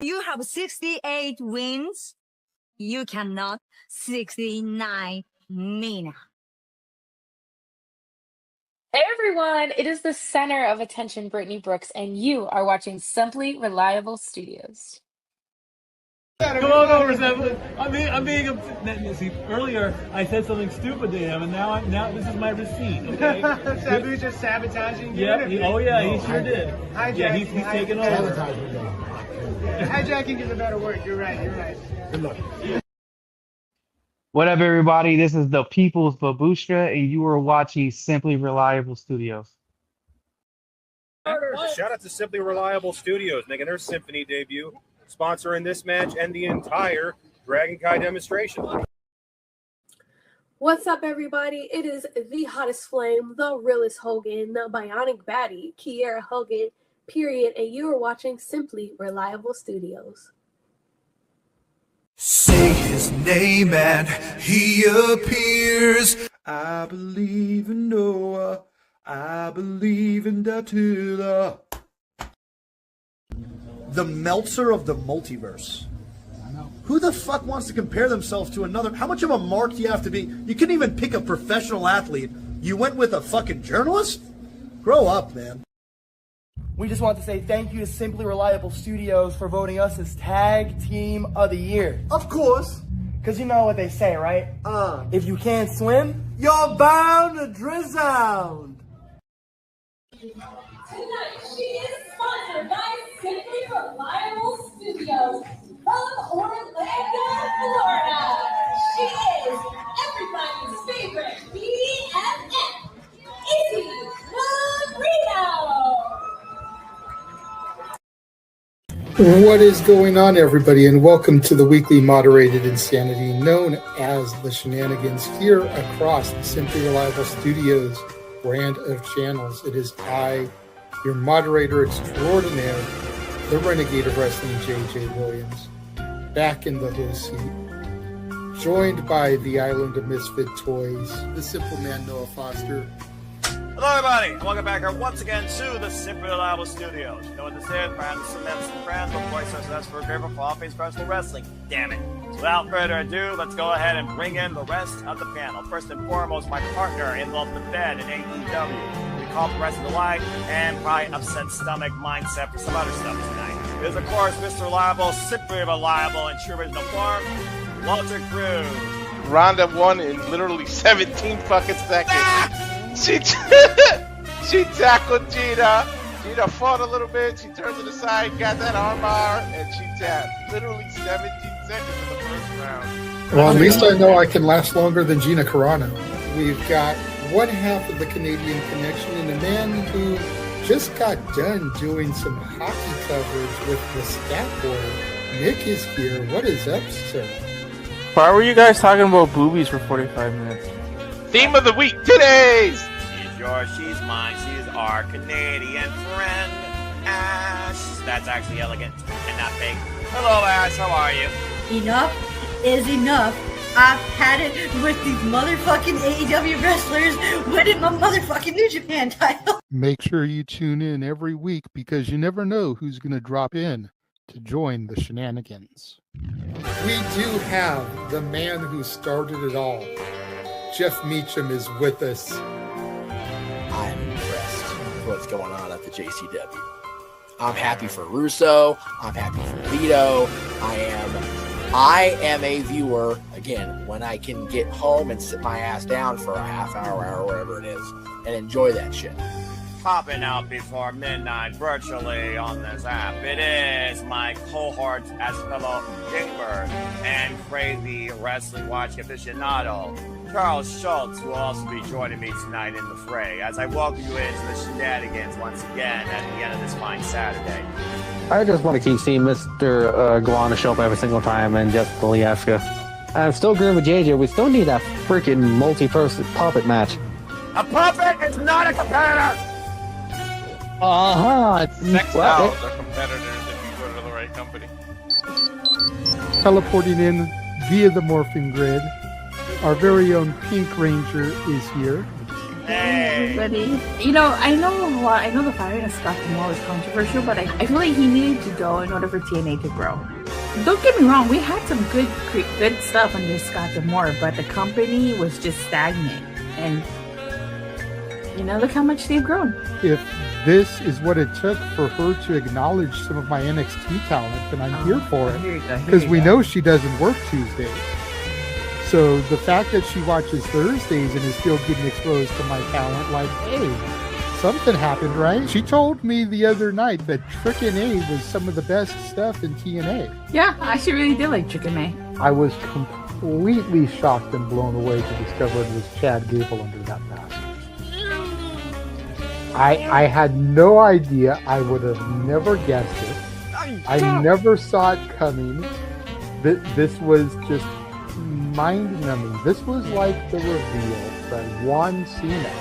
You have 68 wins. You cannot 69 Mina. Hey everyone, it is the center of attention, Brittany Brooks, and you are watching Simply Reliable Studios. Come on over, Simply. I'm being see, earlier I said something stupid to him, and now this is my receipt. Okay. Sabu's just sabotaging you. Yeah. He sure did. Hijacking. Yeah, he's taking over. Hijacking is a better word. You're right. Good luck. What up, everybody? This is the People's Babushka, and you are watching Simply Reliable Studios. Shout out to Simply Reliable Studios making their Symphony debut, sponsoring this match and the entire Dragon Kai demonstration. What's up, everybody? It is the hottest flame, the realest Hogan, the bionic baddie, Kiera Hogan, period, and you are watching Simply Reliable Studios. Say his name and he appears. I believe in Noah. I believe in Datula. The Meltzer of the multiverse. Who the fuck wants to compare themselves to another? How much of a mark do you have to be? You couldn't even pick a professional athlete. You went with a fucking journalist? Grow up, man. We just want to say thank you to Simply Reliable Studios for voting us as Tag Team of the Year. Of course. Because you know what they say, right? If you can't swim, You're bound to drown. Tonight, she is sponsored by Simply Reliable Studios from Orlando, Florida. She is everybody's favorite BFF, Izzy Marino. What is going on, everybody, and welcome to the weekly moderated insanity known as the Shenanigans here across the Simply Reliable Studios brand of channels. It is I, your moderator extraordinaire, the renegade of wrestling, JJ Williams, back in the host seat, joined by the Island of Misfit Toys, the simple man Noah Foster. Hello, everybody. Welcome back here once again to the Simply Reliable Studios. You know what this is? Brands of cements and brands of voice that's for favorite fall-based professional wrestling. Damn it. So without further ado, let's go ahead and bring in the rest of the panel. First and foremost, my partner in Love the Bed in AEW. We call the rest of the light and probably upset stomach mindset for some other stuff tonight. It is, of course, Mr. Reliable, Simply Reliable, in true original form, Walter Cruz. Ronda won in literally 17 fucking seconds. She tackled Gina. Gina fought a little bit. She turned to the side, got that armbar, and she tapped. Literally 17 seconds in the first round. Well, at least I know I can last longer than Gina Carano. We've got one half of the Canadian connection and a man who just got done doing some hockey coverage with the Stat Boy. Nick is here. What is up, sir? Why were you guys talking about boobies for 45 minutes? Theme of the week, today's. She's yours, she's mine, she's our Canadian friend, Ash. That's actually elegant and not fake. Hello, Ash, how are you? Enough is enough. I've had it with these motherfucking AEW wrestlers winning my motherfucking New Japan title. Make sure you tune in every week because you never know who's going to drop in to join the Shenanigans. We do have the man who started it all. Jeff Meacham is with us. I'm impressed with what's going on at the JCW. I'm happy for Russo. I'm happy for Vito. I am a viewer, again, when I can get home and sit my ass down for a half hour, whatever it is, and enjoy that shit. Popping out before midnight virtually on this app. It is my cohort as fellow gamer and crazy wrestling watch aficionado, Charles Schultz, will also be joining me tonight in the fray as I welcome you into the Shenanigans once again at the end of this fine Saturday. I just want to keep seeing Mr. Guana show up every single time and just Polyaska. I'm still agreeing with JJ. We still need that freaking multi-person puppet match. A puppet is not a competitor! Sex dolls are competitors if you go to the right company. Teleporting in via the morphing grid, our very own Pink Ranger is here. Everybody. You know, I know the firing of Scott Moore was controversial, but I feel like he needed to go in order for TNA to grow. Don't get me wrong, we had some good stuff under Scott Moore, but the company was just stagnant. And you know, look how much they've grown. If this is what it took for her to acknowledge some of my NXT talent, then I'm here for it. Because we know she doesn't work Tuesdays. So the fact that she watches Thursdays and is still getting exposed to my talent, like, hey, something happened, right? She told me the other night that Trick and A was some of the best stuff in TNA. Yeah, I actually really did like Trick and A. I was completely shocked and blown away to discover it was Chad Gable under that mask. I had no idea. I would have never guessed it. I never saw it coming. This was just mind-numbing. This was like the reveal that Juan Cena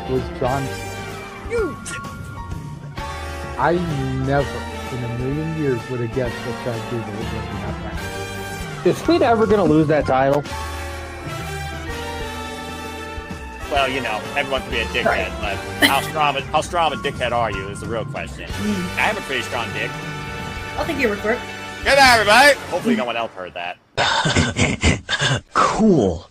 was John Cena. I never in a million years would have guessed that Chad Gable was in that match. Is Fleet ever going to lose that title? Well, you know, everyone can be a dickhead, but how strong a dickhead are you is the real question. I have a pretty strong dick. I'll take your report. Good night, everybody. Hopefully no one else heard that. Cool.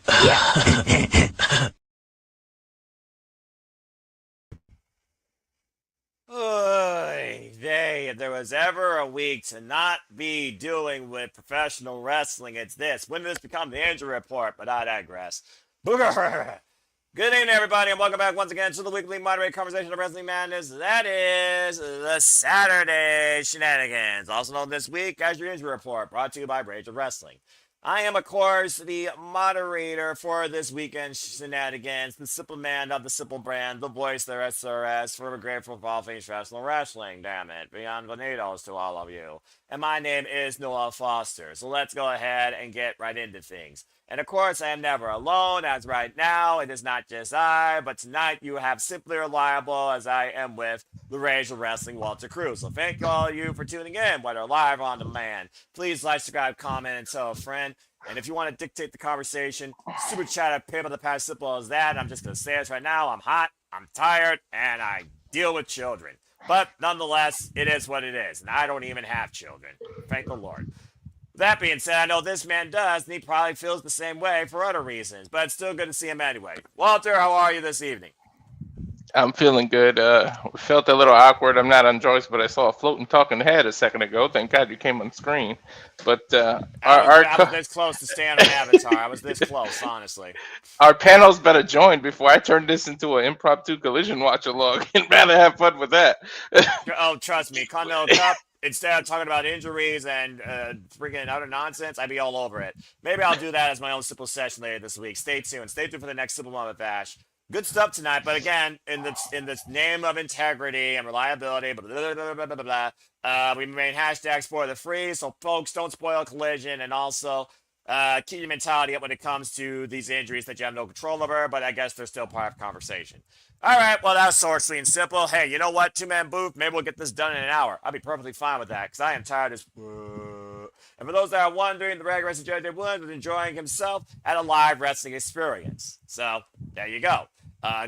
Oy vey, if there was ever a week to not be dealing with professional wrestling, it's this. When did this become the injury report? But I digress. Booger! Good evening, everybody, and welcome back once again to the weekly moderated conversation of wrestling madness. That is the Saturday Shenanigans, also known this week as your injury report, brought to you by Rage of Wrestling. I am, of course, the moderator for this weekend's Shenanigans, the simple man of the simple brand, the voice there SRS, forever grateful for all things professional wrestling, damn it, beyond bonitos to all of you. And my name is Noah Foster, so let's go ahead and get right into things. And of course, I am never alone, as right now, it is not just I, but tonight you have Simply Reliable, as I am with the Rage of Wrestling, Walter Cruz. So thank all of you for tuning in, whether live or on demand. Please like, subscribe, comment, and tell a friend. And if you want to dictate the conversation, super chat at PayPal, the past simple as that. I'm just going to say this right now. I'm hot, I'm tired, and I deal with children. But nonetheless, it is what it is. And I don't even have children. Thank the Lord. That being said, I know this man does, and he probably feels the same way for other reasons, but it's still good to see him anyway. Walter, how are you this evening? I'm feeling good. Felt a little awkward. I'm not on Joyce, but I saw a floating talking head a second ago. Thank God you came on screen. But I was this close to staying on Avatar. I was this close, honestly. Our panels better join before I turn this into an impromptu collision watch-along and rather have fun with that. Oh, trust me, Continental Cup. Instead of talking about injuries and freaking other nonsense, I'd be all over it. Maybe I'll do that as my own simple session later this week. Stay tuned. Stay tuned for the next Simple Moment Bash. Good stuff tonight, but again, in this name of integrity and reliability, blah, blah, blah, blah, blah, blah, blah, we remain hashtags for the free, so folks, don't spoil collision, and also keep your mentality up when it comes to these injuries that you have no control over, but I guess they're still part of the conversation. All right, well, that was short, sweet, and simple. Hey, you know what? Two-man booth. Maybe we'll get this done in an hour. I'll be perfectly fine with that because I am tired as... And for those that are wondering, the regular wrestling Jerry Williams was enjoying himself at a live wrestling experience. So, there you go.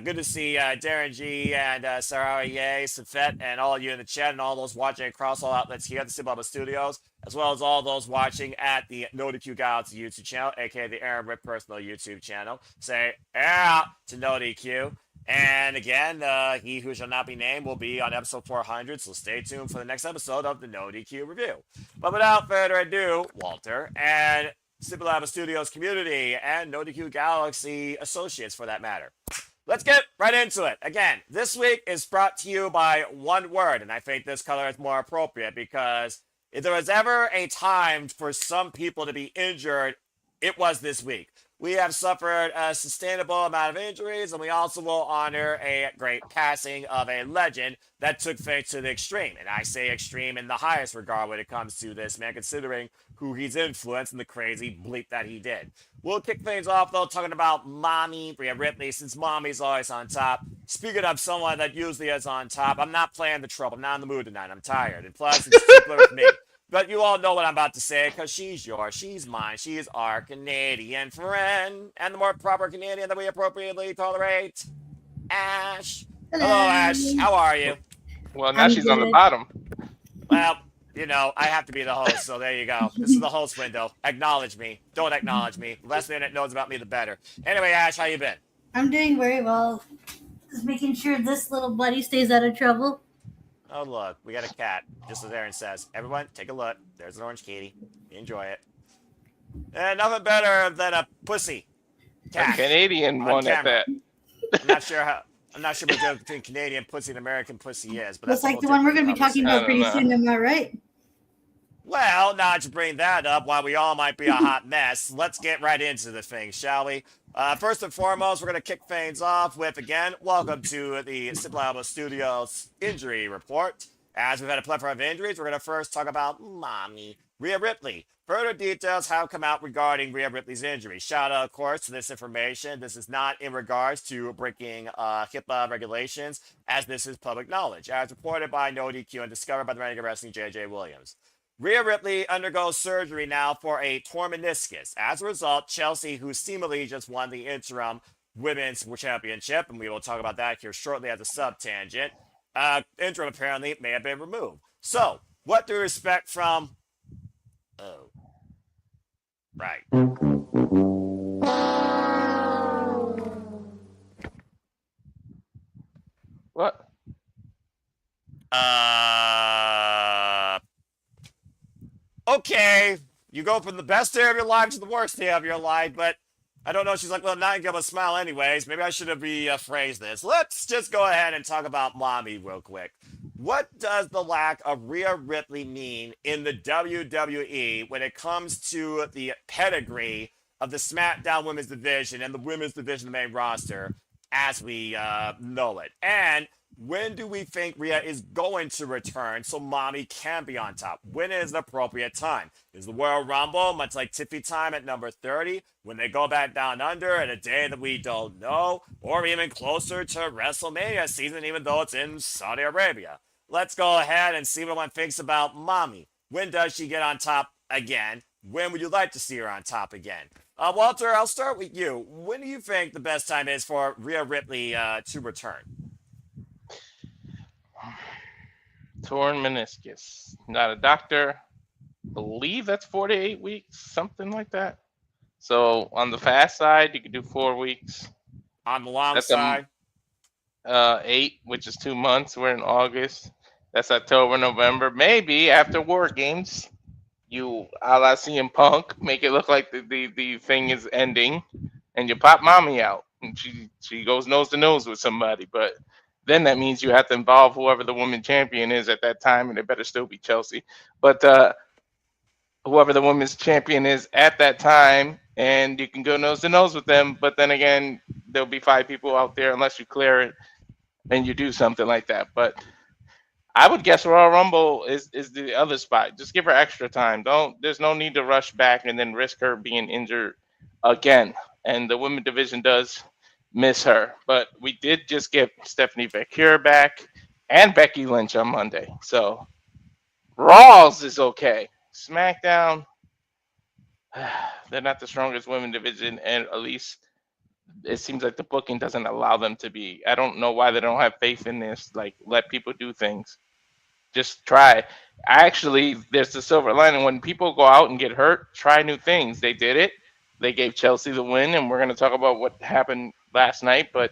Good to see Darren G and Sarah Ye, Safet, and all of you in the chat and all those watching across all outlets here at the Simple Studios, as well as all those watching at the NoDQ Galaxy YouTube channel, aka the Aaron Rip personal YouTube channel. Say, yeah, to NoDQ. And again, he who shall not be named will be on episode 400, so stay tuned for the next episode of the NoDQ review. But without further ado, Walter and Simple Lab Studios community and NoDQ Galaxy associates for that matter. Let's get right into it. Again, this week is brought to you by one word, and I think this color is more appropriate because if there was ever a time for some people to be injured, it was this week. We have suffered a sustainable amount of injuries, and we also will honor a great passing of a legend that took things to the extreme. And I say extreme in the highest regard when it comes to this man, considering who he's influenced and the crazy bleep that he did. We'll kick things off, though, talking about Mommy, Rhea Ripley, since Mommy's always on top. Speaking of someone that usually is on top, I'm not playing the trope. I'm not in the mood tonight. I'm tired. And plus, it's simpler with me. But you all know what I'm about to say, because she's yours, she's mine, she's our Canadian friend, and the more proper Canadian that we appropriately tolerate, Ash. Hello. Hello, Ash. How are you? Well, now I'm she's on the good. bottom. Well, you know, I have to be the host, so there you go. This is the host window. Acknowledge me. Don't acknowledge me. The less the internet knows about me, the better. Anyway, Ash, how you been? I'm doing very well. Just making sure this little buddy stays out of trouble. Oh, look, we got a cat. Just as Aaron says. Everyone, take a look. There's an orange kitty. Enjoy it. And nothing better than a pussy cat. A Canadian on one at camera. that. I'm not sure what the difference between Canadian pussy and American pussy is, but Looks that's a like whole the one we're going different to be talking about pretty soon, am I right? Well, now to bring that up, while we all might be a hot mess, let's get right into the thing, shall we? First and foremost, we're going to kick things off with, again, welcome to the Simple Alamo Studios injury report. As we've had a plethora of injuries, we're going to first talk about Mommy, Rhea Ripley. Further details have come out regarding Rhea Ripley's injury. Shout out, of course, to this information. This is not in regards to breaking HIPAA regulations, as this is public knowledge, as reported by No DQ and discovered by the Renegade Wrestling J.J. Williams. Rhea Ripley undergoes surgery now for a torn meniscus. As a result, Chelsea, who seemingly just won the Interim Women's Championship, and we will talk about that here shortly as a sub-tangent, Interim apparently may have been removed. So, what do we expect from... Oh. Right. What? Okay, you go from the best day of your life to the worst day of your life, but I don't know. She's like, well, now you give a smile anyways. Maybe I should have rephrased this. Let's just go ahead and talk about Mommy real quick. What does the lack of Rhea Ripley mean in the WWE when it comes to the pedigree of the SmackDown Women's Division and the Women's Division of the main roster as we know it? And when do we think Rhea is going to return so Mommy can be on top? When is the appropriate time? Is the Royal Rumble, much like Tiffy time at number 30, when they go back down under at a day that we don't know, or even closer to WrestleMania season, even though it's in Saudi Arabia? Let's go ahead and see what one thinks about Mommy. When does she get on top again? When would you like to see her on top again? Walter, I'll start with you. When do you think the best time is for Rhea Ripley to return? Torn meniscus. Not a doctor. Believe that's 4 to 8 weeks, something like that. So on the fast side, you could do 4 weeks. On the long side, 8, which is 2 months. We're in August. That's October, November. Maybe after War Games, you a la CM Punk make it look like the thing is ending, and you pop Mommy out, and she goes nose to nose with somebody, but. Then that means you have to involve whoever the women's champion is at that time, and it better still be Chelsea. But whoever the women's champion is at that time, and you can go nose to nose with them. But then again, there'll be 5 people out there unless you clear it and you do something like that. But I would guess Royal Rumble is the other spot. Just give her extra time. There's no need to rush back and then risk her being injured again. And the women's division does miss her, but we did just get Stephanie Becker back and Becky Lynch on Monday, so Raw's is okay. SmackDown, they're not the strongest women division, and at least it seems like the booking doesn't allow them to be. I don't know why they don't have faith in this. Like, let people do things. Just try. Actually, there's the silver lining. When people go out and get hurt, try new things. They did it. They gave Chelsea the win, and we're going to talk about what happened last night, but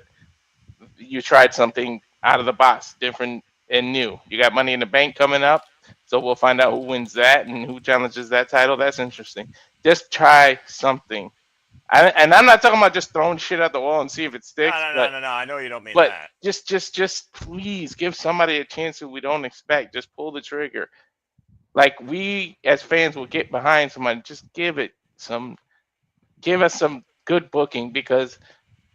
you tried something out of the box, different and new. You got Money in the Bank coming up, so we'll find out who wins that and who challenges that title. That's interesting. Just try something. And I'm not talking about just throwing shit at the wall and see if it sticks. No. I know you don't mean that. Just please give somebody a chance who we don't expect. Just pull the trigger. Like, we as fans will get behind somebody. Just give us some good booking, because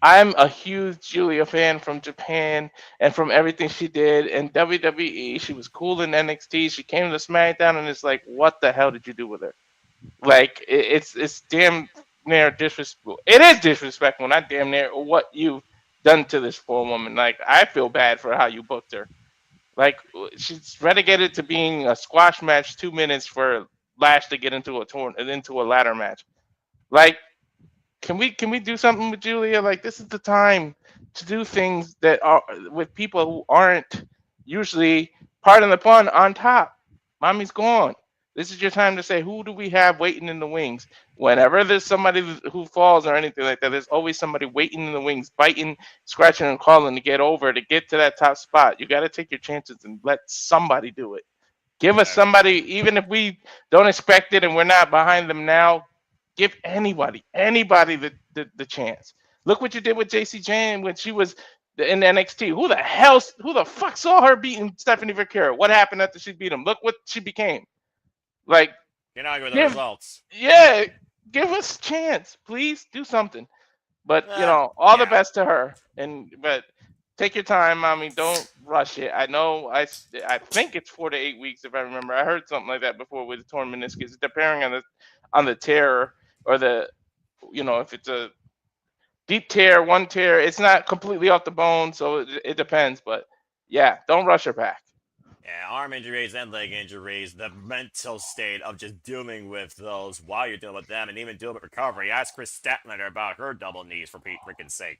I'm a huge Julia fan from Japan and from everything she did in WWE. She was cool in NXT. She came to SmackDown, and it's like, what the hell did you do with her? Like, it's damn near disrespectful. It is disrespectful, not damn near, what you've done to this poor woman. Like, I feel bad for how you booked her. Like, she's relegated to being a squash match, 2 minutes for Lash to get into a ladder match. Like, can we do something with Julia? Like, this is the time to do things that are with people who aren't usually, pardon the pun, on top. Mommy's gone. This is your time to say, who do we have waiting in the wings? Whenever there's somebody who falls or anything like that, there's always somebody waiting in the wings, biting, scratching, and calling to get over, to get to that top spot. You got to take your chances and let somebody do it. Give us somebody, even if we don't expect it and we're not behind them now, give anybody the chance. Look what you did with JC Jane when she was in NXT. Who the fuck saw her beating Stephanie Vaquero? What happened after she beat him? Look what she became. Like, You're not with the results. Yeah, give us a chance, please do something. But all the best to her. But take your time, mommy. Don't rush it. I know. I think it's 4 to 8 weeks if I remember. I heard something like that before with the torn meniscus, depending on the tear or the, if it's a deep tear, one tear, it's not completely off the bone, so it depends. But yeah, don't rush her back. Yeah, arm injuries and leg injuries, the mental state of just dealing with those while you're dealing with them and even dealing with recovery. Ask Chris Statlander about her double knees, for Pete freaking sake.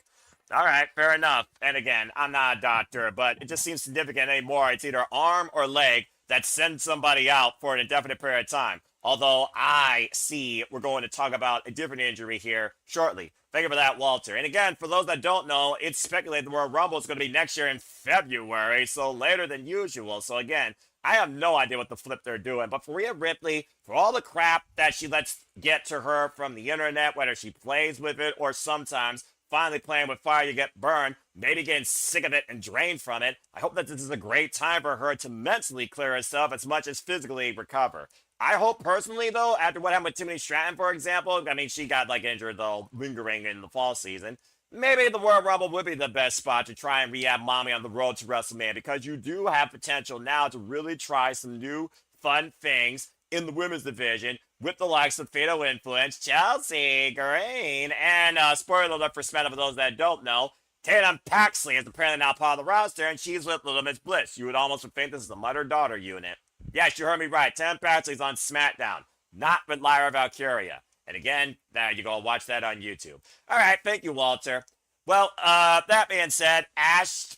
All right, fair enough. And again, I'm not a doctor, but it just seems significant anymore. It's either arm or leg that sends somebody out for an indefinite period of time. Although I see we're going to talk about a different injury here shortly. Thank you for that, Walter. And again, for those that don't know, it's speculated the Royal Rumble is going to be next year in February, so later than usual. So again, I have no idea what the flip they're doing. But for Rhea Ripley, for all the crap that she lets get to her from the internet, whether she plays with it or sometimes finally playing with fire, you get burned, maybe getting sick of it and drained from it, I hope that this is a great time for her to mentally clear herself as much as physically recover. I hope personally, though, after what happened with Timothy Stratton, for example, I mean, she got injured, though, lingering in the fall season. Maybe the Royal Rumble would be the best spot to try and rehab mommy on the road to WrestleMania, because you do have potential now to really try some new fun things in the women's division with the likes of Fatal Influence, Chelsea Green, and spoiler alert for SmackDown for those that don't know, Tatum Paxley is apparently now part of the roster, and she's with Little Miss Bliss. You would almost think this is a mother-daughter unit. Yes, you heard me right. Tatum Paxley's on SmackDown, not with Lyra Valkyria. And again, now you go watch that on YouTube. All right, thank you, Walter. Well, that being said, Ash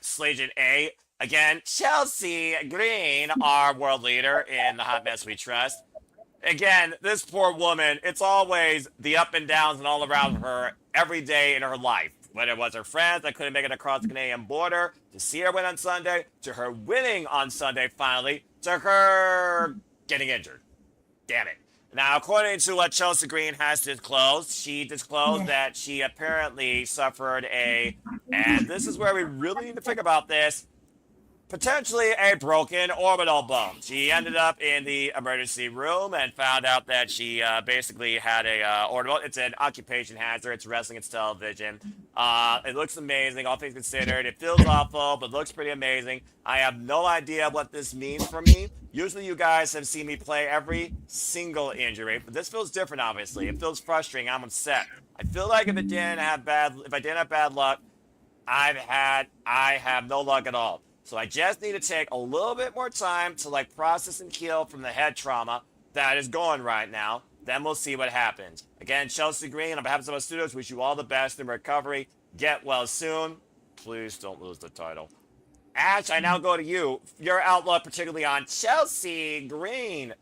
Slajan A, again, Chelsea Green, our world leader in the Hot Mess We Trust. Again, this poor woman, it's always the up and downs and all around her every day in her life. Whether it was her friends that couldn't make it across the Canadian border, to see her win on Sunday, to her winning on Sunday finally, to her getting injured. Damn it. Now, according to what Chelsea Green has disclosed, she disclosed that she apparently suffered and this is where we really need to think about this, potentially a broken orbital bone. She ended up in the emergency room and found out that she basically had a orbital. It's an occupation hazard. It's wrestling. It's television. It looks amazing, all things considered. It feels awful, but looks pretty amazing. I have no idea what this means for me. Usually you guys have seen me play every single injury, but this feels different, obviously. It feels frustrating. I'm upset. I feel like if I didn't have bad luck, I have no luck at all. So I just need to take a little bit more time to process and heal from the head trauma that is going right now. Then we'll see what happens. Again, Chelsea Green, on behalf of Summit Studios, wish you all the best in recovery. Get well soon. Please don't lose the title. Ash, I now go to you. Your outlook, particularly on Chelsea Green.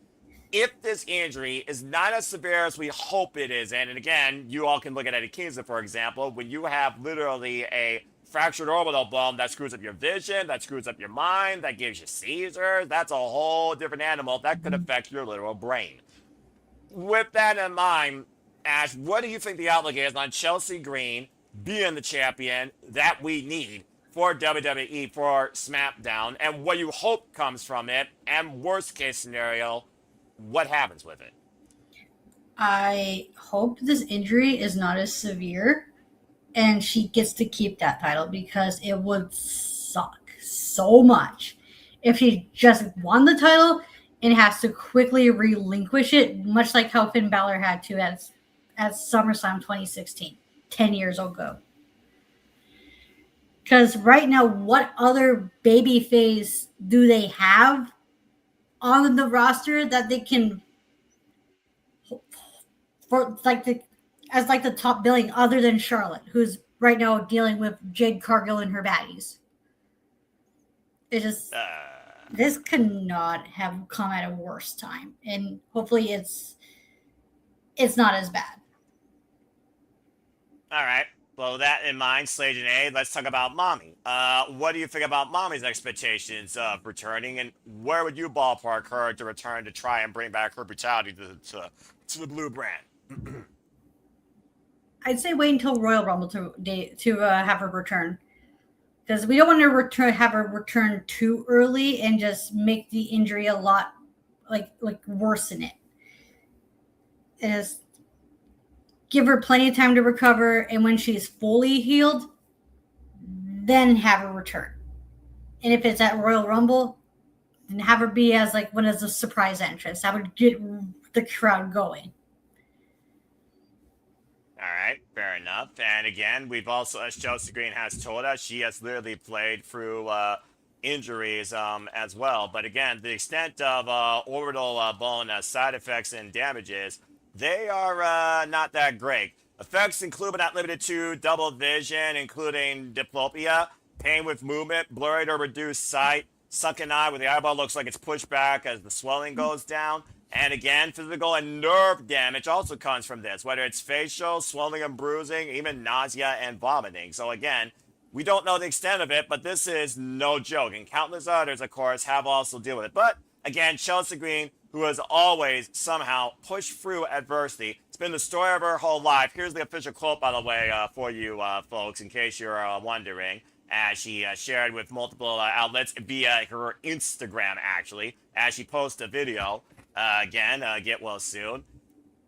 If this injury is not as severe as we hope it is, and again, you all can look at Eddie Kingston, for example, when you have literally a fractured orbital bone that screws up your vision, that screws up your mind, that gives you seizures, that's a whole different animal that could affect your literal brain. With that in mind, Ash, what do you think the outlook is on Chelsea Green being the champion that we need for WWE, for SmackDown, and what you hope comes from it, and worst case scenario, what happens with it? I hope this injury is not as severe and she gets to keep that title, because it would suck so much if she just won the title and has to quickly relinquish it, much like how Finn Balor had to at SummerSlam 2016, 10 years ago. Because right now, what other babyface do they have on the roster that they can, for the top billing, other than Charlotte, who's right now dealing with Jade Cargill and her baddies. It just this could not have come at a worse time, and hopefully it's not as bad. All right. Well, with that in mind, Slade and A, let's talk about Mommy. What do you think about Mommy's expectations of returning, and where would you ballpark her to return to try and bring back her brutality to the blue brand? I'd say wait until Royal Rumble to have her return, because we don't want to have her return too early and just make the injury a lot like worsen it. Is give her plenty of time to recover, and when she's fully healed, then have her return. And if it's at Royal Rumble, then have her be as like one of the surprise entrants. That would get the crowd going. All right, fair enough. And again, we've also, as Chelsea Green has told us, she has literally played through injuries as well. But again, the extent of orbital bone side effects and damages, they are not that great. Effects include but not limited to double vision, including diplopia, pain with movement, blurred or reduced sight, sunken eye where the eyeball looks like it's pushed back as the swelling goes down. And again, physical and nerve damage also comes from this, whether it's facial, swelling and bruising, even nausea and vomiting. So again, we don't know the extent of it, but this is no joke. And countless others, of course, have also dealt with it. But again, Chelsea Green, who has always somehow pushed through adversity. It's been the story of her whole life. Here's the official quote, by the way, for you folks, in case you're wondering, as she shared with multiple outlets via her Instagram, actually, as she posts a video. Again, get well soon.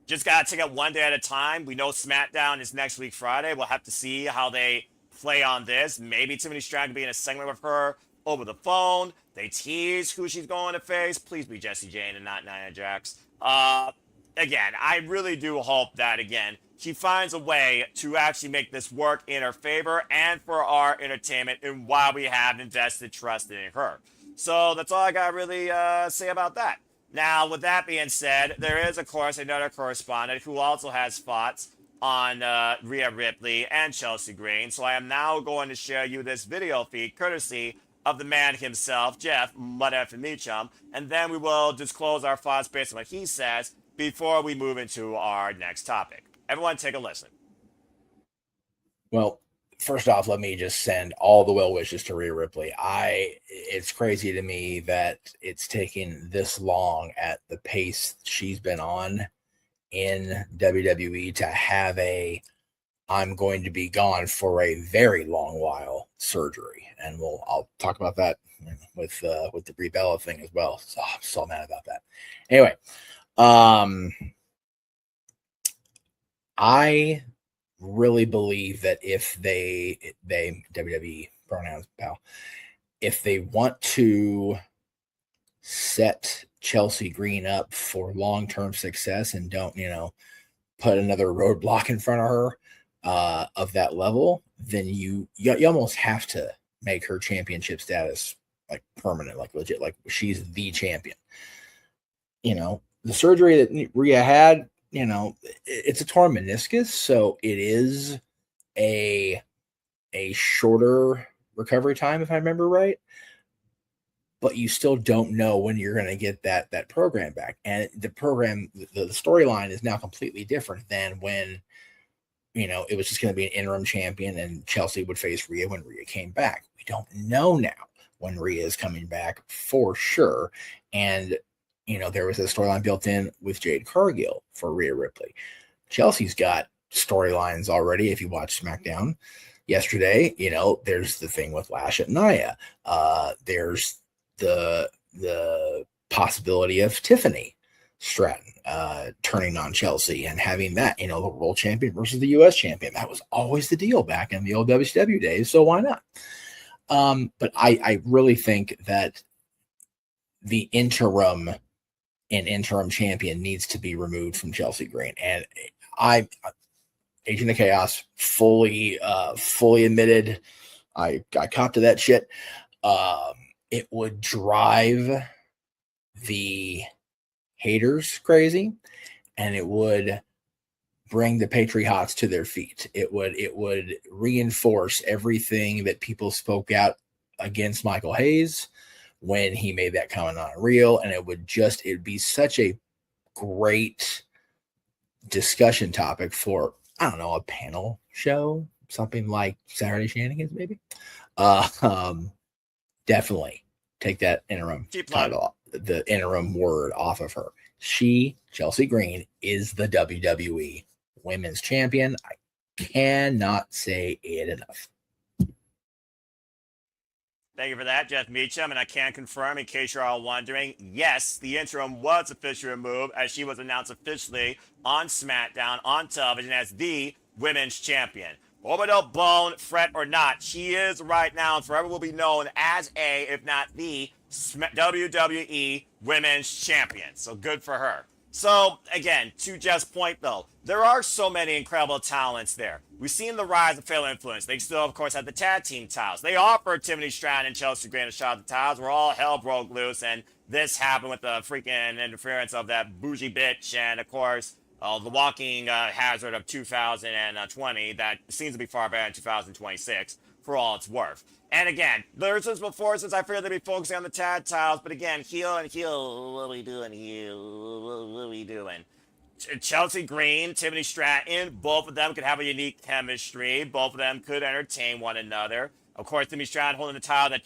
Just got to take it one day at a time. We know SmackDown is next week, Friday. We'll have to see how they play on this. Maybe Tiffany Stratton could be in a segment with her over the phone. They tease who she's going to face. Please be Jessie Jane and not Nia Jax. Again, I really do hope that, again, she finds a way to actually make this work in her favor and for our entertainment and why we have invested trust in her. So that's all I got to really say about that. Now, with that being said, there is, of course, another correspondent who also has thoughts on Rhea Ripley and Chelsea Green. So I am now going to share you this video feed courtesy of the man himself, Jeff Mudef Meacham, and then we will disclose our thoughts based on what he says before we move into our next topic. Everyone take a listen. Well, first off, let me just send all the well wishes to Rhea Ripley. It's crazy to me that it's taken this long at the pace she's been on in WWE to have I'm going to be gone for a very long while surgery. And I'll talk about that with the Brie Bella thing as well. So I'm so mad about that. Anyway, I really believe that if they WWE pronouns, pal, if they want to set Chelsea Green up for long-term success and don't, put another roadblock in front of her of that level, then you almost have to make her championship status like permanent, like legit, like she's the champion. The surgery that Rhea had, it's a torn meniscus, so it is a shorter recovery time, if I remember right. But you still don't know when you're going to get that program back. And the program, the storyline is now completely different than when, it was just going to be an interim champion and Chelsea would face Rhea when Rhea came back. We don't know now when Rhea is coming back for sure. And, there was a storyline built in with Jade Cargill for Rhea Ripley. Chelsea's got storylines already. If you watch SmackDown yesterday, there's the thing with Lash at Nia. There's the possibility of Tiffany Stratton turning on Chelsea and having that, the world champion versus the U.S. champion. That was always the deal back in the old WCW days, so why not? But I really think that the interim champion needs to be removed from Chelsea Green. And Agent of Chaos fully admitted, I copped to that shit. It would drive the haters crazy, and it would bring the Patriots to their feet. It would reinforce everything that people spoke out against Michael Hayes when he made that comment on Real, and it'd be such a great discussion topic for, I don't know, a panel show, something like Saturday Shenanigans, maybe. Definitely take that interim title, the interim word off of her. Chelsea Green, is the WWE Women's Champion. I cannot say it enough. Thank you for that, Jeff Meacham. And I can confirm, in case you're all wondering, yes, the interim was officially removed as she was announced officially on SmackDown on television as the Women's Champion. Orbital, bone, fret, or not, she is right now and forever will be known as if not the WWE Women's Champion. So good for her. So, again, to Jeff's point, though, there are so many incredible talents there. We've seen the rise of Fatal Influence. They still, of course, have the tag team titles. They offered Tiffany Stratton and Chelsea Green a shot at the titles where all hell broke loose, and this happened with the freaking interference of that bougie bitch and, of course, the walking hazard of 2020 that seems to be far better in 2026 for all it's worth. And again, there's this before since I figured they'd be focusing on the tag titles, but again, heel and heel, what are we doing here? What are we doing? Chelsea Green, Tiffany Stratton, both of them could have a unique chemistry. Both of them could entertain one another. Of course, Tiffany Stratton holding the title that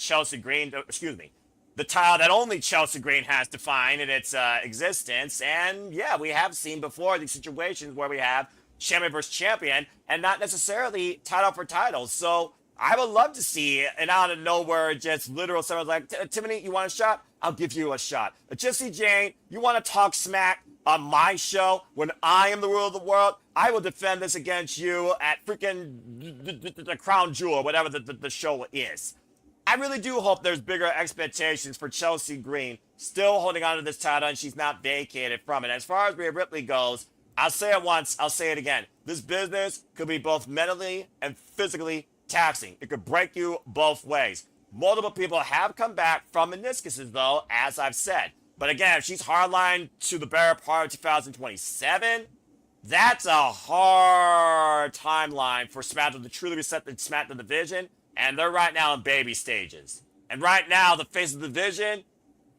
the title that only Chelsea Green has defined in its existence. And yeah, we have seen before these situations where we have champion versus champion and not necessarily title for title. So I would love to see an out of nowhere, just literal someone's like, Tiffany, you want a shot? I'll give you a shot. Jesse Jane, you want to talk smack on my show when I am the ruler of the world? I will defend this against you at freaking the Crown Jewel, whatever the show is. I really do hope there's bigger expectations for Chelsea Green still holding on to this title and she's not vacated from it. As far as Rhea Ripley goes, I'll say it once, I'll say it again. This business could be both mentally and physically taxing. It could break you both ways. Multiple people have come back from meniscuses, though, as I've said. But again, if she's hardline to the better part of 2027, that's a hard timeline for SmackDown to truly reset the SmackDown division, and they're right now in baby stages. And right now, the face of the division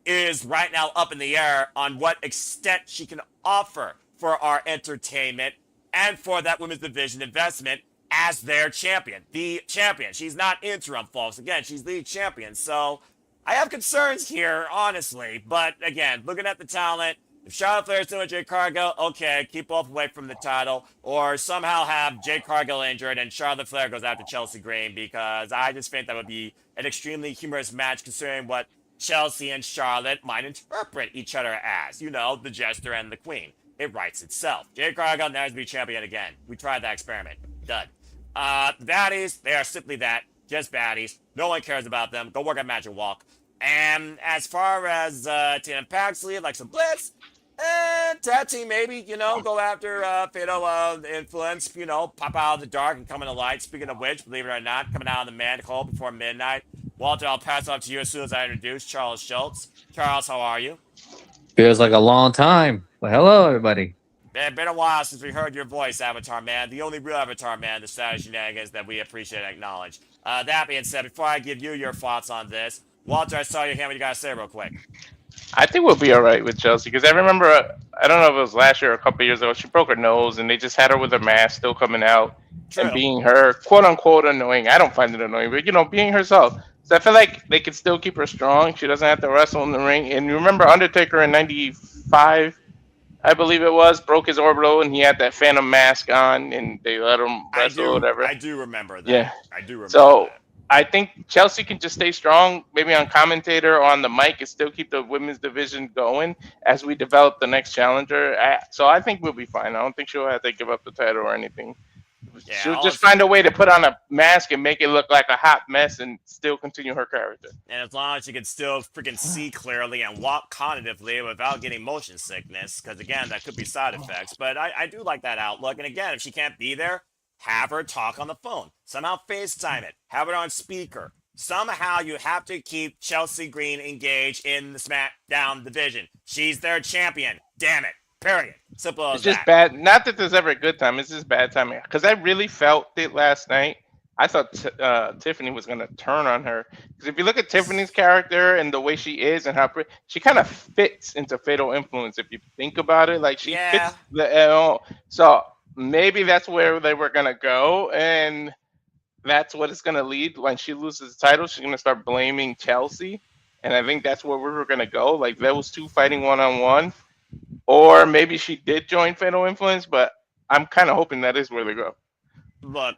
is right now up in the air on what extent she can offer for our entertainment and for that women's division investment as their champion, the champion. She's not interim, folks. Again, she's the champion. So I have concerns here, honestly. But again, looking at the talent, if Charlotte Flair's doing Jade Cargill, okay, keep both away from the title. Or somehow have Jade Cargill injured and Charlotte Flair goes after Chelsea Green, because I just think that would be an extremely humorous match considering what Chelsea and Charlotte might interpret each other as. You know, the jester and the queen. It writes itself. Jade Cargill never to be champion again. We tried that experiment. Done. The baddies, they are simply that. Just baddies. No one cares about them. Go work at Magic Walk. And as far as Tatum Paxley, like some Bliss, tag team maybe, you know, go after Fatal Influence, you know, pop out of the dark and come in the light. Speaking of which, believe it or not, coming out of the manhole before midnight. Walter, I'll pass off to you as soon as I introduce Charles Schultz. Charles, how are you? Feels like a long time. Well, hello, everybody. It's been a while since we heard your voice, Avatar Man. The only real Avatar Man, the Saturday Shenanigans that we appreciate and acknowledge. That being said, before I give you your thoughts on this, Walter, I saw your hand. What you got to say real quick? I think we'll be all right with Chelsea because I remember, I don't know if it was last year or a couple of years ago, she broke her nose and they just had her with her mask still coming out. True. And being her, quote unquote, annoying. I don't find it annoying, but, you know, being herself. So I feel like they could still keep her strong. She doesn't have to wrestle in the ring. And you remember Undertaker in 95? I believe it was, broke his orbital, and he had that Phantom mask on, and they let him wrestle or whatever. I do remember that. Yeah. I do remember so, that. I think Chelsea can just stay strong, maybe on commentator or on the mic, and still keep the women's division going as we develop the next challenger. So I think we'll be fine. I don't think she'll have to give up the title or anything. Yeah, she'll just find a way to put on a mask and make it look like a hot mess and still continue her character. And as long as she can still freaking see clearly and walk cognitively without getting motion sickness, because again, that could be side effects. But I do like that outlook. And again, if she can't be there, have her talk on the phone. Somehow FaceTime it. Have it on speaker. Somehow you have to keep Chelsea Green engaged in the SmackDown division. She's their champion. Damn it. Period. Simple as It's just that. bad. Not that there's ever a good time. It's just bad timing. Because I really felt it last night. I thought Tiffany was gonna turn on her. Because if you look at Tiffany's character and the way she is and how she kind of fits into Fatal Influence. If you think about it, like she fits the. So maybe that's where they were gonna go, and that's what it's gonna lead. When she loses the title, she's gonna start blaming Chelsea, and I think that's where we were gonna go. Like those two fighting one-on-one. Or maybe she did join Fatal Influence, but I'm kind of hoping that is where they go. Look,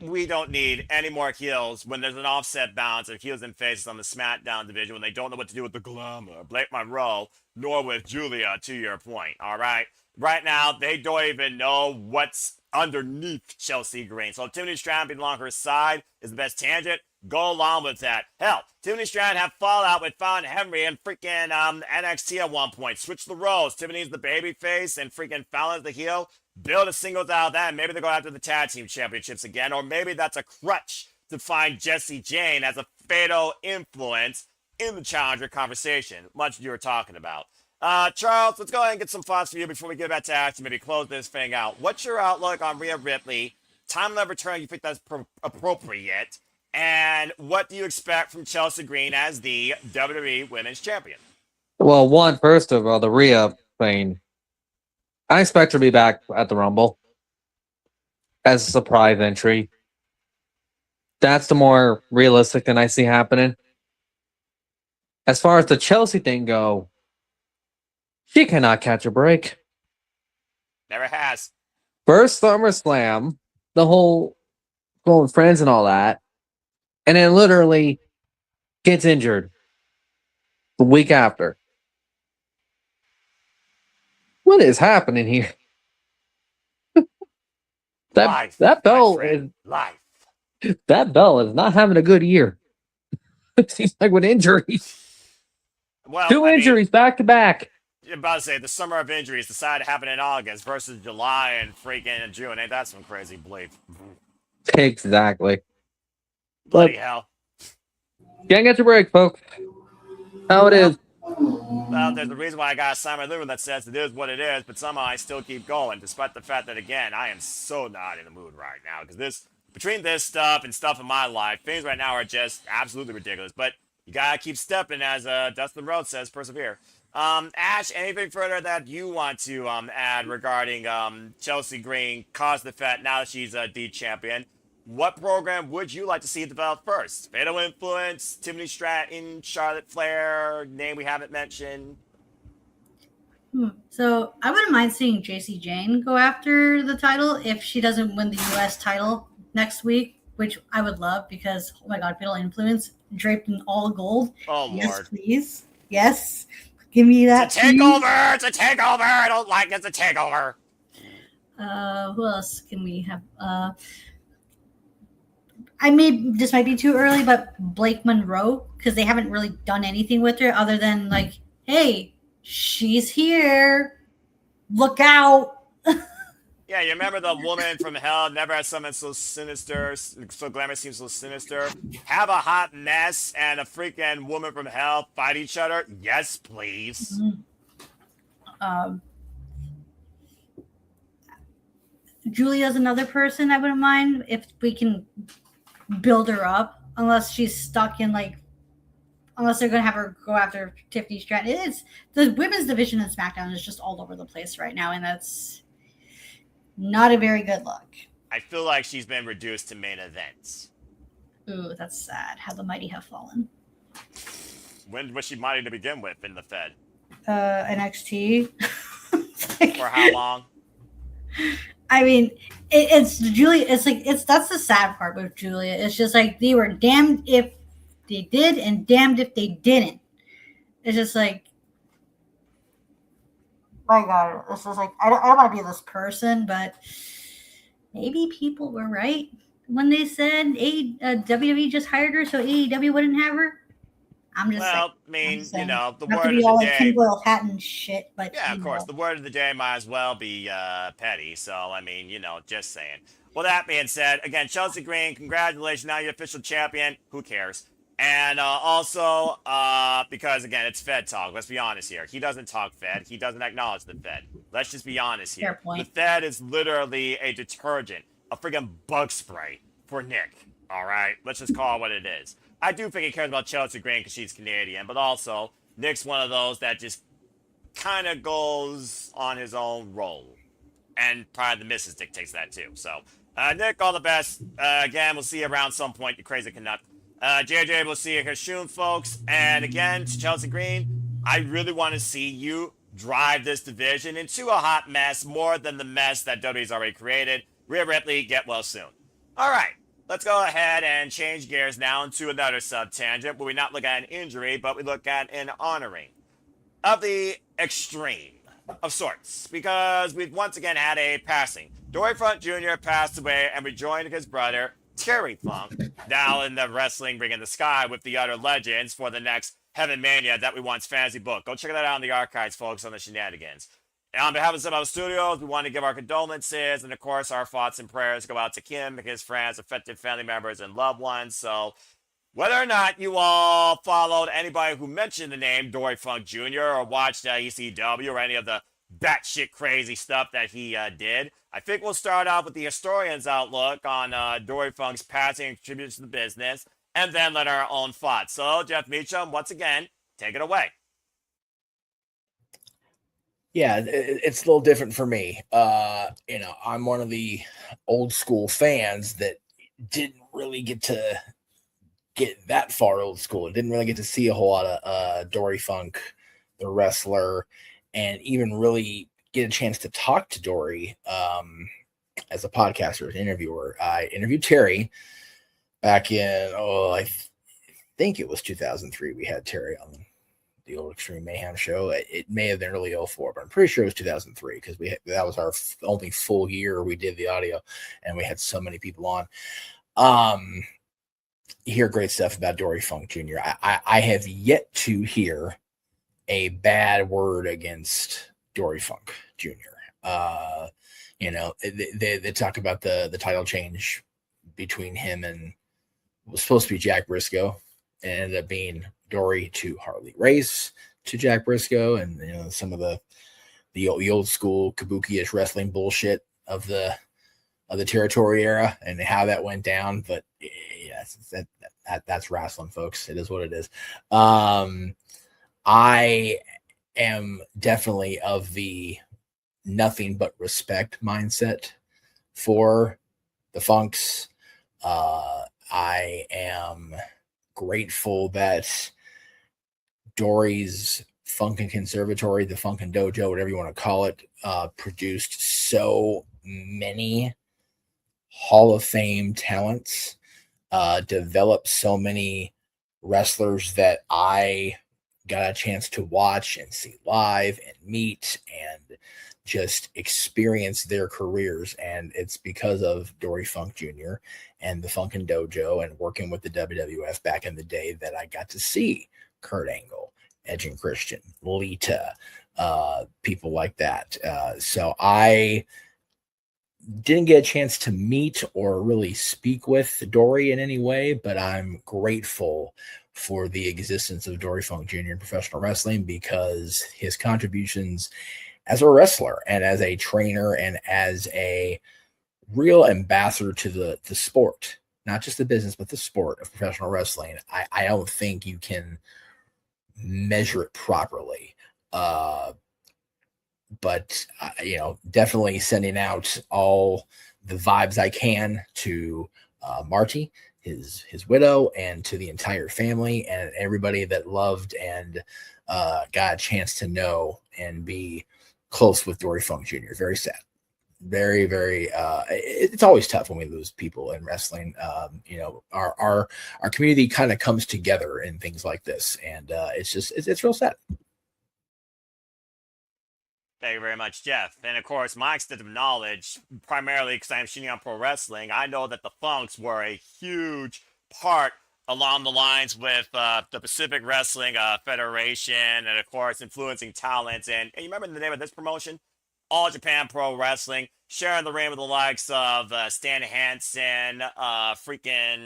we don't need any more heels when there's an offset balance of heels and faces on the SmackDown division when they don't know what to do with the glamour. Blake Monroe, nor with Julia, to your point, all right? Right now, they don't even know what's underneath Chelsea Green. So if Tiffany Stratton being along her side is the best tangent, go along with that. Hell, Tiffany Stratton had fallout with Fallon Henry and freaking NXT at one point. Switch the roles. Tiffany's the baby face and freaking Fallon's the heel. Build a singles out of that, and maybe they go after the tag team championships again, or maybe that's a crutch to find Jessie Jane as a fatal influence in the challenger conversation, much you were talking about. Charles, let's go ahead and get some thoughts for you before we get back to action, maybe close this thing out. What's your outlook on Rhea Ripley? Time of return, you think that's appropriate? And what do you expect from Chelsea Green as the WWE Women's Champion? Well, first of all, the Rhea thing. I expect her to be back at the Rumble as a surprise entry. That's the more realistic than I see happening. As far as the Chelsea thing go, she cannot catch a break. Never has. First SummerSlam, the whole going with friends and all that, and then literally gets injured the week after. What is happening here? that bell is life. That bell is not having a good year. It seems like with injuries. Well, Two injuries back to back. I'm about to say the summer of injuries decided to happen in August versus July and freaking June. Ain't that some crazy bleep? Exactly. Bloody hell. Can't get your break, folks. How it is. Well, there's a reason why I got a sign my living that says it is what it is, but somehow I still keep going, despite the fact that, again, I am so not in the mood right now, because between this stuff and stuff in my life, things right now are just absolutely ridiculous, but you gotta keep stepping, as Dustin Rhodes says, persevere. Ash, anything further that you want to add regarding Chelsea Green, cause the fact now that she's a D champion? What program would you like to see develop first? Fatal Influence, Tiffany Stratton, Charlotte Flair, name we haven't mentioned. So I wouldn't mind seeing Jessie Jane go after the title if she doesn't win the U.S. title next week, which I would love because, oh my God, Fatal Influence draped in all gold. Oh, yes, Lord. Please. Yes. Give me that. It's a takeover! It's a takeover! I don't like it. It's a takeover. Who else can we have? This might be too early, but Blake Monroe, because they haven't really done anything with her other than like, hey, she's here. Look out. Yeah, you remember the woman from hell never had something so sinister, so glamorous seems so sinister? Have a hot mess and a freaking woman from hell fight each other? Yes, please. Julia's another person I wouldn't mind if we can build her up, unless she's stuck in unless they're going to have her go after Tiffany Stratton. It's the women's division in SmackDown is just all over the place right now, and that's not a very good look. I feel like she's been reduced to main events. Ooh, that's sad. How the mighty have fallen. When was she mighty to begin with in the Fed? NXT. For how long? I mean, it's Julia. That's the sad part with Julia. It's just like they were damned if they did and damned if they didn't. It's just like, my God, this is like I don't want to be this person, but maybe people were right when they said WWE just hired her, so AEW wouldn't have her. I'm just well, I mean, the not word to of be the all day. like tinfoil hat and shit, but Yeah, of course. The word of the day might as well be petty. So, I mean, just saying. Well, that being said, again, Chelsea Green, congratulations. Now you're official champion. Who cares? And also, because again, it's Fed talk. Let's be honest here. He doesn't talk Fed. He doesn't acknowledge the Fed. Let's just be honest here. Fair point. The Fed is literally a detergent, a freaking bug spray for Nick. All right, let's just call it what it is. I do think he cares about Chelsea Green because she's Canadian, but also Nick's one of those that just kind of goes on his own role, and probably the Mrs. dictates that too. So, Nick, all the best. Again, we'll see you around some point, you crazy canut. JJ, we'll see you here soon, folks. And again, to Chelsea Green, I really want to see you drive this division into a hot mess more than the mess that WWE's already created. Rhea Ripley, get well soon. All right, let's go ahead and change gears now into another sub-tangent where we not look at an injury, but we look at an honoring of the extreme of sorts, because we've once again had a passing. Dory Funk Jr. passed away and rejoined his brother, Terry Funk, now in the wrestling ring in the sky with the other legends for the next Heaven Mania that we want's fantasy book. Go check that out in the archives, folks, on the Shenanigans. And on behalf of Sub Studios, we want to give our condolences, and of course, our thoughts and prayers go out to Kim, his friends, affected family members, and loved ones. So, whether or not you all followed anybody who mentioned the name Dory Funk Jr. or watched ECW or any of the batshit crazy stuff that he did, I think we'll start off with the historian's outlook on Dory Funk's passing and contributions to the business, and then let our own thoughts. So, Jeff Meacham, once again, take it away. Yeah, it's a little different for me. I'm one of the old school fans that didn't really get that far old school. Didn't really get to see a whole lot of Dory Funk, the wrestler, and even really get a chance to talk to Dory as a podcaster, as an interviewer. I interviewed Terry back in, I think it was 2003. We had Terry on the old Extreme Mayhem show. It may have been early 04, but I'm pretty sure it was 2003 because that was our only full year we did the audio, and we had so many people on. You hear great stuff about Dory Funk Jr. I have yet to hear a bad word against Dory Funk Jr. They talk about the title change between him and was supposed to be Jack Briscoe, and ended up being Dory to Harley Race to Jack Briscoe, and some of the old school kabuki-ish wrestling bullshit of the territory era and how that went down. But yeah, that's wrestling, folks. It is what it is. I am definitely of the nothing but respect mindset for the Funks. I am grateful that Dory's Funkin' Conservatory, the Funkin' Dojo, whatever you want to call it, produced so many Hall of Fame talents, developed so many wrestlers that I got a chance to watch and see live and meet and just experience their careers. And it's because of Dory Funk Jr. and the Funkin' Dojo and working with the WWF back in the day that I got to see Kurt Angle, Edge and Christian, Lita, people like that. So I didn't get a chance to meet or really speak with Dory in any way, but I'm grateful for the existence of Dory Funk Jr. in professional wrestling because his contributions as a wrestler and as a trainer and as a real ambassador to the sport, not just the business, but the sport of professional wrestling, I don't think you can measure it properly. But definitely sending out all the vibes I can to Marty, his widow, and to the entire family and everybody that loved and got a chance to know and be close with Dory Funk Jr. Very sad. Very, very, it's always tough when we lose people in wrestling. Our community kind of comes together in things like this, and it's real sad. Thank you very much, Jeff. And of course, my extent of knowledge, primarily because I'm shooting on pro wrestling, I know that the Funks were a huge part along the lines with the Pacific Wrestling Federation, and of course, influencing talents. And you remember the name of this promotion? All Japan Pro Wrestling, sharing the reign with the likes of Stan Hansen, Antonio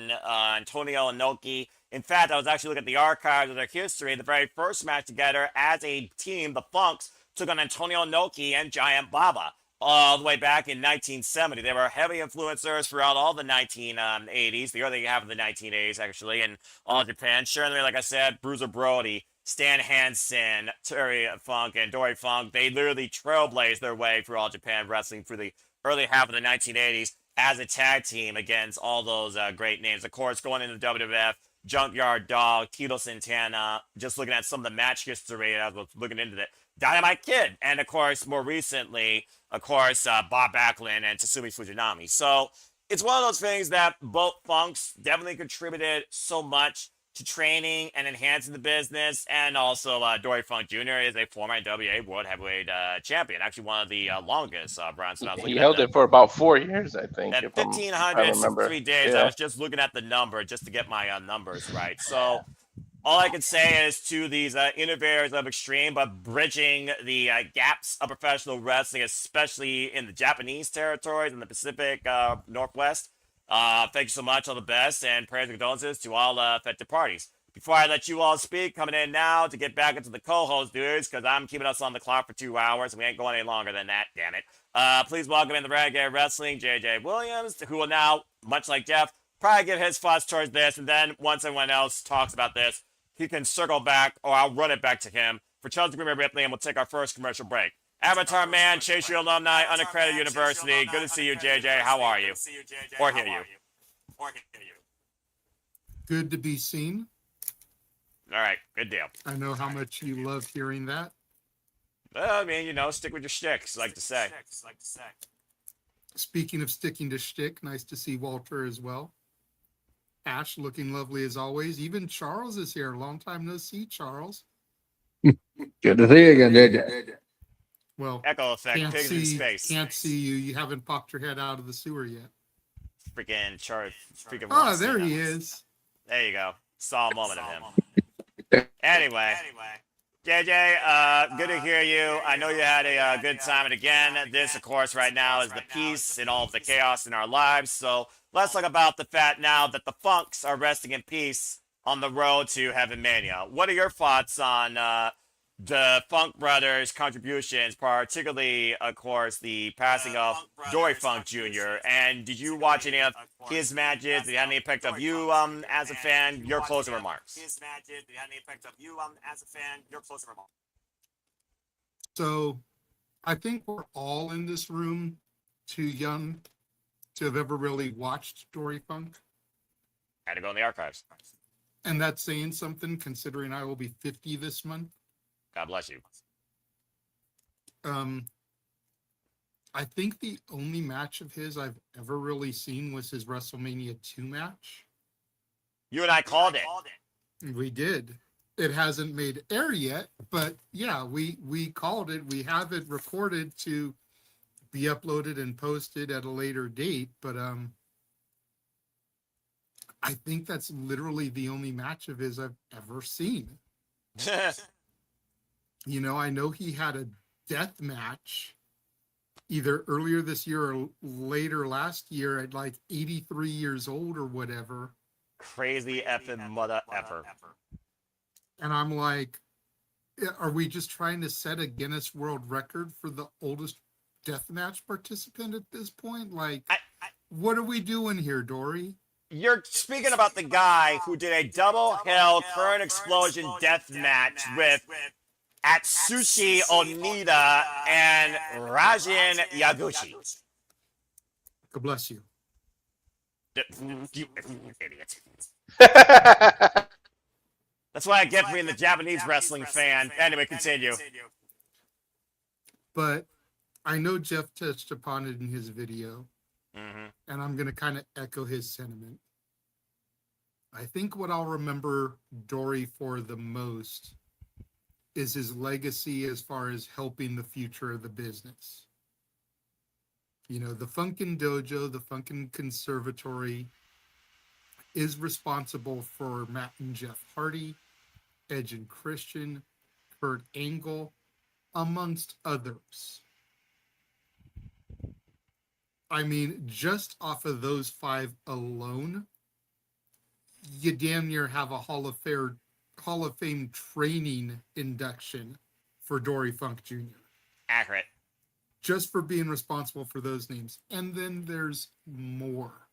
Inoki. In fact, I was actually looking at the archives of their history. The very first match together as a team, the Funks, took on Antonio Inoki and Giant Baba all the way back in 1970. They were heavy influencers throughout all the 1980s, the early half of the 1980s, actually, in All Japan. Sharing the reign, like I said, Bruiser Brody, Stan Hansen, Terry Funk, and Dory Funk, they literally trailblazed their way through All Japan Wrestling through the early half of the 1980s as a tag team against all those great names. Of course, going into the WWF, Junkyard Dog, Tito Santana, just looking at some of the match history as I was looking into it. Dynamite Kid, and of course, more recently, Bob Backlund and Tatsumi Fujinami. So it's one of those things that both Funks definitely contributed so much to training and enhancing the business, and also Dory Funk Jr. is a former NWA World Heavyweight Champion, actually one of the longest, Bronson. He held it for about 4 years, I think. At If I 1,563 days, yeah. I was just looking at the number just to get my numbers right. So all I can say is to these innovators of Extreme, but bridging the gaps of professional wrestling, especially in the Japanese territories and the Pacific Northwest. Thank you so much. All the best, and prayers and condolences to all affected parties. Before I let you all speak, coming in now to get back into the co-host dudes, because I'm keeping us on the clock for 2 hours, and we ain't going any longer than that, damn it. Please welcome in the Renegade Wrestling, JJ Williams, who will now, much like Jeff, probably give his thoughts towards this, and then once everyone else talks about this, he can circle back, or I'll run it back to him for Chelsea Grimmer Ripley, and we'll take our first commercial break. Avatar Man, Chase U alumni, Unaccredited University. Good to see you, JJ. How are you? Or hear you. Good to be seen. All right, good deal. I know how much you love hearing that. Well, I mean, stick with your shticks, like to say. Speaking of sticking to shtick, nice to see Walter as well. Ash looking lovely as always. Even Charles is here. Long time no see, Charles. Good to see you again, JJ. Well, Echo effect, can't pigs in see, space. can't see you. You haven't popped your head out of the sewer yet. Freaking Charles. Oh, there he is. There you go. Saw a moment of him. Anyway, JJ, good to hear you. I know you had a good time. And again, this, of course, right now is the peace in all of the chaos in our lives. So let's talk about the fact now that the Funks are resting in peace on the road to Heaven Mania. What are your thoughts on the Funk Brothers' contributions, particularly, of course, the passing of Dory Funk Jr.? And did you watch any of his matches? Did it have any effect of you as a fan? Your closing remarks. So I think we're all in this room too young to have ever really watched Dory Funk. Had to go in the archives. And that's saying something, considering I will be 50 this month. God bless you. I think the only match of his I've ever really seen was his WrestleMania 2 match. You and I called it. We did. It hasn't made air yet, but yeah, we called it. We have it recorded to be uploaded and posted at a later date, but I think that's literally the only match of his I've ever seen. I know he had a death match either earlier this year or later last year at like 83 years old or whatever. Crazy effing mother effer. And I'm like, are we just trying to set a Guinness World Record for the oldest deathmatch participant at this point? Like, what are we doing here, Dory? You're speaking about the guy who did a double hell current explosion death match with Atsushi Onita and Rajan Yaguchi. God bless you. You idiot. That's what I get for being the Japanese wrestling fan. Anyway, continue. But I know Jeff touched upon it in his video, and I'm going to kind of echo his sentiment. I think what I'll remember Dory for the most is his legacy as far as helping the future of the business. The Funkin' Dojo, the Funkin' Conservatory is responsible for Matt and Jeff Hardy, Edge and Christian, Kurt Angle, amongst others. I mean, just off of those 5 alone, you damn near have a Hall of Fame training induction for Dory Funk Jr. Accurate. Just for being responsible for those names. And then there's more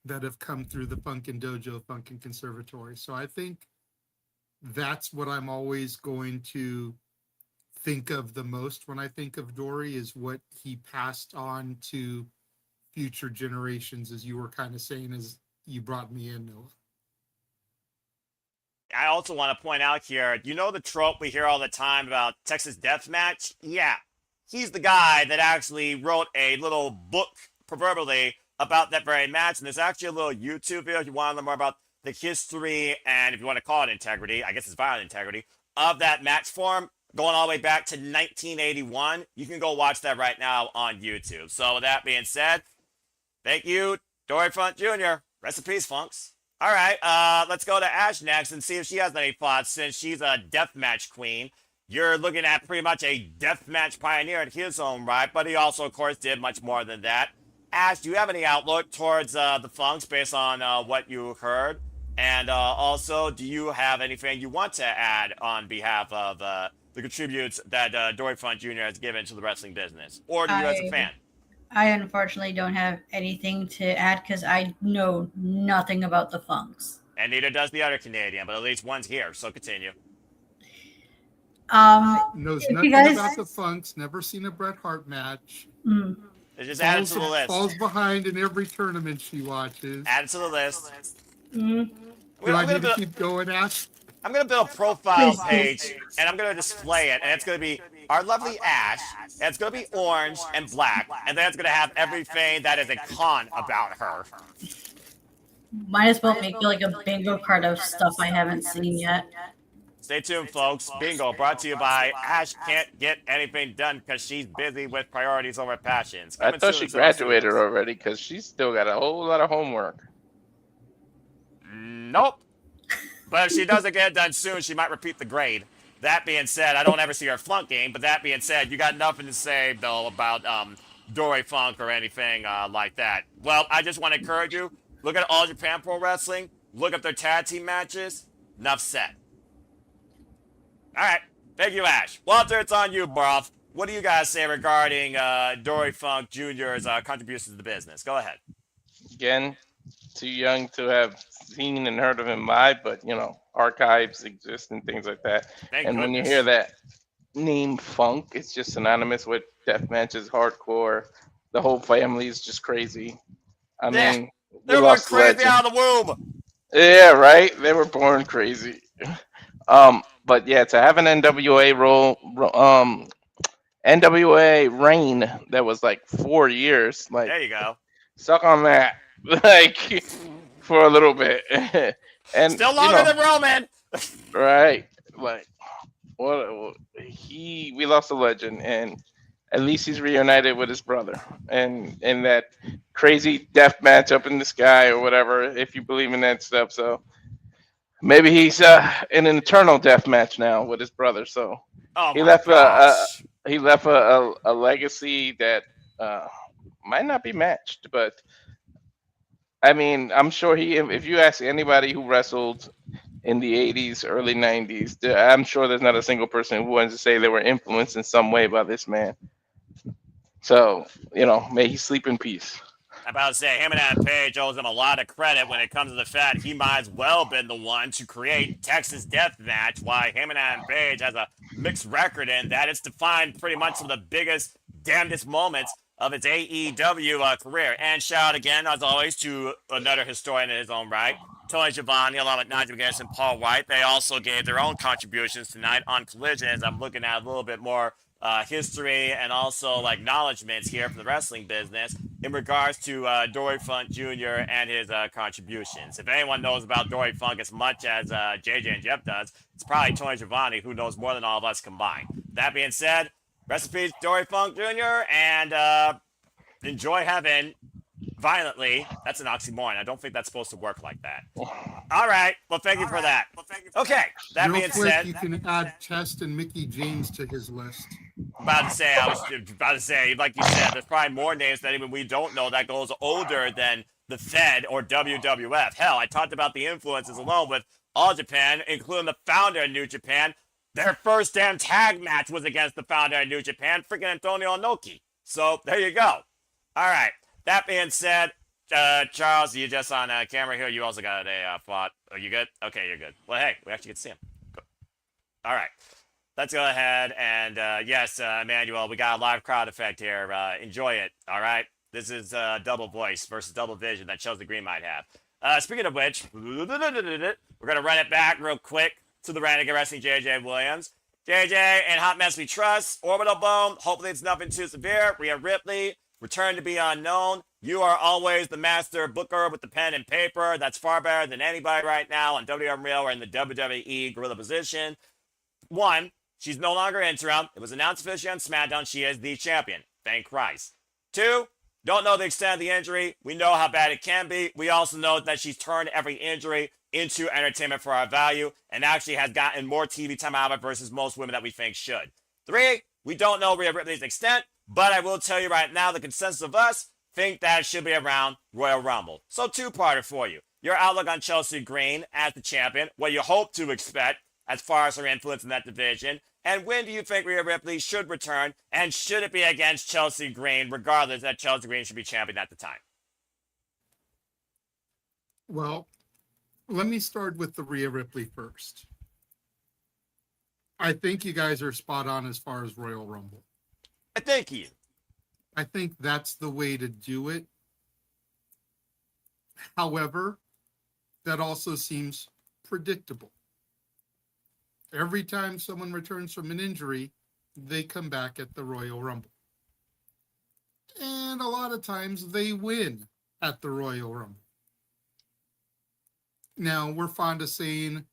that have come through the Funkin' Dojo, Funkin' Conservatory. So I think that's what I'm always going to think of the most when I think of Dory, is what he passed on to future generations, as you were kind of saying as you brought me in, Noah. I also want to point out here, you know the trope we hear all the time about Texas Deathmatch? Yeah. He's the guy that actually wrote a little book, proverbially, about that very match. And there's actually a little YouTube video if you want to learn more about the history and, if you want to call it integrity, I guess it's violent integrity, of that match form going all the way back to 1981. You can go watch that right now on YouTube. So with that being said, thank you, Dory Funk Jr. Rest in peace, Funks. All right, let's go to Ash next and see if she has any thoughts, since she's a deathmatch queen. You're looking at pretty much a deathmatch pioneer in his own right, but he also, of course, did much more than that. Ash, do you have any outlook towards the Funks based on what you heard? And also, do you have anything you want to add on behalf of the contributes that Dory Funk Jr. has given to the wrestling business? Or do you as a fan? I unfortunately don't have anything to add because I know nothing about the Funks. And neither does the other Canadian, but at least one's here, so continue. Knows nothing about the Funks, never seen a Bret Hart match. They just add it to the list. Falls behind in every tournament she watches. Add it to the list. Do I need to keep going, Ash? I'm going to build a profile page, and I'm going to display it, and it's going to be our lovely Ash, and it's going to be orange and black, and then it's going to have everything that is a con about her. Might as well make like a bingo card of stuff I haven't seen yet. Stay tuned, folks. Bingo brought to you by Ash can't get anything done because she's busy with priorities over passions. I thought she graduated already because she's still got a whole lot of homework. Nope. But if she doesn't get it done soon, she might repeat the grade. That being said, I don't ever see her flunking, but that being said, you got nothing to say, though, about Dory Funk or anything like that. Well, I just want to encourage you, look at All Japan Pro Wrestling, look up their tag team matches. Enough said. All right. Thank you, Ash. Walter, it's on you, bruv. What do you guys say regarding Dory Funk Jr.'s contributions to the business? Go ahead. Again, too young to have seen and heard of him live, but, you know, archives exist and things like that. When you hear that name Funk, it's just synonymous with death matches, hardcore. The whole family is just crazy. I mean, they were crazy out of the womb. Yeah, right. They were born crazy. But yeah, to have an NWA NWA reign that was like 4 years, like, there you go. Suck on that, like, for a little bit, and still longer than Roman. Right, like, we lost a legend, and at least he's reunited with his brother, and in that crazy death match up in the sky or whatever, if you believe in that stuff. So maybe he's in an eternal death match now with his brother. So he left a legacy that might not be matched, but I mean, I'm sure if you ask anybody who wrestled in the 80s, early 90s, I'm sure there's not a single person who wants to say they were influenced in some way by this man. So, you know, may he sleep in peace. I'm about to say, him and Adam Page owes him a lot of credit when it comes to the fact he might as well have been the one to create Texas Deathmatch, why him and Adam Page has a mixed record in that. It's defined pretty much some of the biggest, damnedest moments of its AEW career. And shout out again, as always, to another historian in his own right, Tony Schiavone, along with Nigel McGuinness and Paul White. They also gave their own contributions tonight on Collision, as I'm looking at a little bit more history and also like acknowledgments here from the wrestling business in regards to Dory Funk Jr. and his contributions. If anyone knows about Dory Funk as much as JJ and Jeff does, it's probably Tony Schiavone, who knows more than all of us combined. That being said, rest in peace, Dory Funk Jr., and enjoy heaven violently. That's an oxymoron. I don't think that's supposed to work like that. All right. Well, thank you for that. Okay. That being said, you can add Test and Mickey James to his list. I was about to say, like you said, there's probably more names that even we don't know that goes older than the Fed or WWF. Hell, I talked about the influences alone with All Japan, including the founder of New Japan. Their first damn tag match was against the founder of New Japan, freaking Antonio Inoki. So there you go. All right. That being said, Charles, you just on camera here. You also got a thought. Are you good? Okay, you're good. Well, hey, we actually get to see him. Go. All right. Let's go ahead and, yes, Emmanuel, we got a live crowd effect here. Enjoy it, all right? This is double voice versus double vision that Chelsea Green might have. Speaking of which, we're going to run it back real quick to the Renegade Wrestling JJ Williams. JJ and Hot Mess We Trust, Orbital Bone, hopefully it's nothing too severe. Rhea Ripley, Return to Be Unknown. You are always the master booker with the pen and paper. That's far better than anybody right now on WWE Real or in the WWE Gorilla position. One, she's no longer interim. It was announced officially on SmackDown. She is the champion. Thank Christ. Two, don't know the extent of the injury. We know how bad it can be. We also know that she's turned every injury into entertainment for our value and actually has gotten more TV time out of it versus most women that we think should. Three, we don't know Rhea Ripley's extent, but I will tell you right now, the consensus of us think that it should be around Royal Rumble. So two-parter for you. Your outlook on Chelsea Green as the champion, what you hope to expect as far as her influence in that division, and when do you think Rhea Ripley should return, and should it be against Chelsea Green, regardless that Chelsea Green should be champion at the time? Well, let me start with the Rhea Ripley first. I think you guys are spot on as far as Royal Rumble. Thank you. I think that's the way to do it. However, that also seems predictable. Every time someone returns from an injury, they come back at the Royal Rumble. And a lot of times they win at the Royal Rumble. Now, we're fond of saying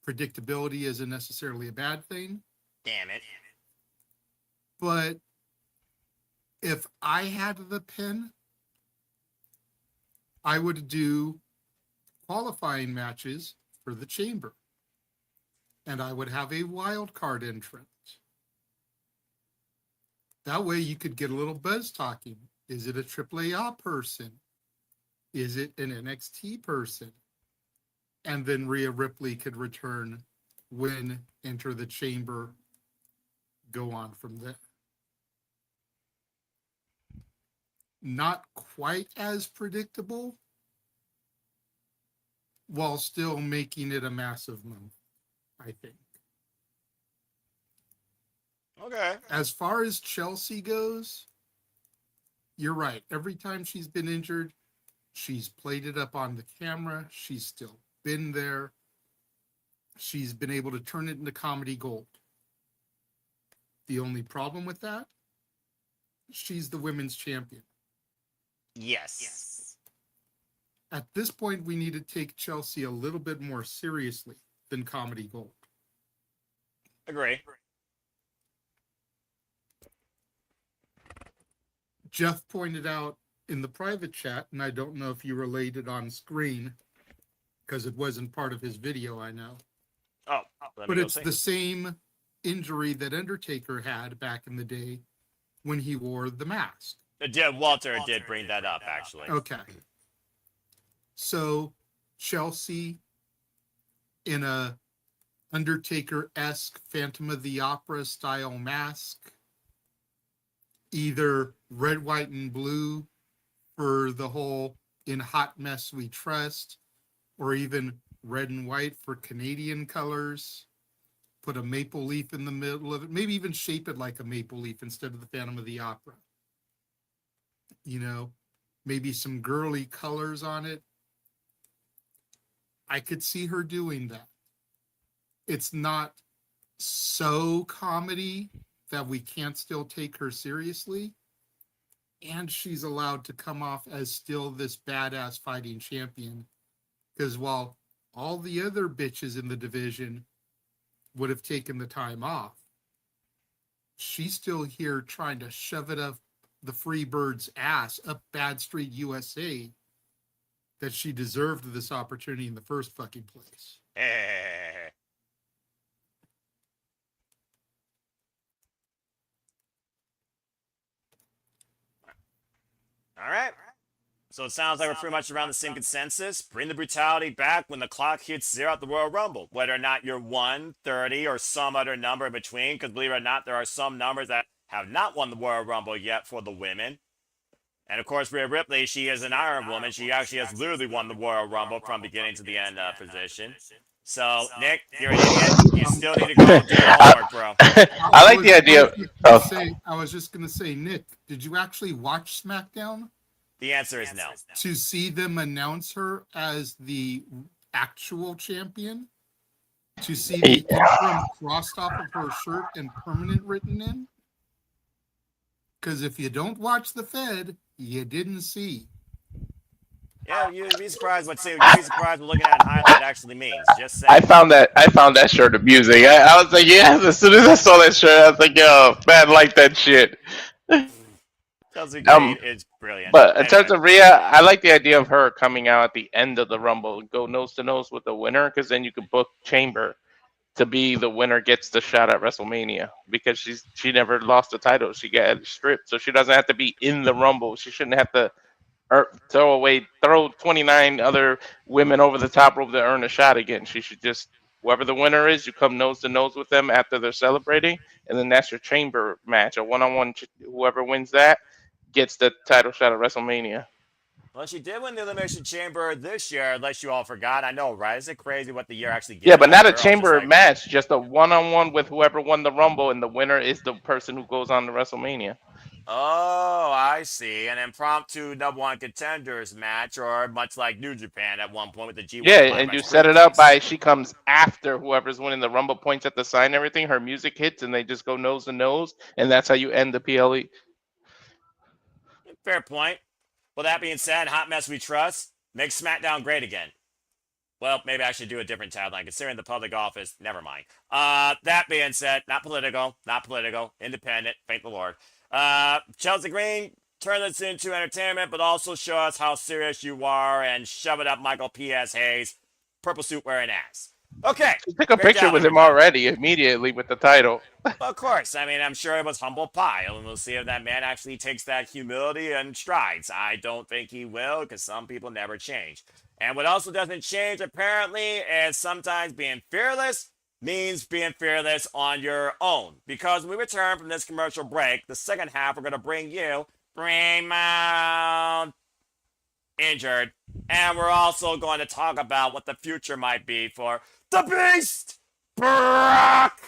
predictability isn't necessarily a bad thing. Damn it. But if I had the pen, I would do qualifying matches for the Chamber. And I would have a wild card entrant. That way you could get a little buzz talking. Is it a AAA person? Is it an NXT person? And then Rhea Ripley could return, win, enter the Chamber, go on from there. Not quite as predictable, while still making it a massive moment, I think. Okay. As far as Chelsea goes, you're right. Every time she's been injured, she's played it up on the camera. She's still been there. She's been able to turn it into comedy gold. The only problem with that, she's the women's champion. Yes. At this point, we need to take Chelsea a little bit more seriously than comedy gold. Agree. Jeff pointed out in the private chat, and I don't know if you relayed it on screen because it wasn't part of his video, I know. Oh, but it's the same injury that Undertaker had back in the day when he wore the mask. Walter did bring that up, actually. Okay. So Chelsea in a Undertaker-esque Phantom of the Opera style mask, either red, white, and blue for the whole In Hot Mess We Trust, or even red and white for Canadian colors. Put a maple leaf in the middle of it. Maybe even shape it like a maple leaf instead of the Phantom of the Opera. You know, maybe some girly colors on it. I could see her doing that. It's not so comedy that we can't still take her seriously. And she's allowed to come off as still this badass fighting champion. Because while all the other bitches in the division would have taken the time off, she's still here trying to shove it up the Freebird's ass up Bad Street USA that she deserved this opportunity in the first fucking place. All right. So it sounds like we're pretty much around the same consensus. Bring the brutality back when the clock hits 0 at the Royal Rumble. Whether or not you're 1, 30, or some other number in between, because believe it or not, there are some numbers that have not won the Royal Rumble yet for the women. And of course, Rhea Ripley, she is an Iron Woman. She actually has literally won the Royal Rumble from beginning to the end position. So, Nick, you're an idiot. You still need to go do your homework, bro. I like the idea. I was just going to say, Nick, did you actually watch SmackDown? The answer is no. To see them announce her as the actual champion? To see the interim crossed off of her shirt and permanent written in? Because if you don't watch the Fed, you didn't see. Yeah, you'd be surprised what looking at in highlight actually means. Just saying. I found that shirt amusing. I was like, yes, as soon as I saw that shirt, I was like, yo, man, like that shit. Chelsea Green is brilliant. But in terms of Rhea, I like the idea of her coming out at the end of the Rumble and go nose to nose with the winner, because then you could book Chamber to be the winner gets the shot at WrestleMania, because she never lost the title. She got stripped, so she doesn't have to be in the Rumble. She shouldn't have to throw 29 other women over the top rope to earn a shot again. She should just, whoever the winner is, you come nose to nose with them after they're celebrating, and then that's your Chamber match, a one-on-one. Whoever wins that gets the title shot at WrestleMania. Well, she did win the Elimination Chamber this year, unless you all forgot. I know, right? Isn't it crazy what the year actually gives? Yeah, but not a Chamber match, just a one-on-one with whoever won the Rumble, and the winner is the person who goes on to WrestleMania. Oh, I see. An impromptu number one contenders match, or much like New Japan at one point with the G1. Yeah, and you set it up by she comes after whoever's winning the Rumble, points at the sign and everything. Her music hits, and they just go nose to nose, and that's how you end the PLE. Fair point. Well, that being said, hot mess we trust. Make SmackDown great again. Well, maybe I should do a different tagline, considering the public office. Never mind. That being said, not political, independent, thank the Lord. Chelsea Green, turn this into entertainment, but also show us how serious you are and shove it up Michael P.S. Hayes' purple suit wearing ass. Okay. Took a picture with him already, immediately with the title. Of course. I mean, I'm sure it was humble pie. And we'll see if that man actually takes that humility and strides. I don't think he will, because some people never change. And what also doesn't change, apparently, is sometimes being fearless means being fearless on your own. Because when we return from this commercial break, the second half, we're going to bring you Raymond injured. And we're also going to talk about what the future might be for the Beast, Brock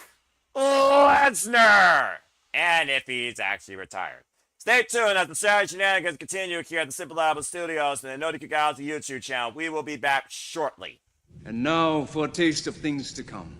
Lesnar, and if he's actually retired. Stay tuned as the Saturday Shenanigans continue here at the Simple Album Studios and the Know That You Guys the YouTube channel. We will be back shortly. And now for a taste of things to come.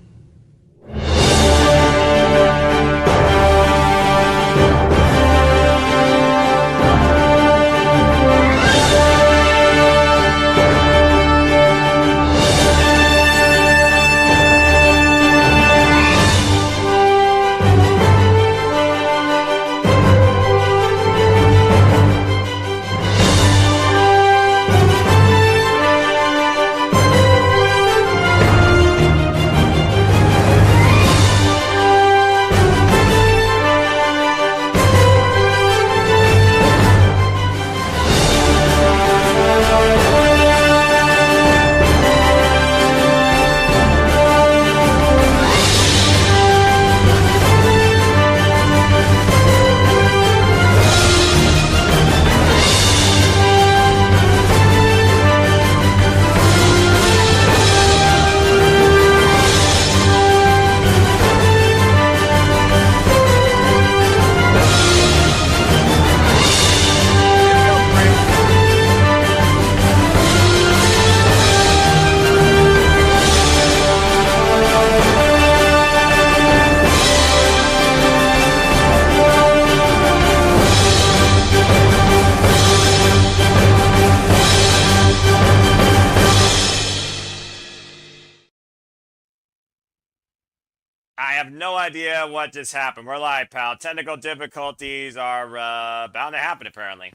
I have no idea what just happened. We're live, pal. Technical difficulties are bound to happen, apparently.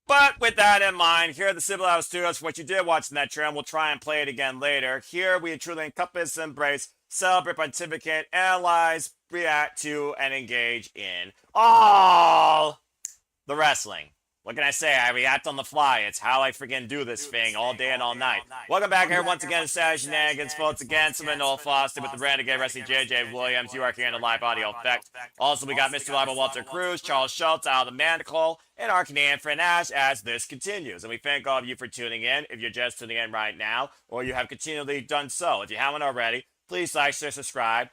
But with that in mind, here at the Civil House Studios, for what you did watch in that trend, we'll try and play it again later. Here we truly encompass and embrace celebrate, pontificate, analyze, react to, and engage in all the wrestling. What can I say? I react on the fly. It's how I freaking do this thing all day and all night. Welcome back here once again to Saturday Shenanigans, folks. Again, some Noah Foster with the Renegade Wrestling JJ Williams. You are here in the live audio effect. Also, we got Mr. Live Walter Cruz, Charles Schultz, Al the Mandicle, and our Canadian friend Ash as this continues. And we thank all of you for tuning in. If you're just tuning in right now, or you have continually done so, if you haven't already, please like, share, subscribe,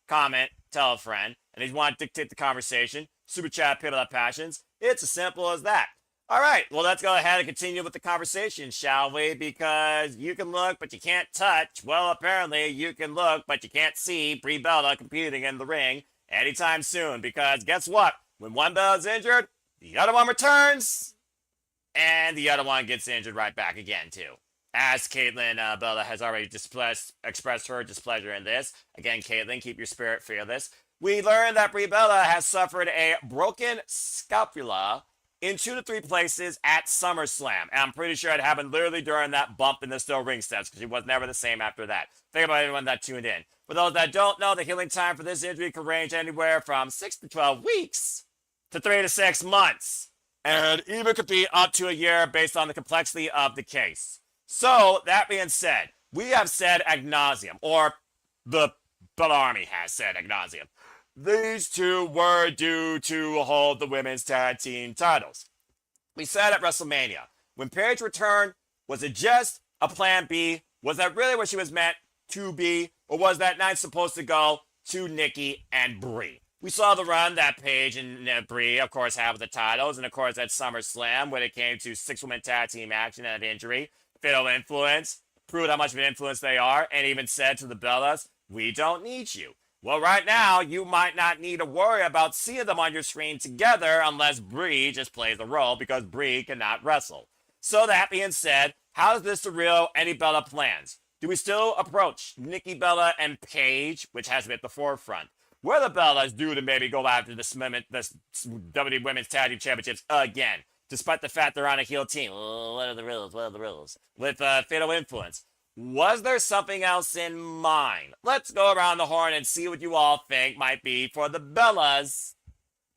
comment, tell a friend, and if you want to dictate the conversation, super chat, people have passions. It's as simple as that. All right, well, let's go ahead and continue with the conversation, shall we? Because you can look, but you can't touch. Well, apparently you can look, but you can't see Brie Bella competing in the ring anytime soon. Because guess what? When one Bella's injured, the other one returns, and the other one gets injured right back again, too. As Caitlyn Bella has already expressed her displeasure in this. Again, Caitlyn, keep your spirit fearless. We learned that Brie Bella has suffered a broken scapula in 2 to 3 places at SummerSlam. And I'm pretty sure it happened literally during that bump in the steel ring steps, because she was never the same after that. Think about everyone that tuned in. For those that don't know, the healing time for this injury can range anywhere from 6 to 12 weeks to 3 to 6 months. And even could be up to a year based on the complexity of the case. So, that being said, we have said ad nauseum, or the Bella Army has said ad nauseum. These two were due to hold the women's tag team titles. We said at WrestleMania, when Paige returned, was it just a plan B? Was that really what she was meant to be? Or was that night supposed to go to Nikki and Brie? We saw the run that Paige and Brie, of course, have with the titles. And, of course, at SummerSlam, when it came to 6-woman tag team action and an injury. Fatal influence, proved how much of an influence they are, and even said to the Bellas, we don't need you. Well, right now, you might not need to worry about seeing them on your screen together unless Brie just plays a role, because Brie cannot wrestle. So that being said, how is this the real any Bella plans? Do we still approach Nikki Bella and Paige, which has to be at the forefront? Were the Bellas due to maybe go after the WWE Women's Tag Team Championships again? Despite the fact they're on a heel team. What are the rules? With fatal influence. Was there something else in mind? Let's go around the horn and see what you all think might be for the Bellas,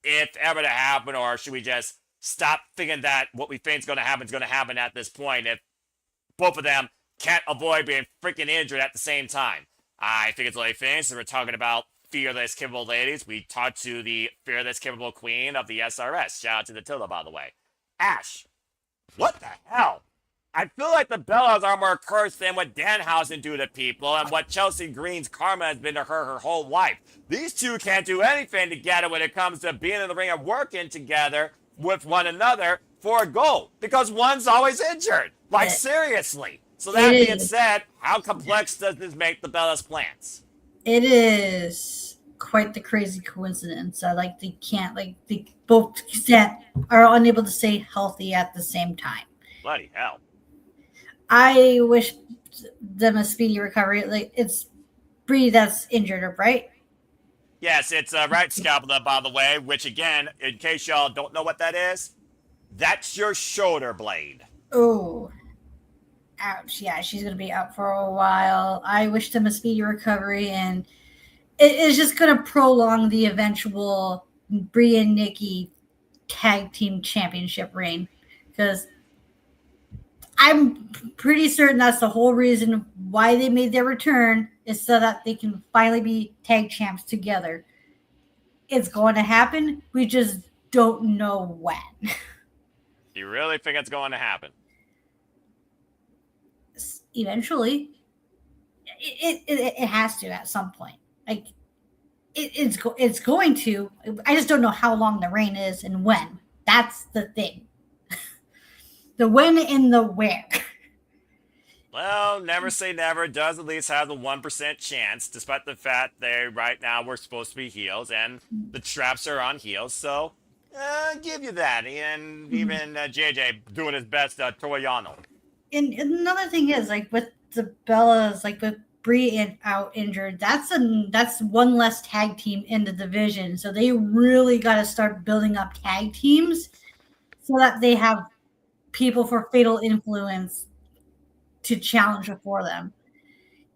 if ever to happen, or should we just stop thinking that what we think is going to happen at this point if both of them can't avoid being freaking injured at the same time? I think it's only things, so we're talking about fearless, capable ladies. We talked to the fearless, capable queen of the SRS. Shout out to the Tilla, by the way. Ash, what the hell? I feel like the Bellas are more cursed than what Danhausen do to people and what Chelsea Green's karma has been to her whole life. These two can't do anything together when it comes to being in the ring and working together with one another for a goal, because one's always injured. Like, seriously. So that being said, how complex does this make the Bellas' plans? It is quite the crazy coincidence. They can't, they both are unable to stay healthy at the same time. Bloody hell. I wish them a speedy recovery. It's Brie that's injured, right? Yes, it's right scapula, by the way, which again, in case y'all don't know what that is, that's your shoulder blade. Oh. Ouch. Yeah, she's going to be out for a while. I wish them a speedy recovery, and it is just going to prolong the eventual Brie and Nikki tag team championship reign, because I'm pretty certain that's the whole reason why they made their return, is so that they can finally be tag champs together. It's going to happen. We just don't know when. You really think it's going to happen? Eventually. It has to at some point. It's going to. I just don't know how long the reign is and when. That's the thing. The when and the where. Well, never say never. Does at least have the 1% chance, despite the fact they right now we're supposed to be heels and the traps are on heels. So, give you that. And even JJ doing his best, Toriano. And another thing is, with the Bellas, with Brie out injured, that's one less tag team in the division. So they really got to start building up tag teams so that they have people for fatal influence to challenge before them.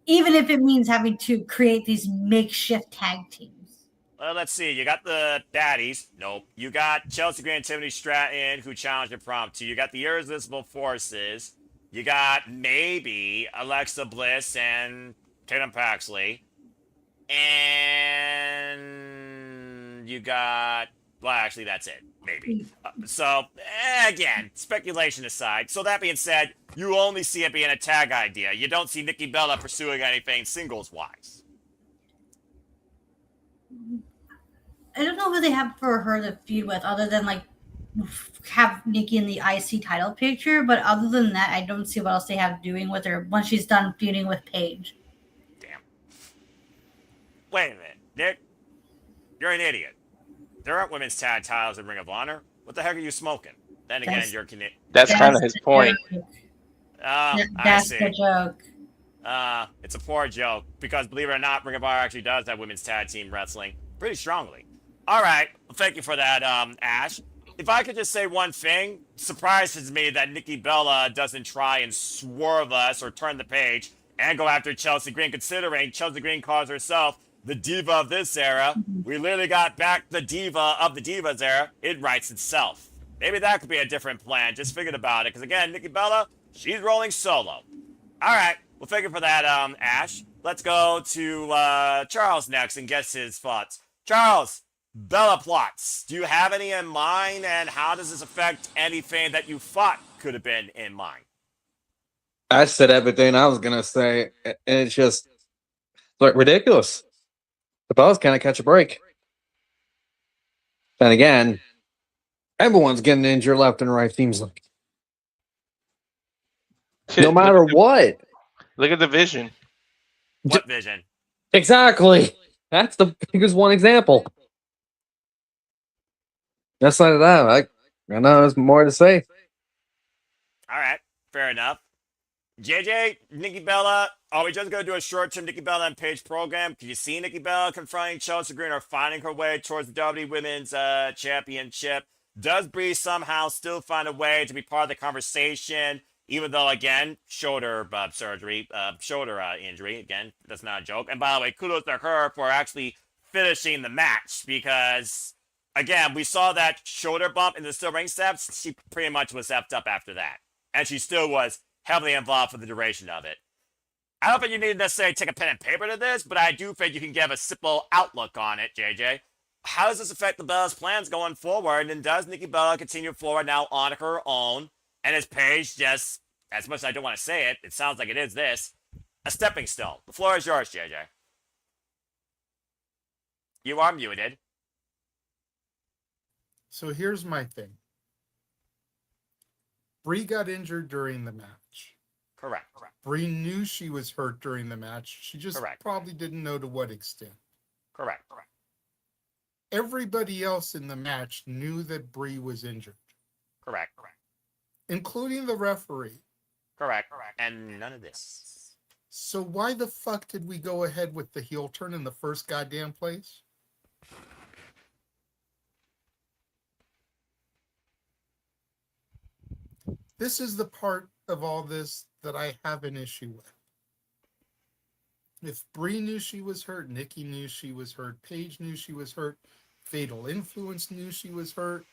even if it means having to create these makeshift tag teams. Well, let's see. You got the baddies. Nope. You got Chelsea Green and Tiffany Stratton, who challenged impromptu. You got the Irresistible Forces. You got maybe Alexa Bliss and Tatum Paxley. And you got... Well, actually, that's it. Maybe. Again, speculation aside. So that being said, you only see it being a tag idea. You don't see Nikki Bella pursuing anything singles-wise. I don't know who they have for her to feud with, other than like have Nikki in the IC title picture. But other than that, I don't see what else they have doing with her once she's done feuding with Paige. Damn. Wait a minute, Nick. You're an idiot. There aren't women's tag titles in Ring of Honor. What the heck are you smoking? Then again, you're Canadian. That's kind of his point. That's the joke. It's a poor joke because, believe it or not, Ring of Honor actually does have women's tag team wrestling pretty strongly. All right, well, thank you for that, Ash. If I could just say one thing, surprises me that Nikki Bella doesn't try and swerve us or turn the page and go after Chelsea Green, considering Chelsea Green calls herself the diva of this era. We literally got back the diva of the divas era. It writes itself. Maybe that could be a different plan. Just figured about it. Because again, Nikki Bella, she's rolling solo. All right. Well, thank you for that, Ash. Let's go to Charles next and guess his thoughts. Charles, Bella plots. Do you have any in mind? And how does this affect anything that you thought could have been in mind? I said everything I was going to say. And it's just like ridiculous. The Bellas can't catch a break. And again, everyone's getting injured left and right, seems like. No matter what. Look at the vision. What vision? Exactly. That's the biggest one example. Outside of that, I know there's more to say. All right. Fair enough. JJ, Nikki Bella, are we just going to do a short-term Nikki Bella and Paige program? Can you see Nikki Bella confronting Chelsea Green or finding her way towards the WWE Women's Championship? Does Bree somehow still find a way to be part of the conversation, even though, again, shoulder injury, again, that's not a joke. And by the way, kudos to her for actually finishing the match because, again, we saw that shoulder bump in the steel ring steps. She pretty much was effed up after that. And she still was heavily involved for the duration of it. I don't think you need to necessarily take a pen and paper to this, but I do think you can give a simple outlook on it, JJ. How does this affect the Bella's plans going forward? And does Nikki Bella continue forward now on her own? And is Paige just, as much as I don't want to say it, it sounds like it is this, a stepping stone? The floor is yours, JJ. You are muted. So here's my thing. Bree got injured during the match. Correct. Bree knew she was hurt during the match. She just probably didn't know to what extent. Correct. Everybody else in the match knew that Bree was injured. Correct. Including the referee. Correct. And none of this. So why the fuck did we go ahead with the heel turn in the first goddamn place? This is the part of all this that I have an issue with. If Bree knew she was hurt, Nikki knew she was hurt, Paige knew she was hurt, Fatal Influence knew she was hurt.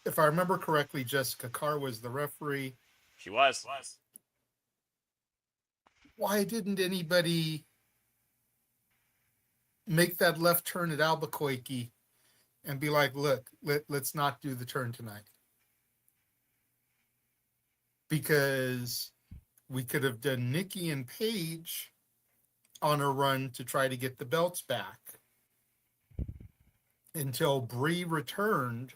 If I remember correctly, Jessica Carr was the referee. She was. Why didn't anybody make that left turn at Albuquerque and be like, look, let's not do the turn tonight? Because we could have done Nikki and Paige on a run to try to get the belts back until Bree returned.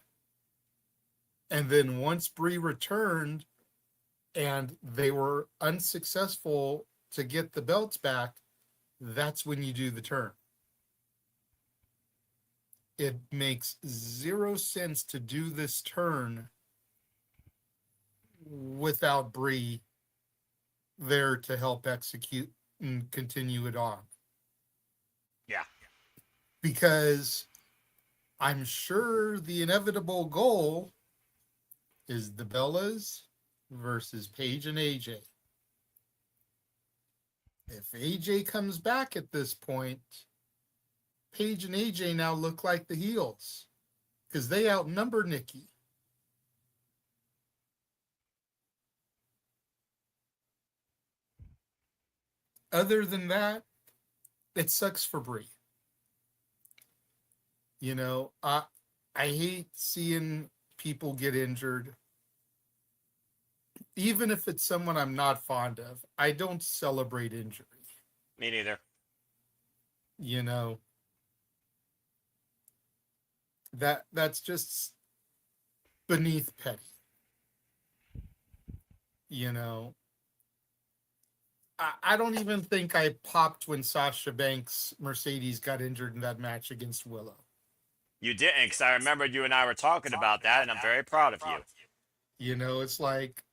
And then once Bree returned and they were unsuccessful to get the belts back, that's when you do the turn. It makes zero sense to do this turn without Bree there to help execute and continue it on. Yeah. Because I'm sure the inevitable goal is the Bellas versus Paige and AJ. If AJ comes back at this point, Paige and AJ now look like the heels because they outnumber Nikki. Other than that, it sucks for Brie. You know, I hate seeing people get injured. Even if it's someone I'm not fond of, I don't celebrate injury. Me neither. You know, that's just beneath petty. You know, I don't even think I popped when Sasha Banks Mercedes got injured in that match against Willow. You didn't, because I remembered you and I were talking about that, and I'm very proud of you. You know, it's like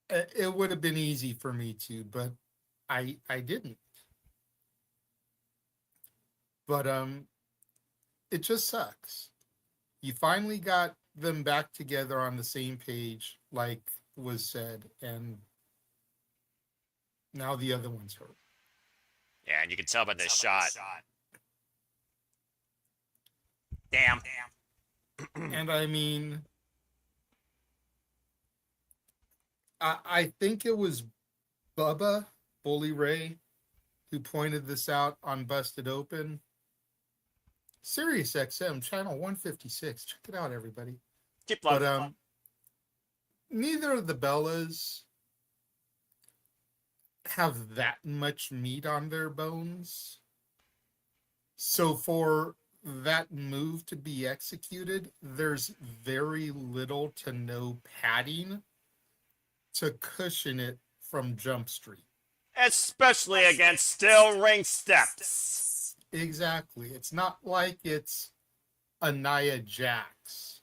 it would have been easy for me to, but I didn't. But it just sucks. You finally got them back together on the same page, like was said, and now the other one's hurt. Yeah, and you can tell by this shot. Damn. And I mean, I think it was Bubba, Bully Ray, who pointed this out on Busted Open. Sirius XM, channel 156. Check it out, everybody. Keep loving. But neither of the Bellas have that much meat on their bones. So for that move to be executed, there's very little to no padding to cushion it from Jump Street. Especially against steel ring steps. Exactly. It's not like it's a Nia Jax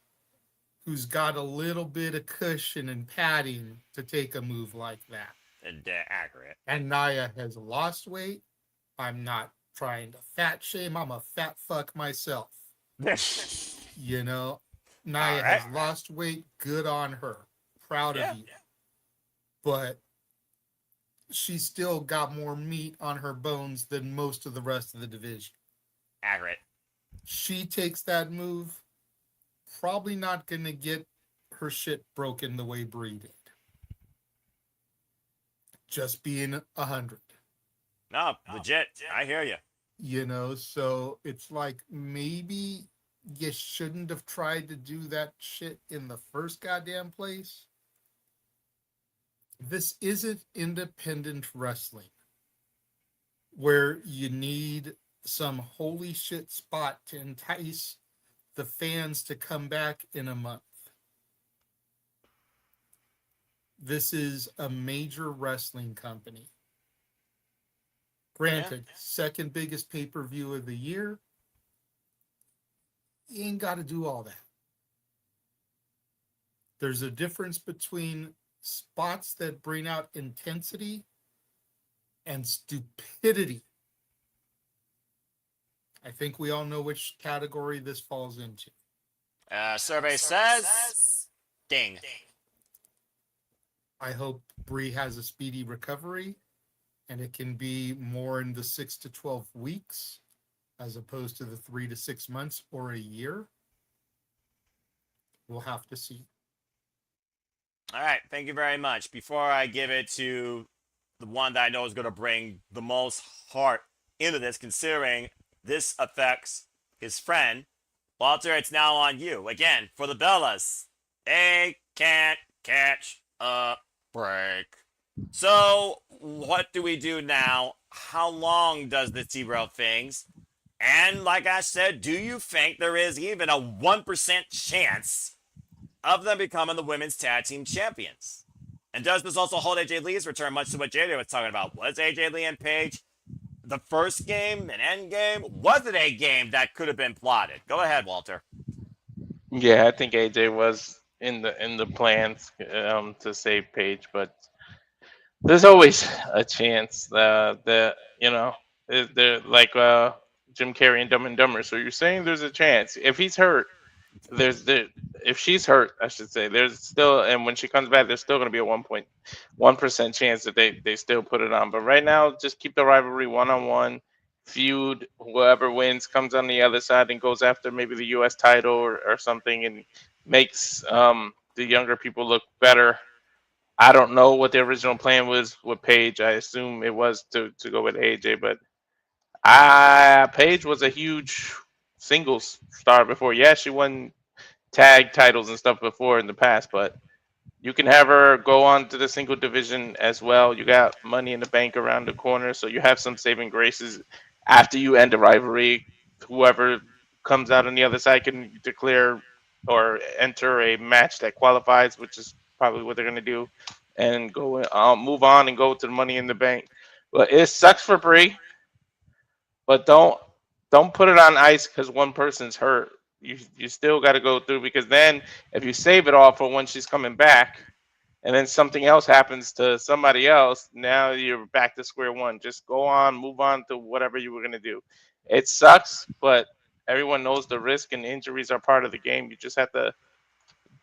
who's got a little bit of cushion and padding to take a move like that. And accurate. And Nia has lost weight. I'm not trying to fat shame. I'm a fat fuck myself. You know, Nia has lost weight. Good on her. Proud of you. But she's still got more meat on her bones than most of the rest of the division. Accurate. She takes that move, probably not going to get her shit broken the way Brie did. Just being 100. No, legit. I hear you. You know, so it's like maybe you shouldn't have tried to do that shit in the first goddamn place. This isn't independent wrestling where you need some holy shit spot to entice the fans to come back in a month. This is a major wrestling company. Granted, second biggest pay-per-view of the year. You ain't got to do all that. There's a difference between spots that bring out intensity and stupidity. I think we all know which category this falls into. Survey says ding. I hope Brie has a speedy recovery and it can be more in the 6 to 12 weeks as opposed to the 3 to 6 months or a year. We'll have to see. All right, thank you very much. Before I give it to the one that I know is going to bring the most heart into this, considering this affects his friend, Walter, it's now on you. Again, for the Bellas, they can't catch a break. So, what do we do now? How long does this derail things? And like I said, do you think there is even a 1% chance of them becoming the women's tag team champions? And does this also hold AJ Lee's return, much to what JJ was talking about? Was AJ Lee and Paige the first game, an end game? Was it a game that could have been plotted? Go ahead, Walter. Yeah, I think AJ was in the plans to save Paige, but there's always a chance that you know they're like Jim Carrey and Dumb and Dumber. So you're saying there's a chance if he's hurt, if she's hurt, I should say, there's still, and when she comes back, there's still going to be a 1.1% chance that they still put it on. But right now, just keep the rivalry 1-on-1 feud. Whoever wins comes on the other side and goes after maybe the U.S. title or something, and makes the younger people look better. I don't know what the original plan was with Paige. I assume it was to go with AJ, but Paige was a huge singles star before. Yeah, she won tag titles and stuff before in the past, but you can have her go on to the single division as well. You got Money in the Bank around the corner, so you have some saving graces after you end the rivalry. Whoever comes out on the other side can declare or enter a match that qualifies, which is probably what they're going to do, and go move on and go to the Money in the Bank. But it sucks for Brie, but don't put it on ice because one person's hurt. You still got to go through, because then if you save it all for when she's coming back, and then something else happens to somebody else, now you're back to square one. Just go on, move on to whatever you were gonna do. It sucks, but everyone knows the risk and injuries are part of the game. You just have to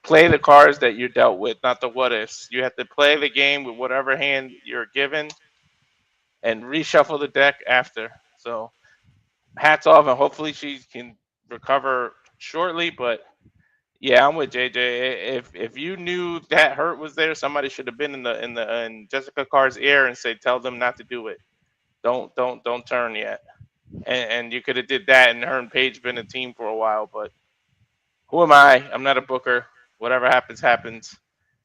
play the cards that you're dealt with, not the what ifs. You have to play the game with whatever hand you're given and reshuffle the deck after. So hats off, and hopefully she can recover shortly. But yeah, I'm with JJ. If you knew that hurt was there, somebody should have been in Jessica Carr's ear and say, tell them not to do it. Don't turn yet. And you could have did that, and her and Paige been a team for a while. But who am I? I'm not a booker. Whatever happens, happens.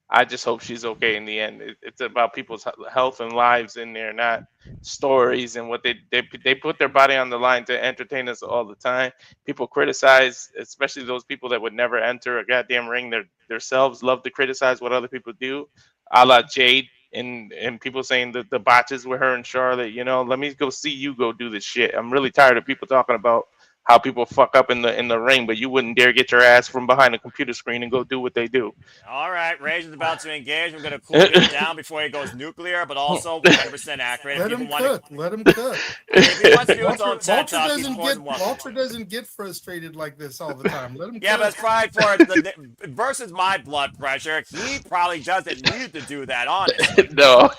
I just hope she's okay in the end. It's about people's health and lives in there, not stories and what they put their body on the line to entertain us all the time. People criticize, especially those people that would never enter a goddamn ring. Themselves love to criticize what other people do, a la Jade, and people saying the botches with her and Charlotte. Let me go see you go do this shit. I'm really tired of people talking about how people fuck up in the ring, but you wouldn't dare get your ass from behind a computer screen and go do what they do. All right, Rage is about to engage. I'm going to cool him down before he goes nuclear, but also 100% accurate. Let him cook. Let him cook. If he wants to do his own TED Talk, Walter doesn't get frustrated like this all the time. Let him yeah, cook. but it's probably versus my blood pressure. He probably doesn't need to do that, honestly. No.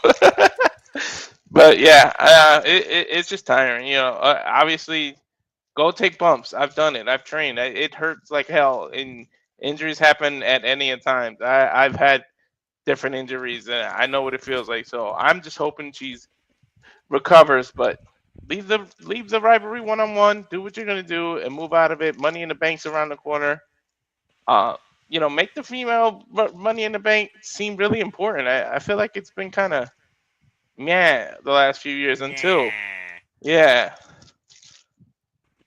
But yeah, it's just tiring. Obviously, go take bumps. I've done it. I've trained. It hurts like hell, and injuries happen at any time. I've had different injuries, and I know what it feels like. So I'm just hoping she's recovers. But leave the rivalry 1-on-1. Do what you're gonna do and move out of it. Money in the Bank's around the corner. Make the female Money in the Bank seem really important. I feel like it's been kind of the last few years until yeah.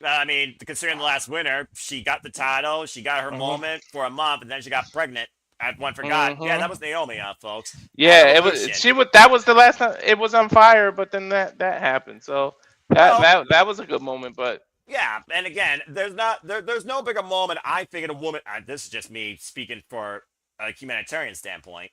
I mean, considering the last winter, she got the title, she got her moment for a month, and then she got pregnant. One forgot. Yeah, that was Naomi, folks. Yeah, it was. That was the last time it was on fire, but then that happened. So that was a good moment, but. Yeah, and again, there's no bigger moment, I think, in a woman. This is just me speaking for a humanitarian standpoint.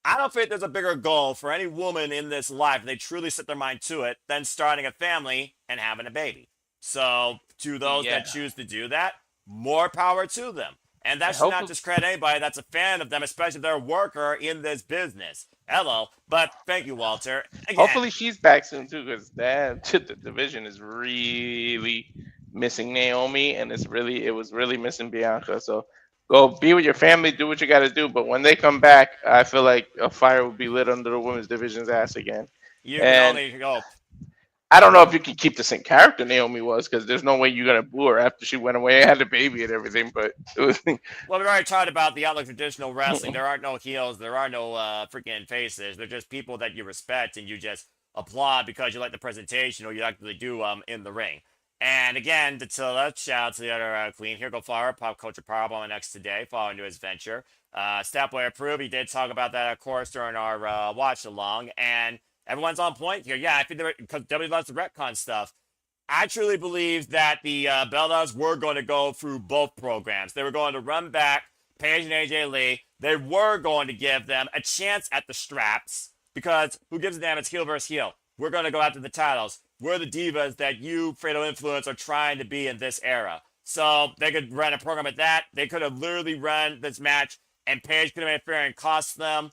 I don't think there's a bigger goal for any woman in this life, if they truly set their mind to it, than starting a family and having a baby. So, to those that choose to do that, more power to them. And that should not discredit anybody that's a fan of them, especially if they're a worker in this business. Hello. But thank you, Walter. Again, hopefully she's back soon, too, because the division is really missing Naomi, and it was really missing Bianca. So, go be with your family, do what you got to do. But when they come back, I feel like a fire will be lit under the women's division's ass again. You can only go. I don't know if you can keep the same character Naomi was, because there's no way you're going to boo her after she went away and had a baby and everything. But it was. Well, we've already talked about the outlook of traditional wrestling. There aren't no heels. There are no freaking faces. They're just people that you respect and you just applaud because you like the presentation or you actually do in the ring. And again, Dattila, shout out to the other queen. Here go Flower, Pop Culture Powerbomb next today, following to his venture. Statboy approved. He did talk about that, of course, during our watch along. And everyone's on point here. Yeah, I think because W loves the retcon stuff. I truly believe that the Bellas were going to go through both programs. They were going to run back Paige and AJ Lee. They were going to give them a chance at the straps because who gives a damn? It's heel versus heel. We're going to go after the titles. We're the divas that you, Fatal Influence, are trying to be in this era. So they could run a program at that. They could have literally run this match, and Paige could have interfered and cost them.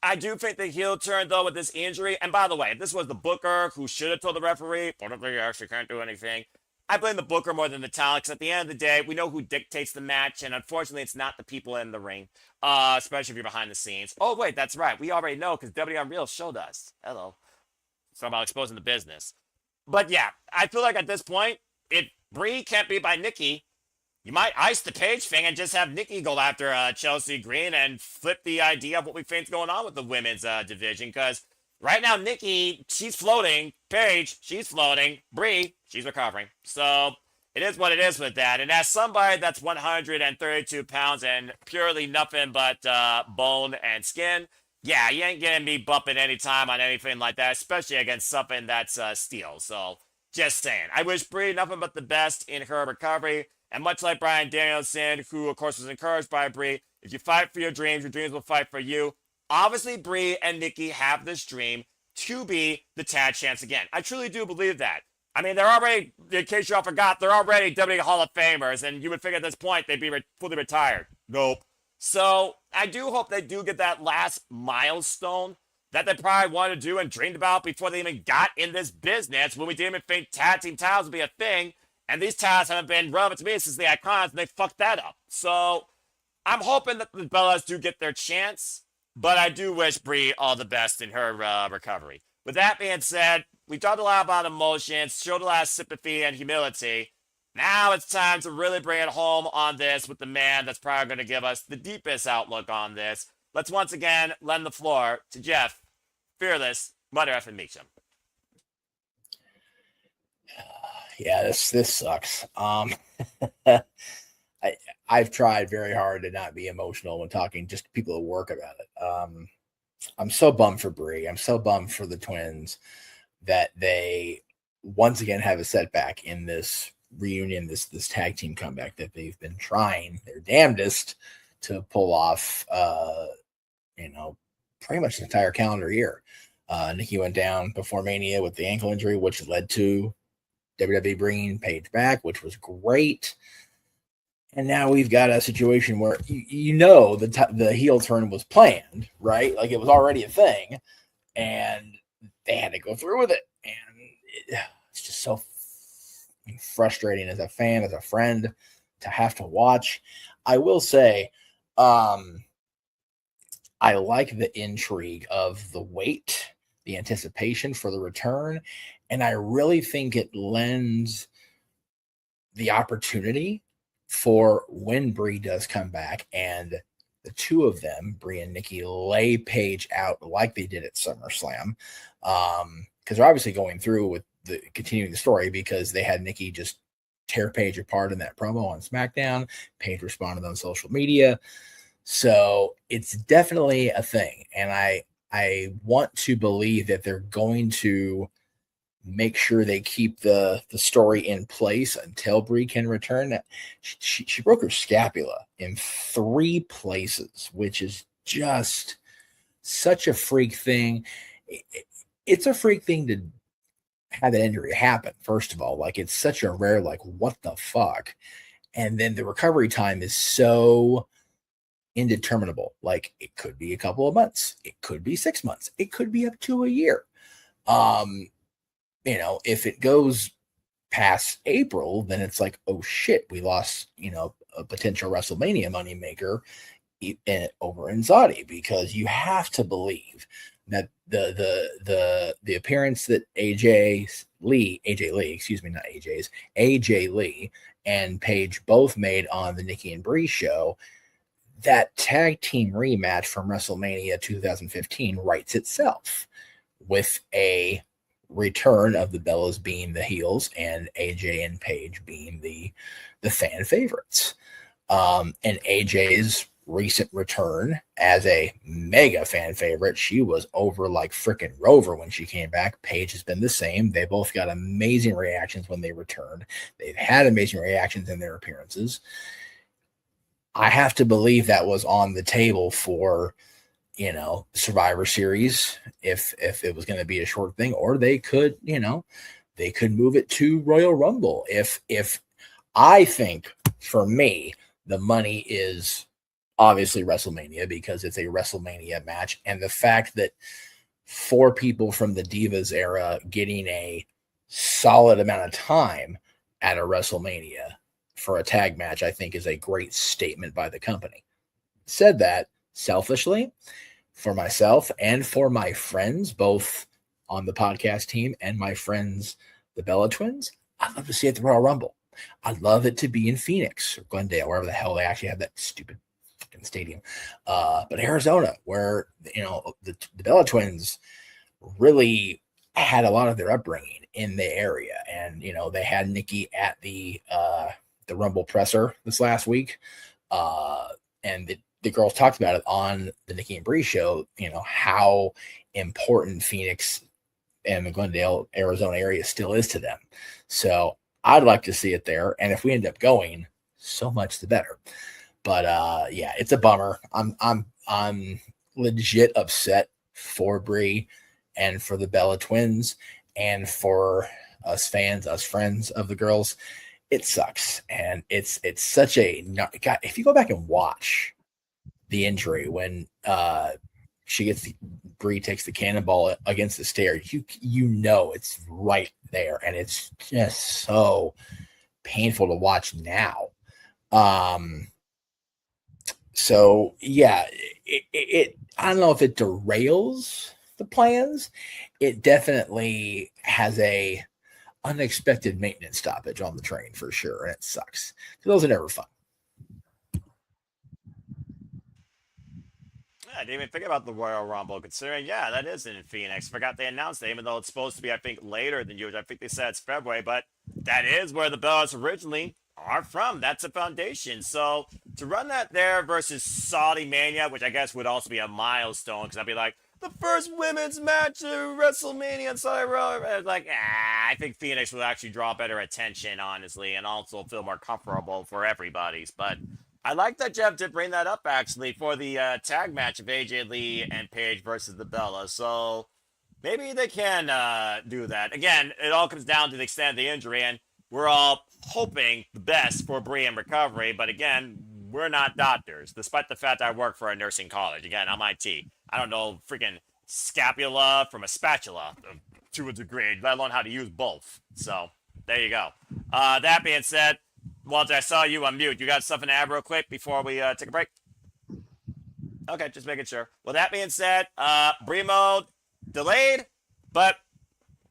I do think the heel turn, though, with this injury, and by the way, if this was the booker who should have told the referee, but if they actually can't do anything, I blame the booker more than the talent, because at the end of the day, we know who dictates the match, and unfortunately, it's not the people in the ring, especially if you're behind the scenes. Oh, wait, that's right. We already know, because WWE Unreal showed us. Hello. So about exposing the business. But yeah, I feel like at this point, if Brie can't be by Nikki, you might ice the Paige thing and just have Nikki go after Chelsea Green and flip the idea of what we think's going on with the women's division. Because right now, Nikki, she's floating. Paige, she's floating. Brie, she's recovering. So it is what it is with that. And as somebody that's 132 pounds and purely nothing but bone and skin, yeah, you ain't getting me bumping anytime on anything like that, especially against something that's steel. So just saying. I wish Brie nothing but the best in her recovery. And much like Bryan Danielson, who of course was encouraged by Brie, if you fight for your dreams will fight for you. Obviously, Brie and Nikki have this dream to be the tag champs again. I truly do believe that. I mean, they're already, in case y'all forgot, they're already WWE Hall of Famers, and you would think at this point they'd be fully retired. Nope. So I do hope they do get that last milestone that they probably wanted to do and dreamed about before they even got in this business, when we didn't even think tag team titles would be a thing. And these titles haven't been relevant to me since the Icons, and they fucked that up. So I'm hoping that the Bellas do get their chance, but I do wish Brie all the best in her recovery. With that being said, we talked a lot about emotions, showed a lot of sympathy and humility. Now it's time to really bring it home on this with the man that's probably going to give us the deepest outlook on this. Let's once again lend the floor to Jeff, Fearless, Mother effing Meacham. Yeah, this sucks. I've tried very hard to not be emotional when talking just to people at work about it. I'm so bummed for Brie. I'm so bummed for the twins that they once again have a setback in this reunion, this tag team comeback that they've been trying their damnedest to pull off. Pretty much the entire calendar year. Nikki went down before Mania with the ankle injury, which led to WWE bringing Paige back, which was great. And now we've got a situation where the heel turn was planned, right? Like it was already a thing, and they had to go through with it. And it's just so frustrating as a fan, as a friend, to have to watch. I will say, I like the intrigue of the wait, the anticipation for the return. And I really think it lends the opportunity for when Brie does come back and the two of them, Brie and Nikki, lay Paige out like they did at SummerSlam. Because they're obviously going through with continuing the story, because they had Nikki just tear Paige apart in that promo on SmackDown. Paige responded on social media. So it's definitely a thing. And I want to believe that they're going to make sure they keep the story in place until Brie can return. She broke her scapula in 3 places, which is just such a freak thing. It's a freak thing to have that injury happen, first of all. Like, it's such a rare, like, what the fuck? And then the recovery time is so indeterminable. Like, it could be a couple of months. It could be 6 months. It could be up to a year. If it goes past April, then it's like, oh shit, we lost, a potential WrestleMania moneymaker over in Saudi, because you have to believe that the appearance that AJ Lee and Paige both made on the Nikki and Brie show, that tag team rematch from WrestleMania 2015 writes itself, with a return of the Bellas being the heels and AJ and Paige being the fan favorites. And AJ's recent return as a mega fan favorite, she was over like freaking Rover when she came back. Paige has been the same. They both got amazing reactions when they returned. They've had amazing reactions in their appearances. I have to believe that was on the table for Survivor Series, if it was going to be a short thing, or they could move it to Royal Rumble. If I think for me, the money is obviously WrestleMania because it's a WrestleMania match. And the fact that 4 people from the Divas era getting a solid amount of time at a WrestleMania for a tag match, I think is a great statement by the company. Said that selfishly, for myself and for my friends, both on the podcast team and my friends, the Bella Twins, I'd love to see it at the Royal Rumble. I'd love it to be in Phoenix or Glendale, wherever the hell they actually have that stupid fucking stadium. But Arizona, where, you know, the Bella Twins really had a lot of their upbringing in the area. And, you know, they had Nikki at the Rumble presser this last week. And the girls talked about it on the Nikki and Bree show, you know, how important Phoenix and the Glendale, Arizona area still is to them. So I'd like to see it there. And if we end up going, so much the better. But yeah, it's a bummer. I'm legit upset for Bree and for the Bella Twins and for us fans, us friends of the girls. It sucks. And it's such a God, if you go back and watch the injury when Bree takes the cannonball against the stairs, you know it's right there, and it's just so painful to watch now. So yeah, it I don't know if it derails the plans. It definitely has a unexpected maintenance stoppage on the train for sure, and it sucks. Those are never fun. I didn't even think about the Royal Rumble, considering, yeah, that is in Phoenix. Forgot they announced it, even though it's supposed to be, I think, later than usual. I think they said it's February, but that is where the Bellas originally are from. That's a foundation. So to run that there versus Saudi Mania, which I guess would also be a milestone, because I'd be like, the first women's match of WrestleMania in Saudi Arabia. Like, I think Phoenix will actually draw better attention, honestly, and also feel more comfortable for everybody's. But I like that Jeff did bring that up, actually, for the tag match of AJ Lee and Paige versus the Bellas. So maybe they can do that. Again, it all comes down to the extent of the injury, and we're all hoping the best for Bree and recovery. But again, we're not doctors, despite the fact that I work for a nursing college. Again, I'm IT. I don't know freaking scapula from a spatula to a degree, let alone how to use both. So there you go. That being said, Walter, I saw you on mute. You got stuff in add real quick before we take a break? Okay, just making sure. Well, that being said, Bree mode delayed, but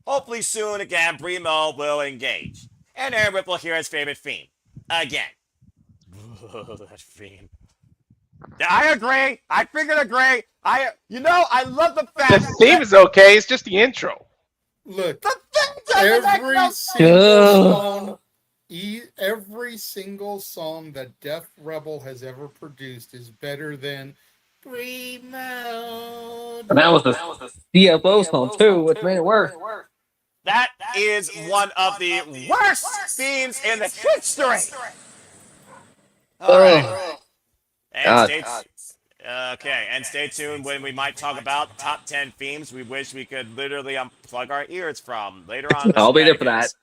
hopefully soon again, Bree mode will engage. And Aaron Whipple here his favorite theme. Again. That theme. I agree. I figured agree. I love the fact the theme is okay. It's just the intro. Look, every single song that Def Rebel has ever produced is better than Bree Mode. And that was the CFO song too, which made it worse. That is one of the worst themes in the history. All right. And stay tuned when we might talk about top 10 themes we wish we could literally unplug our ears from later on. I'll be there for that.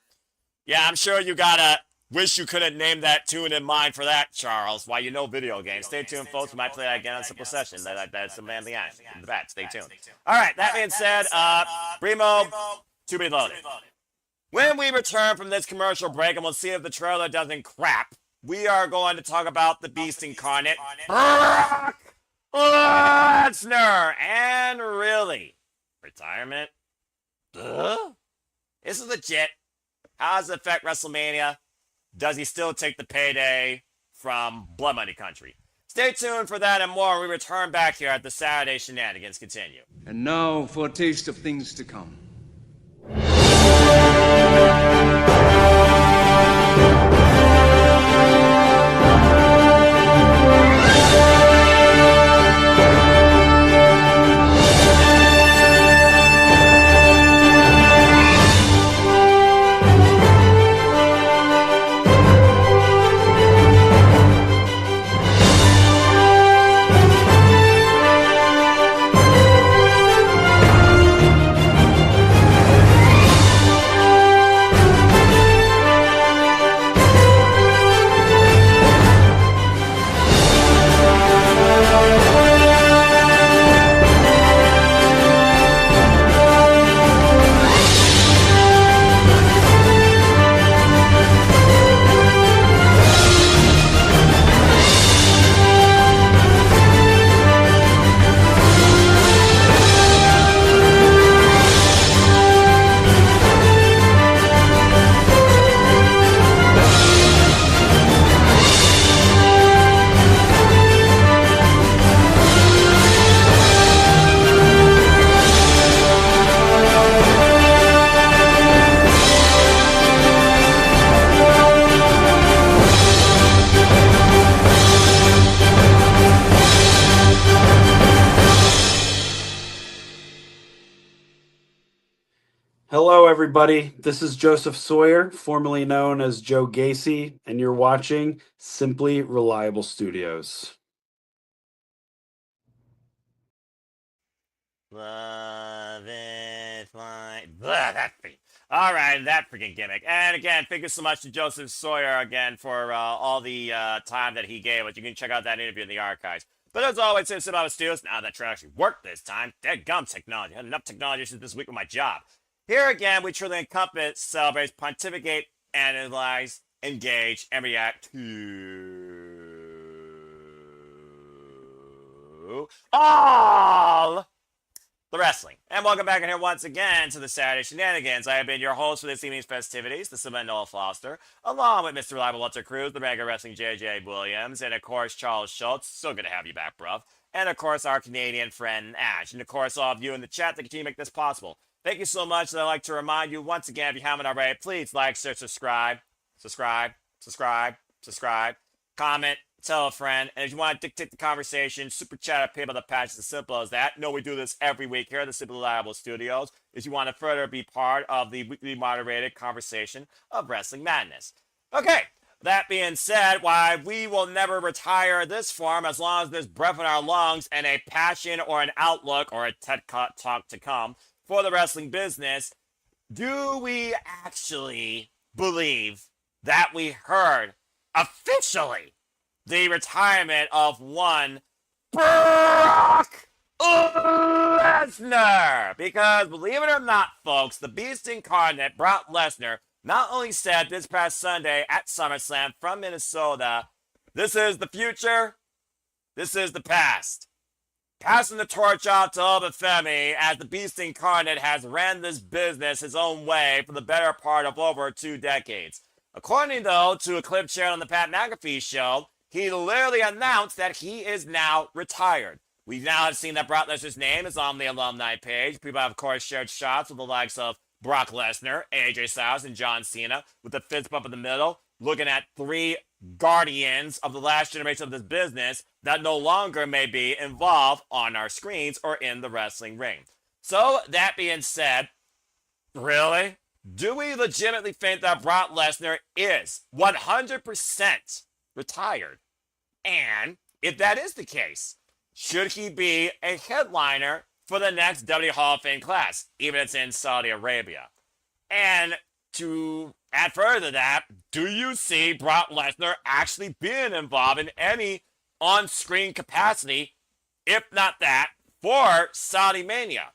Yeah, I'm sure you gotta wish you could have named that tune in mind for that, Charles. Why you know video games. Stay tuned, folks. We might play that again on Simple Session. That's the man in the back. Stay tuned. All right, that being said, Primo, to be loaded. When we return from this commercial break, and we'll see if the trailer doesn't crap, we are going to talk about the Beast Incarnate, Brock Lesnar, and really, retirement? This is legit. How does it affect WrestleMania? Does he still take the payday from Blood Money Country? Stay tuned for that and more. We return back here at the Saturday Shenanigans continue. And now for a taste of things to come. everybody. This is Joseph Sawyer, formerly known as Joe Gacy, and you're watching Simply Reliable Studios. Love it like that freaking. All right, that freaking gimmick. And again, thank you so much to Joseph Sawyer again for all the time that he gave us. You can check out that interview in the archives. But as always, since about studios, now that actually worked this time, dead gum technology. I had enough technology issues this week with my job. Here again, we truly encompass, celebrate, pontificate, analyze, engage, and react to all the wrestling. And welcome back in here once again to the Saturday Shenanigans. I have been your host for this evening's festivities, the Simon Noah Foster, along with Mr. Reliable Walter Cruz, the Mega Wrestling JJ Williams, and of course Charles Schultz. So good to have you back, bruv. And of course our Canadian friend Ash. And of course all of you in the chat that continue to make this possible. Thank you so much. And I'd like to remind you once again, if you haven't already, please like, share, subscribe, comment, tell a friend, and if you want to dictate the conversation, super chat or pay by the patch. It's as simple as that. No, we do this every week here at the Simply Reliable Studios. If you want to further be part of the weekly moderated conversation of Wrestling Madness. Okay, that being said, why we will never retire this form as long as there's breath in our lungs and a passion or an outlook or a TED talk to come for the wrestling business. Do we actually believe that we heard officially the retirement of one Brock Lesnar? Because believe it or not, folks, the Beast Incarnate, Brock Lesnar, not only said this past Sunday at SummerSlam from Minnesota, this is the future, this is the past. Passing the torch off to Obafemi as the Beast Incarnate has ran this business his own way for the better part of over 2 decades. According, though, to a clip shared on the Pat McAfee show, he literally announced that he is now retired. We now have seen that Brock Lesnar's name is on the alumni page. People have, of course, shared shots with the likes of Brock Lesnar, AJ Styles, and John Cena, with the fist bump in the middle, looking at 3 guardians of the last generation of this business that no longer may be involved on our screens or in the wrestling ring. So, that being said, really? Do we legitimately think that Brock Lesnar is 100% retired? And if that is the case, should he be a headliner for the next WWE Hall of Fame class, even if it's in Saudi Arabia? And to add further to that, do you see Brock Lesnar actually being involved in any on-screen capacity, if not that, for Saudi Mania?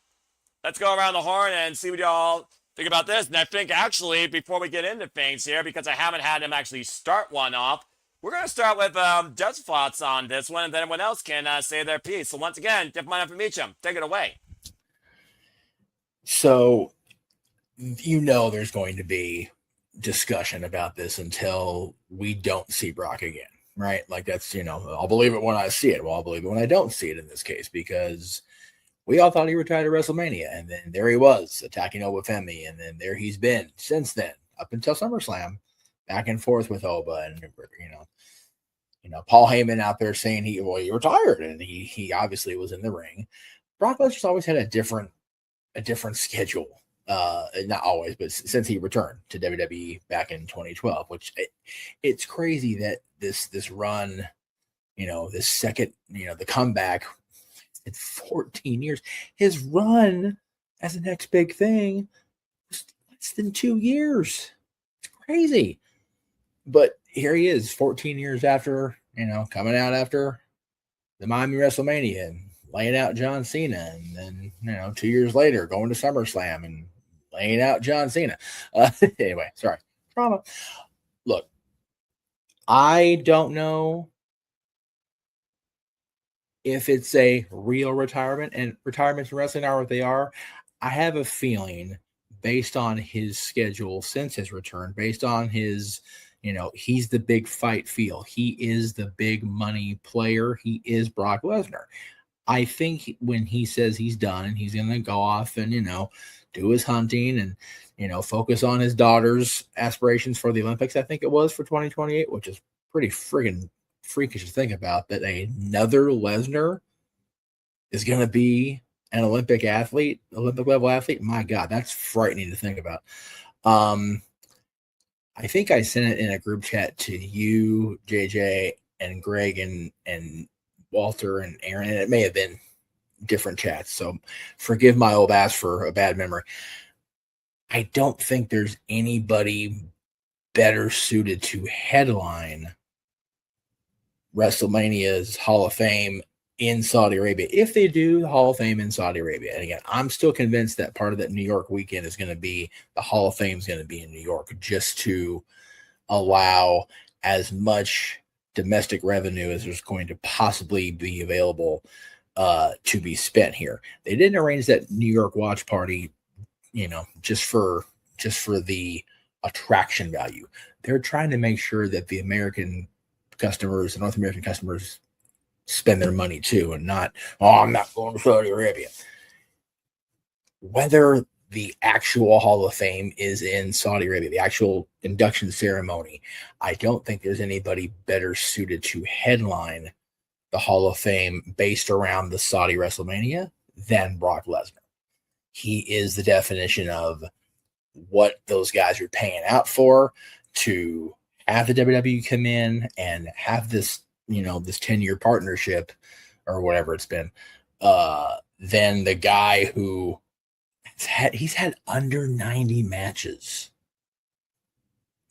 Let's go around the horn and see what y'all think about this. And I think actually, before we get into things here, because I haven't had him actually start one off, we're going to start with Jeff's thoughts on this one, and then everyone else can say their piece. So once again, Jeff Meacham, take it away. So, you know there's going to be discussion about this until we don't see Brock again, right? Like that's, I'll believe it when I see it. Well, I'll believe it when I don't see it in this case, because we all thought he retired at WrestleMania, and then there he was attacking Obafemi, and then there he's been since then, up until SummerSlam, back and forth with Oba, and Paul Heyman out there saying he retired, and he obviously was in the ring. Brock Lesnar's always had a different schedule, not always, but since he returned to WWE back in 2012, which it's crazy that this run, this second, the comeback in 14 years, his run as the next big thing was less than 2 years. It's crazy. But here he is 14 years after, coming out after the Miami WrestleMania and laying out John Cena. And then, 2 years later, going to SummerSlam and laying out John Cena. Anyway, sorry. Trauma. Look, I don't know if it's a real retirement, and retirements in wrestling are what they are. I have a feeling, based on his schedule since his return, based on his, he's the big fight feel. He is the big money player. He is Brock Lesnar. I think when he says he's done and he's going to go off and, do his hunting and, focus on his daughter's aspirations for the Olympics, I think it was for 2028, which is pretty friggin' freakish to think about, that another Lesnar is going to be an Olympic level athlete, my God, that's frightening to think about. I think I sent it in a group chat to you, JJ, and Greg, and Walter, and Aaron, and it may have been different chats. So forgive my old ass for a bad memory. I don't think there's anybody better suited to headline WrestleMania's Hall of Fame in Saudi Arabia, if they do the Hall of Fame in Saudi Arabia. And again, I'm still convinced that part of that New York weekend is going to be the Hall of Fame is going to be in New York, just to allow as much domestic revenue as there's going to possibly be available to be spent here. They didn't arrange that New York watch party, just for the attraction value. They're trying to make sure that the American customers, the North American customers, spend their money too, and not, I'm not going to Saudi Arabia. Whether the actual Hall of Fame is in Saudi Arabia, the actual induction ceremony, I don't think there's anybody better suited to headline the Hall of Fame based around the Saudi WrestleMania than Brock Lesnar. He is the definition of what those guys are paying out for, to have the WWE come in and have this, this 10-year partnership or whatever it's been, than the guy who he's had under 90 matches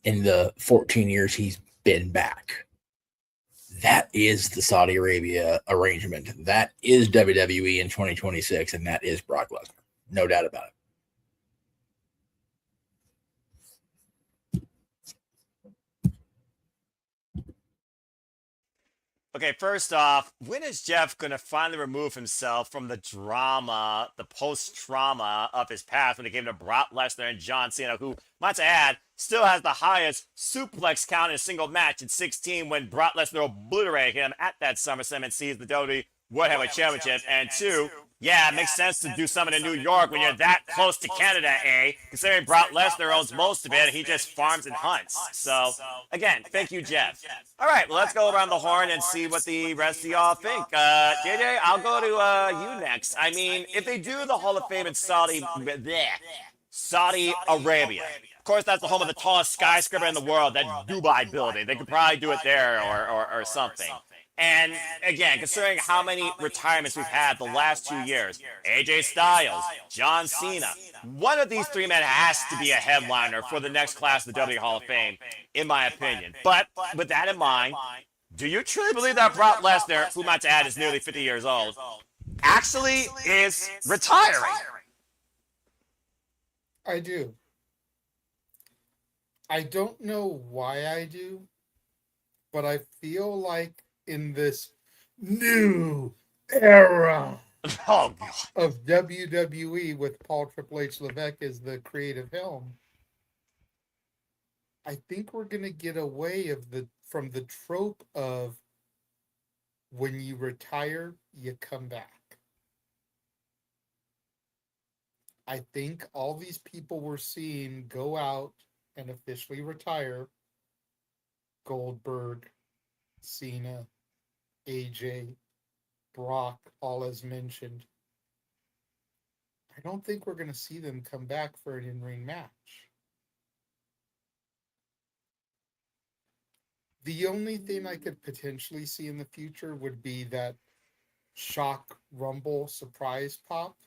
in the 14 years he's been back. That is the Saudi Arabia arrangement. That is WWE in 2026, and that is Brock Lesnar. No doubt about it. Okay, first off, when is Jeff going to finally remove himself from the drama, the post-trauma of his past when it came to Brock Lesnar and John Cena, who, might I add, still has the highest suplex count in a single match in 16 when Brock Lesnar obliterated him at that SummerSlam and seized the WWE World Heavyweight Championship? And two, yeah, it makes sense to do something in New York when you're that close to Canada, eh? Considering Brock Lesnar owns most of it, he just farms and hunts. So, again, thank you, Jeff. All right, well, let's go around the horn and see what the rest of y'all think. JJ, I'll go to you next. I mean, if they do the Hall of Fame in Saudi Arabia, of course, that's the home of the tallest skyscraper in the world, that Dubai building. They could probably do it there or something. And again, considering how many retirements we've had the last 2 years, AJ Styles, John Cena, one of these three men has to be a headliner for the next class of the WWE Hall of Fame, in my opinion. But with that in mind, do you truly believe that Brock Lesnar, who might add is nearly 50 years old, actually is retiring? I do. I don't know why I do, but I feel like in this new era of WWE with Paul Triple H Levesque as the creative helm, I think we're going to get away from the trope of when you retire, you come back. I think all these people we're seeing go out and officially retire, Goldberg, Cena, AJ, Brock, all as mentioned, I don't think we're going to see them come back for an in-ring match. The only thing I could potentially see in the future would be that shock rumble surprise pop,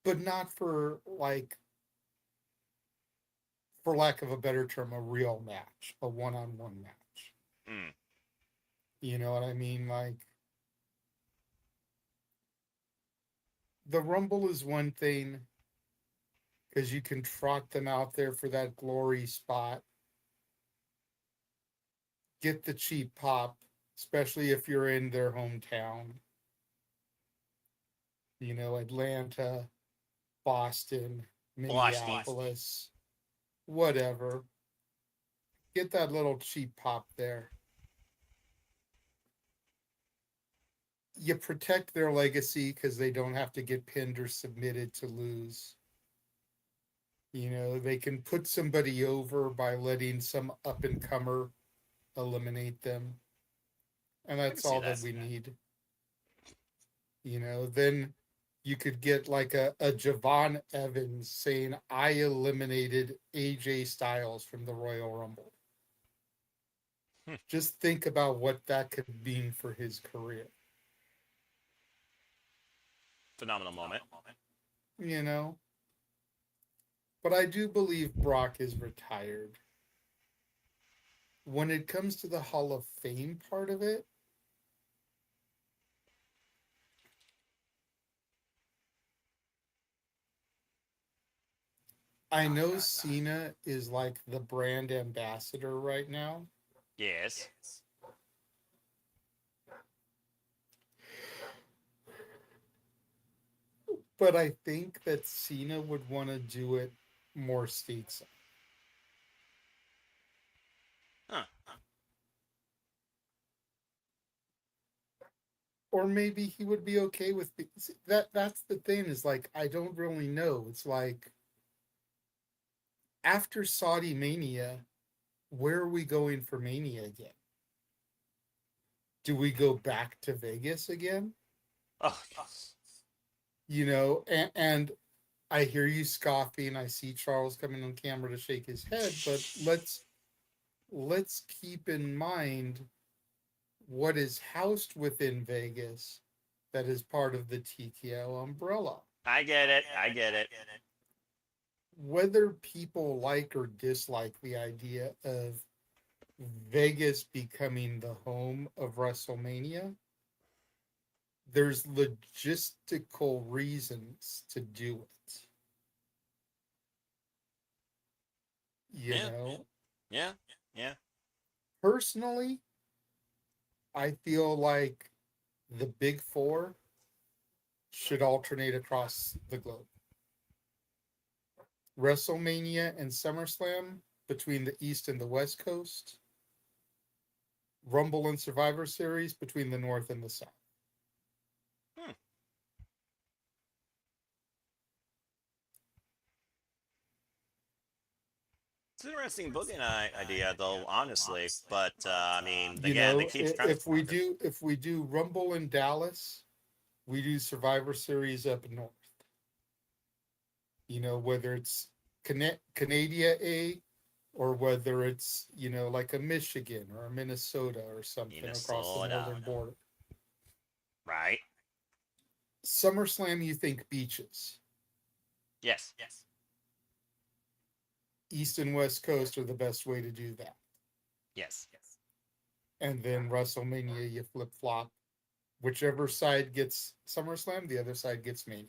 but not for lack of a better term, a real match, a one-on-one match. You know what I mean? The Rumble is one thing because you can trot them out there for that glory spot. Get the cheap pop, especially if you're in their hometown. Atlanta, Boston, Minneapolis, whatever. Get that little cheap pop there. You protect their legacy because they don't have to get pinned or submitted to lose. They can put somebody over by letting some up-and-comer eliminate them. And that's all that we need. Then you could get like a Javon Evans saying, I eliminated AJ Styles from the Royal Rumble. Just think about what that could mean for his career. Phenomenal moment. But I do believe Brock is retired. When it comes to the Hall of Fame part of it, I know Cena is like the brand ambassador right now. Yes. But I think that Cena would want to do it more stateside. Huh. Or maybe he would be okay with that. That's the thing, is like, I don't really know. It's like, after Saudi Mania, where are we going for Mania again? Do we go back to Vegas again? Oh, yes. And I hear you scoffing. I see Charles coming on camera to shake his head, but let's keep in mind what is housed within Vegas that is part of the TKO umbrella. I get it. Whether people like or dislike the idea of Vegas becoming the home of WrestleMania, there's logistical reasons to do it. Yeah. Personally, I feel like the Big Four should alternate across the globe. WrestleMania and SummerSlam between the East and the West Coast. Rumble and Survivor Series between the North and the South. It's an interesting booking idea, though, honestly. But I mean, again, they keep trying if we do Rumble in Dallas, we do Survivor Series up north. Whether it's Canada A, or whether it's like a Michigan or a Minnesota or something across the northern border. Right. SummerSlam, you think beaches? Yes. East and West Coast are the best way to do that. Yes. And then WrestleMania, you flip flop. Whichever side gets SummerSlam, the other side gets Mania.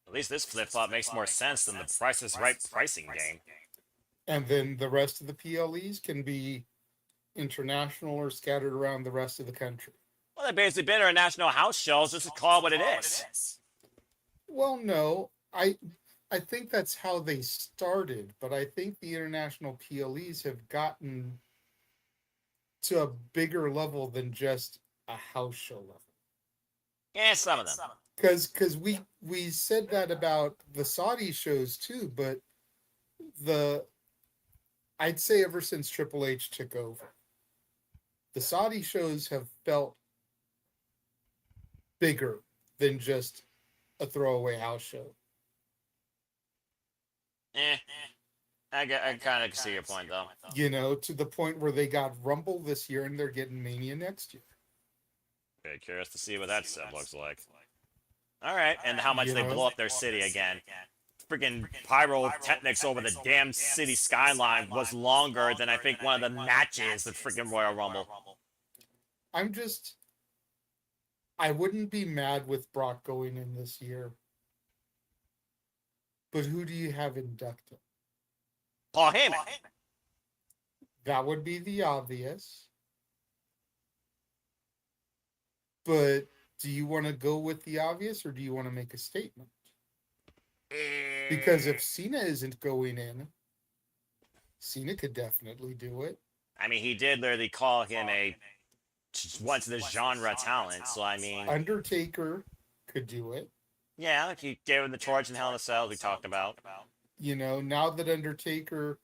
At least this flip flop makes more sense than the Price is Right pricing game. And then the rest of the PLEs can be international or scattered around the rest of the country. Well, they've basically been international house shows. Just call it what it is. Well, no, I think that's how they started, but I think the international PLEs have gotten to a bigger level than just a house show level. Yeah, some of them. Because we said that about the Saudi shows too, but I'd say ever since Triple H took over, the Saudi shows have felt bigger than just a throwaway house show. I kind of see your point, though. To the point where they got Rumble this year and they're getting Mania next year. Very curious to see what that stuff looks like. All right, and how much they blow up their city again. Freaking pyrotechnics over the damn city skyline was longer than I think one of the matches at freaking Royal Rumble. I wouldn't be mad with Brock going in this year. But who do you have inducted? Paul Heyman. That would be the obvious. But do you want to go with the obvious, or do you want to make a statement? Because if Cena isn't going in, Cena could definitely do it. I mean, he did literally call him a once in the genre talent, so I mean... Undertaker could do it. Yeah, he gave him the torch in Hell in a Cell we talked about. Now that Undertaker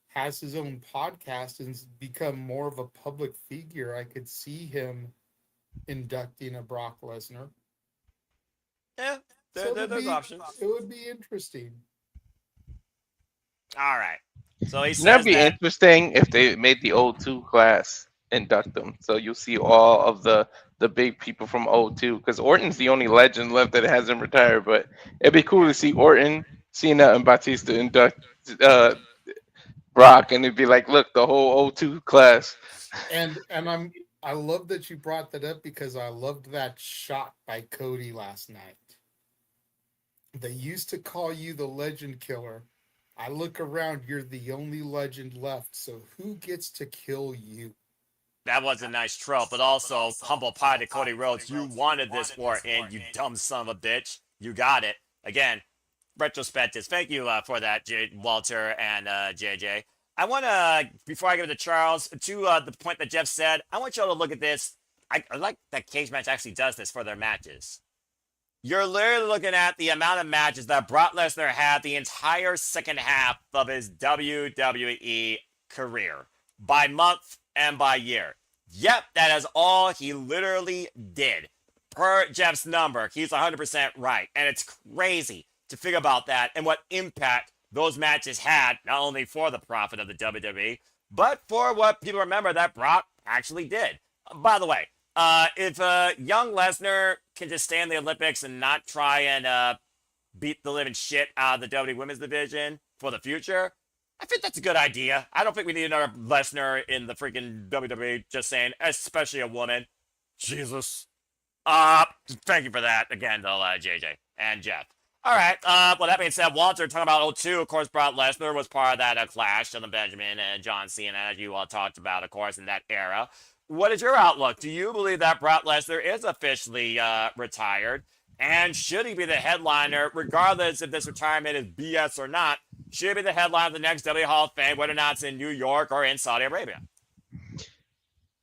has his own podcast and become more of a public figure, I could see him inducting a Brock Lesnar. Yeah, So there's options. it would be interesting. All right. So he That'd says be that. interesting if they made the O2 class induct them. So you'll see all of the big people from O2 because Orton's the only legend left that hasn't retired. But it'd be cool to see Orton, Cena, and Batista induct uh, Brock, and it'd be like, look, the whole O2 class. And I love that you brought that up because I loved that shot by Cody last night. They used to call you the legend killer. I look around, you're the only legend left. So who gets to kill you? That was a nice trope, but also humble pie to Cody Rhodes. You wanted this Orton, you dumb son of a bitch. You got it. Again, retrospective. Thank you for that, Walter and JJ. I want to, before I give it to Charles, to the point that Jeff said, I want y'all to look at this. I like that Cage Match actually does this for their matches. You're literally looking at the amount of matches that Brock Lesnar had the entire second half of his WWE career, by month and by year. Yep, that is all he literally did. Per Jeff's number, he's 100% right. And it's crazy to think about that and what impact those matches had, not only for the profit of the WWE, but for what people remember that Brock actually did. By the way, if young Lesnar can just stay in the Olympics and not try and beat the living shit out of the WWE Women's Division for the future, I think that's a good idea. I don't think we need another Lesnar in the freaking WWE, just saying, especially a woman. Jesus. Thank you for that again, though, JJ and Jeff. All right. Well, that being said, Walter, talking about O2, of course, Brock Lesnar was part of that clash on the Benjamin and John Cena, as you all talked about, of course, in that era. What is your outlook? Do you believe that Brock Lesnar is officially retired? And should he be the headliner, regardless if this retirement is BS or not? Should he be the headliner of the next WWE Hall of Fame, whether or not it's in New York or in Saudi Arabia?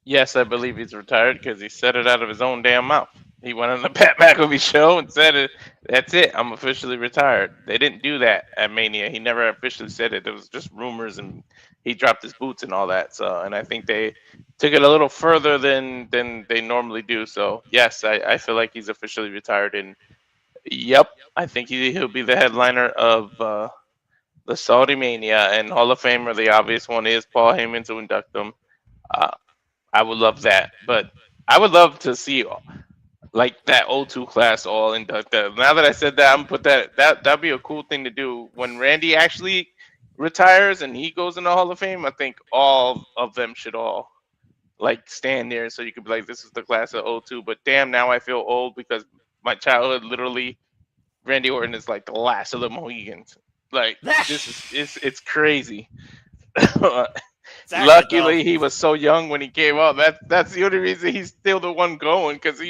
Yes, I believe he's retired because he said it out of his own damn mouth. He went on the Pat McAfee show and said it. That's it. I'm officially retired. They didn't do that at Mania. He never officially said it. It was just rumors, and he dropped his boots and all that. So, and I think they took it a little further than they normally do. So, yes, I feel like he's officially retired. And yep, I think he'll be the headliner of the Saudi Mania and Hall of Famer. The obvious one is Paul Heyman to induct him. I would love that, but I would love to see like that O2 class all inducted. Now that I said that, I'm put that'd be a cool thing to do when Randy actually retires and he goes in the Hall of Fame. I think all of them should all like stand there so you could be like, this is the class of O2. But damn, now I feel old because my childhood literally Randy Orton is like the last of the Mohegans. Like this is it's crazy. Luckily, he was so young when he came out. That's the only reason he's still the one going. Because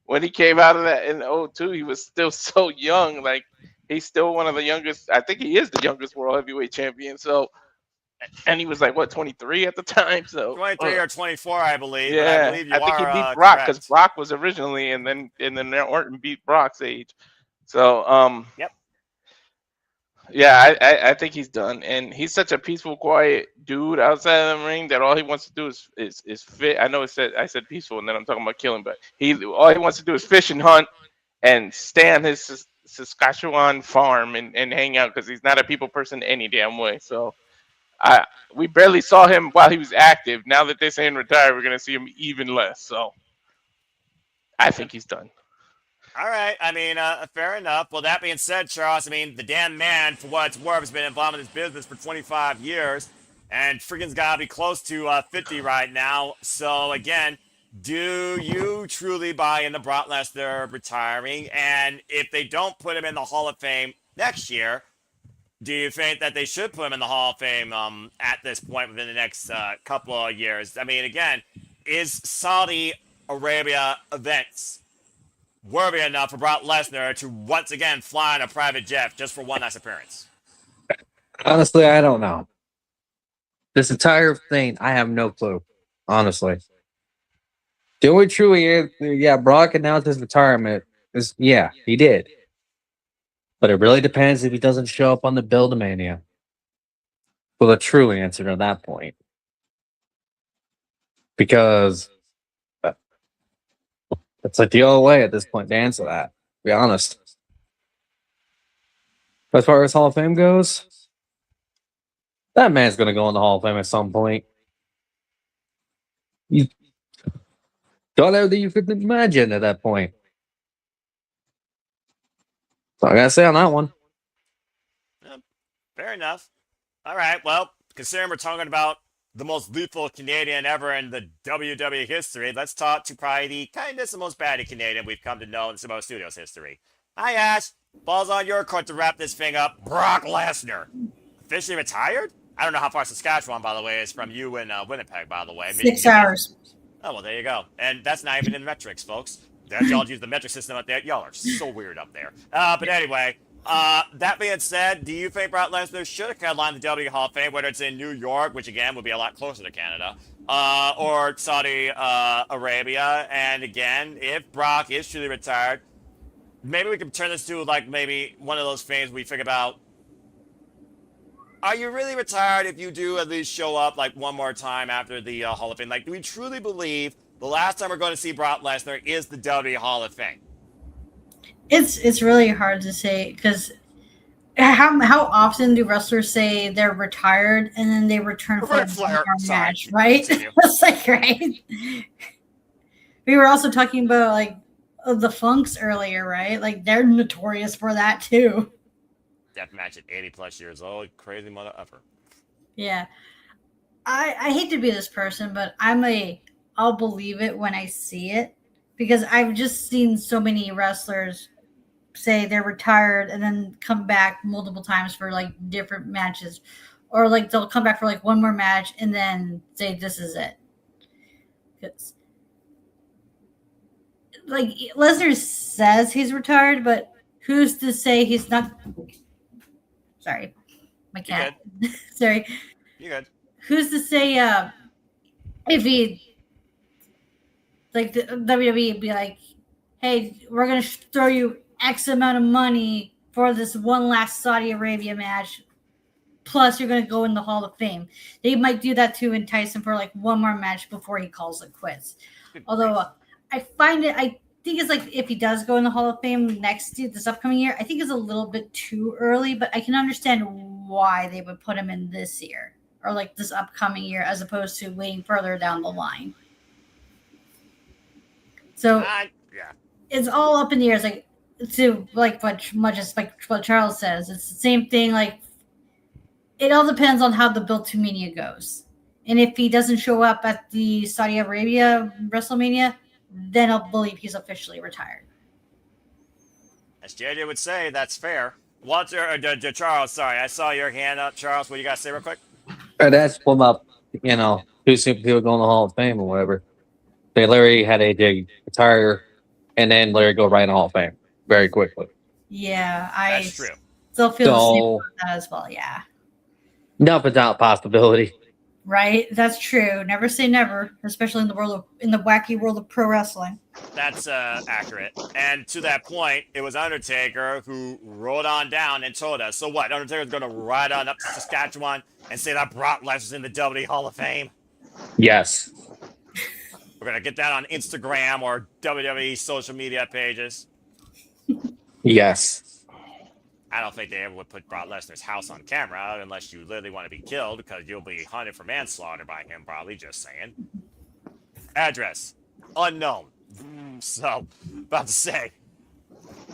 when he came out of that in '02, he was still so young. Like he's still one of the youngest. I think he is the youngest world heavyweight champion. So, and he was like what 23 at the time. So 23 or 24, I believe. Yeah, but I believe you I think are, he beat Brock because correct. Brock was originally, and then Orton beat Brock's age. So yep. Yeah, I think he's done, and he's such a peaceful, quiet dude outside of the ring that all he wants to do is fit. I know I said peaceful, and then I'm talking about killing, but all he wants to do is fish and hunt, and stay on his Saskatchewan farm and hang out because he's not a people person any damn way. So, we barely saw him while he was active. Now that they're saying retire, we're gonna see him even less. So, I think he's done. All right. I mean, fair enough. Well, that being said, Charles, I mean, the damn man, for what it's worth, has been involved in this business for 25 years, and freaking's got to be close to 50 right now. So, again, do you truly buy into Brock Lesnar retiring? And if they don't put him in the Hall of Fame next year, do you think that they should put him in the Hall of Fame at this point within the next couple of years? I mean, again, is Saudi Arabia events worthy enough for Brock Lesnar to once again fly on a private jet just for one last appearance? Honestly, I don't know. This entire thing, I have no clue. Honestly. The only truly, Brock announced his retirement. Yeah, he did. But it really depends if he doesn't show up on the Build-A-Mania. For the truly answer to that point. Because it's like the only way at this point to answer that. To be honest. As far as Hall of Fame goes, that man's gonna go in the Hall of Fame at some point. You don't ever you could imagine at that point. So I gotta say on that one. Fair enough. All right. Well, considering we're talking about the most lethal Canadian ever in the WWE history, let's talk to probably the kindest and most batty Canadian we've come to know in Samoa Studios history. Hi, Ash. Ball's on your court to wrap this thing up. Brock Lesnar. Officially retired? I don't know how far Saskatchewan, by the way, is from you in Winnipeg, by the way. 6 hours. Oh, well, there you go. And that's not even in metrics, folks. That y'all use the metric system up there. Y'all are so weird up there. But anyway, that being said, do you think Brock Lesnar should have headlined the W Hall of Fame, whether it's in New York, which again would be a lot closer to Canada, or Saudi Arabia? And again, if Brock is truly retired, maybe we can turn this to like maybe one of those things we think about. Are you really retired if you do at least show up like one more time after the Hall of Fame? Like, do we truly believe the last time we're going to see Brock Lesnar is the WWE Hall of Fame? It's really hard to say because how often do wrestlers say they're retired and then they return for a match, right? It's like, right? We were also talking about like the Funks earlier, right? Like they're notorious for that too. Death match at 80 plus years old, crazy mother effer. Yeah, I hate to be this person, but I'll believe it when I see it because I've just seen so many wrestlers say they're retired and then come back multiple times for like different matches, or like they'll come back for like one more match and then say this is it. Because like Lesnar says he's retired, but who's to say he's not? Sorry, my cat. Sorry. You good? Who's to say if he like the WWE be like, hey, we're gonna throw you X amount of money for this one last Saudi Arabia match, plus you're gonna go in the Hall of Fame. They might do that to entice him for like one more match before he calls it quits. Although I think it's like if he does go in the Hall of Fame this upcoming year, I think it's a little bit too early, but I can understand why they would put him in this year or like this upcoming year as opposed to waiting further down the line. So yeah, it's all up in the air. It's like to like what Charles says. It's the same thing. Like it all depends on how the Build to Mania goes, and if he doesn't show up at the Saudi Arabia WrestleMania, then I'll believe he's officially retired. As JJ would say, that's fair. Walter, Charles, sorry, I saw your hand up. Charles, what you got to say real quick? That's pull up, who seem people go in the Hall of Fame or whatever. They literally had AJ retire and then Larry go right in the Hall of Fame very quickly. Yeah, That's true. Still feel the same about that as well. Yeah. No, but not possibility. Right, that's true. Never say never, especially in the wacky world of pro wrestling. That's accurate. And to that point, it was Undertaker who rode on down and told us. So what? Undertaker's going to ride on up to Saskatchewan and say that Brock Lesnar's in the WWE Hall of Fame? Yes. We're going to get that on Instagram or WWE social media pages. Yes. I don't think they ever would put Brock Lesnar's house on camera unless you literally want to be killed because you'll be hunted for manslaughter by him, probably, just saying. Address, unknown. So, about to say,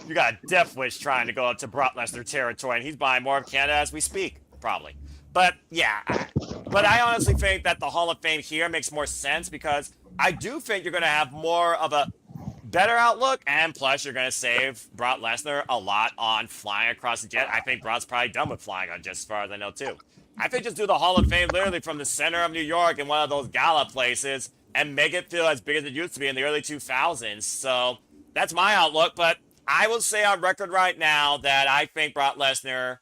you got a death wish trying to go up to Brock Lesnar territory, and he's buying more of Canada as we speak, probably. But, yeah, but I honestly think that the Hall of Fame here makes more sense because I do think you're going to have more of a better outlook, and plus you're going to save Brock Lesnar a lot on flying across the jet. I think Brock's probably done with flying on jets as far as I know, too. I think just do the Hall of Fame literally from the center of New York in one of those gala places and make it feel as big as it used to be in the early 2000s. So that's my outlook, but I will say on record right now that I think Brock Lesnar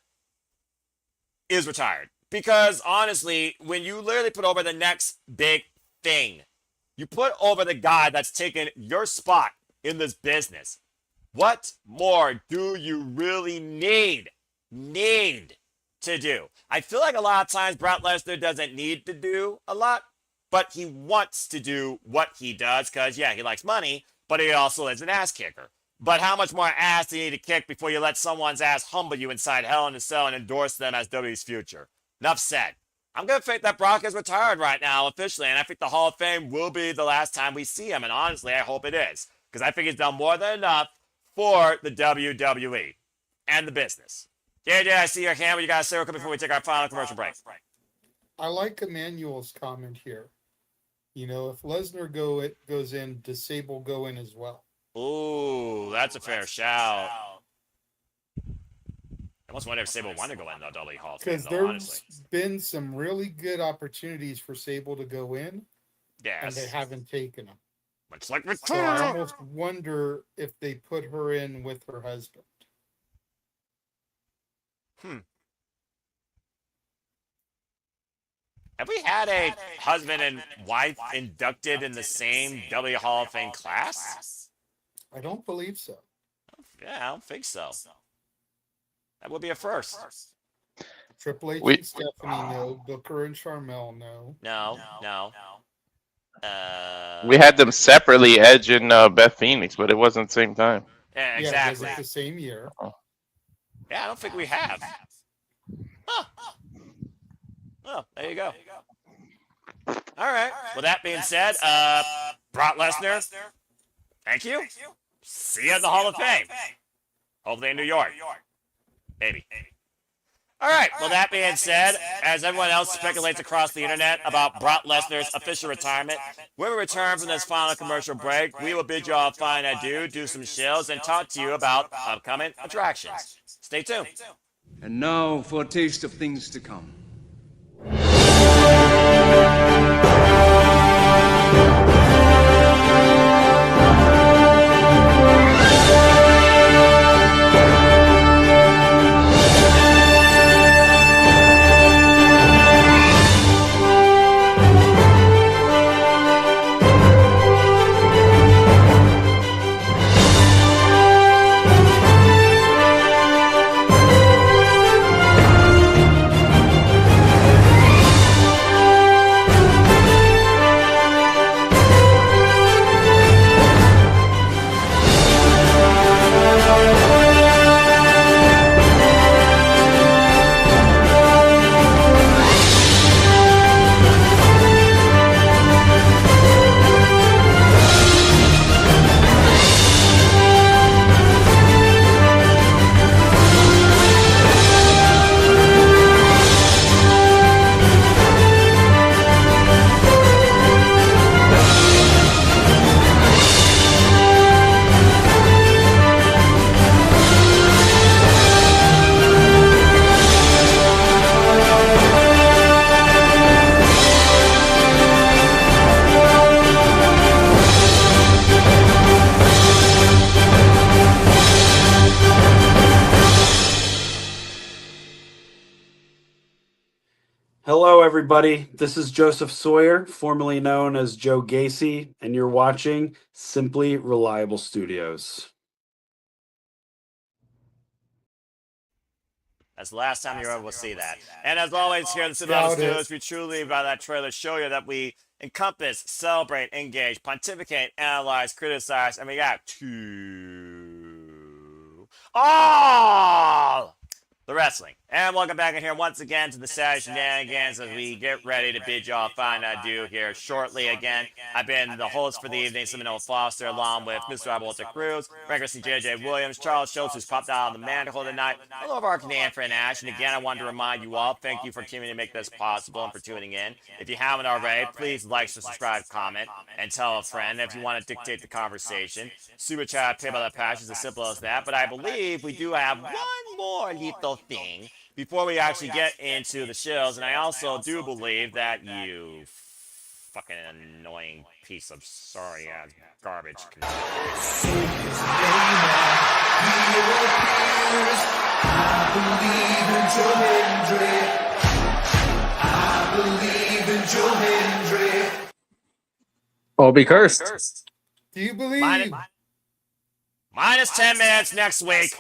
is retired. Because, honestly, when you literally put over the next big thing, you put over the guy that's taken your spot in this business. What more do you really need to do? I feel like a lot of times Brock Lesnar doesn't need to do a lot, but he wants to do what he does because, yeah, he likes money, but he also is an ass kicker. But how much more ass do you need to kick before you let someone's ass humble you inside Hell in a Cell and endorse them as WWE's future? Enough said. I'm going to think that Brock is retired right now officially, and I think the Hall of Fame will be the last time we see him, and honestly, I hope it is, because I think he's done more than enough for the WWE and the business. JJ, I see your hand. What you got to say real quick before we take our final commercial break? I like Emmanuel's comment here. You know, if Lesnar goes in, does Sable go in as well? Ooh, that's a fair shout. I almost wonder if Sable wanted to go in the WWE Hall of Fame, Because though, honestly. there's been some really good opportunities for Sable to go in, Yes. and they haven't taken them. Much like So I almost wonder if they put her in with her husband. Have we had a husband and wife inducted in the same W Hall of Fame class? I don't believe so. Yeah, I don't think so. That would be a first. Triple H We- and Stephanie, no. Booker and Charmel, no. No. We had them separately, Edge and Beth Phoenix, but it wasn't the same time. Yeah, Yeah, exactly. was it the same year? Yeah, I don't think we have. Huh. Oh, there you go. All right. Well, that being said, Brock Lesnar, thank you. See you at the Hall of Fame. Hopefully in New York. Maybe. All right. Well, that being said, as everyone else speculates across the internet about Brock Lesnar's official retirement, when we return from this final commercial break, we will bid you all a fine adieu, do some shills, and talk to you about upcoming attractions. Stay tuned. And now for a taste of things to come. Hello, everybody. This is Joseph Sawyer, formerly known as Joe Gacy, and you're watching Simply Reliable Studios. That's the last time you're able to see that. And as always, here at the Superchatted Studios, we truly, by that trailer, show you that we encompass, celebrate, engage, pontificate, analyze, criticize, and we got all the wrestling. And welcome back in here once again to the Saturday Shenanigans as we get ready to bid y'all a fine adieu here shortly again. I've been the host for the evening, Seminole Foster, along with Mr. Walter Cruz, Regular J.J. Williams, Charles Schultz, who's popped out on the mandible tonight, all of our Canadian friend Ash. And again, I wanted to remind you all, thank you for continuing to make this possible and for tuning in. If you haven't already, please like, subscribe, comment, and tell a friend if you want to dictate the conversation. Super chat, pay by the patch is as simple as that. But I believe we do have one more little thing before we actually get into the shows, and I also do believe that you fucking annoying piece of sorry-ass garbage. Oh, be cursed. Do you believe? Minus 10 minutes next week.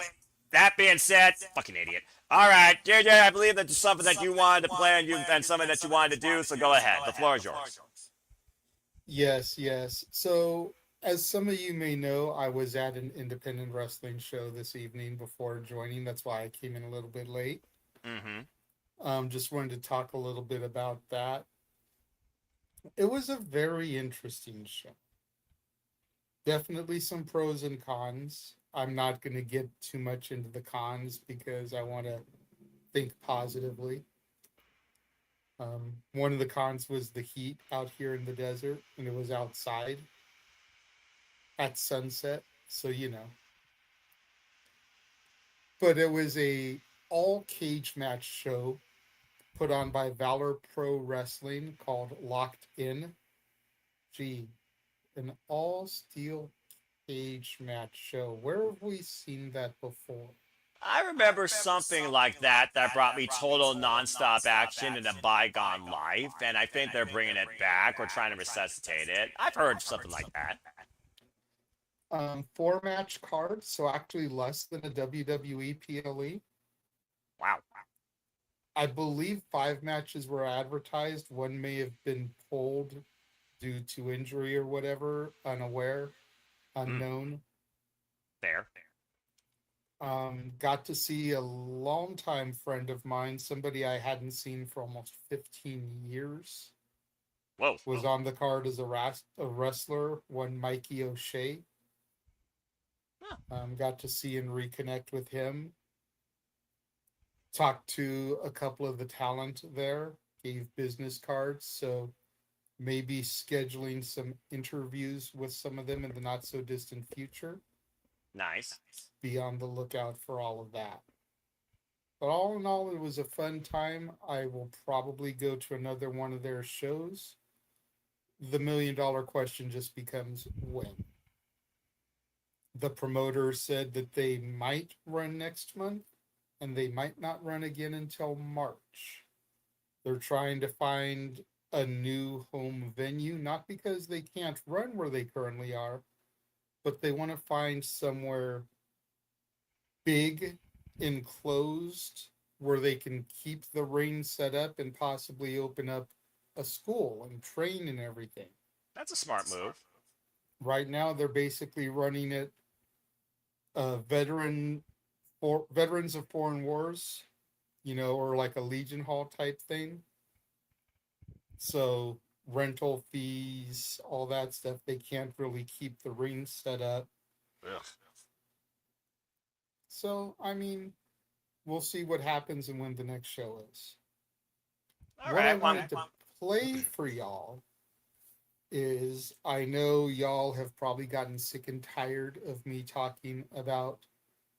That being said, fucking idiot. All right, JJ, I believe that there's something that you wanted to play and something that you wanted to do, so go ahead. The floor is yours. Yes. So As some of you may know, I was at an independent wrestling show this evening before joining. That's why I came in a little bit late. Just wanted to talk a little bit about that. It was a very interesting show. Definitely some pros and cons. I'm not going to get too much into the cons because I want to think positively. One of the cons was the heat out here in the desert, and it was outside at sunset, so you know. But it was a all cage match show put on by Valor Pro Wrestling called Locked In. Gee, an all steel cage match show. Where have we seen that before? I remember something like that brought me total nonstop action in a bygone life, and I think they're bringing it back or trying to resuscitate it. I've heard something like that. 4-match cards, so actually less than a WWE PLE. Wow. I believe 5 matches were advertised. One may have been pulled due to injury or whatever, unaware, unknown. There. Got to see a longtime friend of mine, somebody I hadn't seen for almost 15 years. Whoa. Was on the card as a wrestler, one Mikey O'Shea. Got to see and reconnect with him. Talked to a couple of the talent there, gave business cards, so maybe scheduling some interviews with some of them in the not so distant future. Nice. Be on the lookout for all of that. But all in all, it was a fun time. I will probably go to another one of their shows. The $1 million question just becomes when. The promoter said that they might run next month, and they might not run again until March. They're trying to find a new home venue, not because they can't run where they currently are, but they want to find somewhere big, enclosed, where they can keep the ring set up and possibly open up a school and train and everything. That's a smart move. Right now, they're basically running it veterans of foreign wars, you know, or like a Legion Hall type thing. So rental fees, all that stuff, they can't really keep the ring set up. Ugh. So, I mean, we'll see what happens and when the next show is. What I wanted to play for y'all is, I know y'all have probably gotten sick and tired of me talking about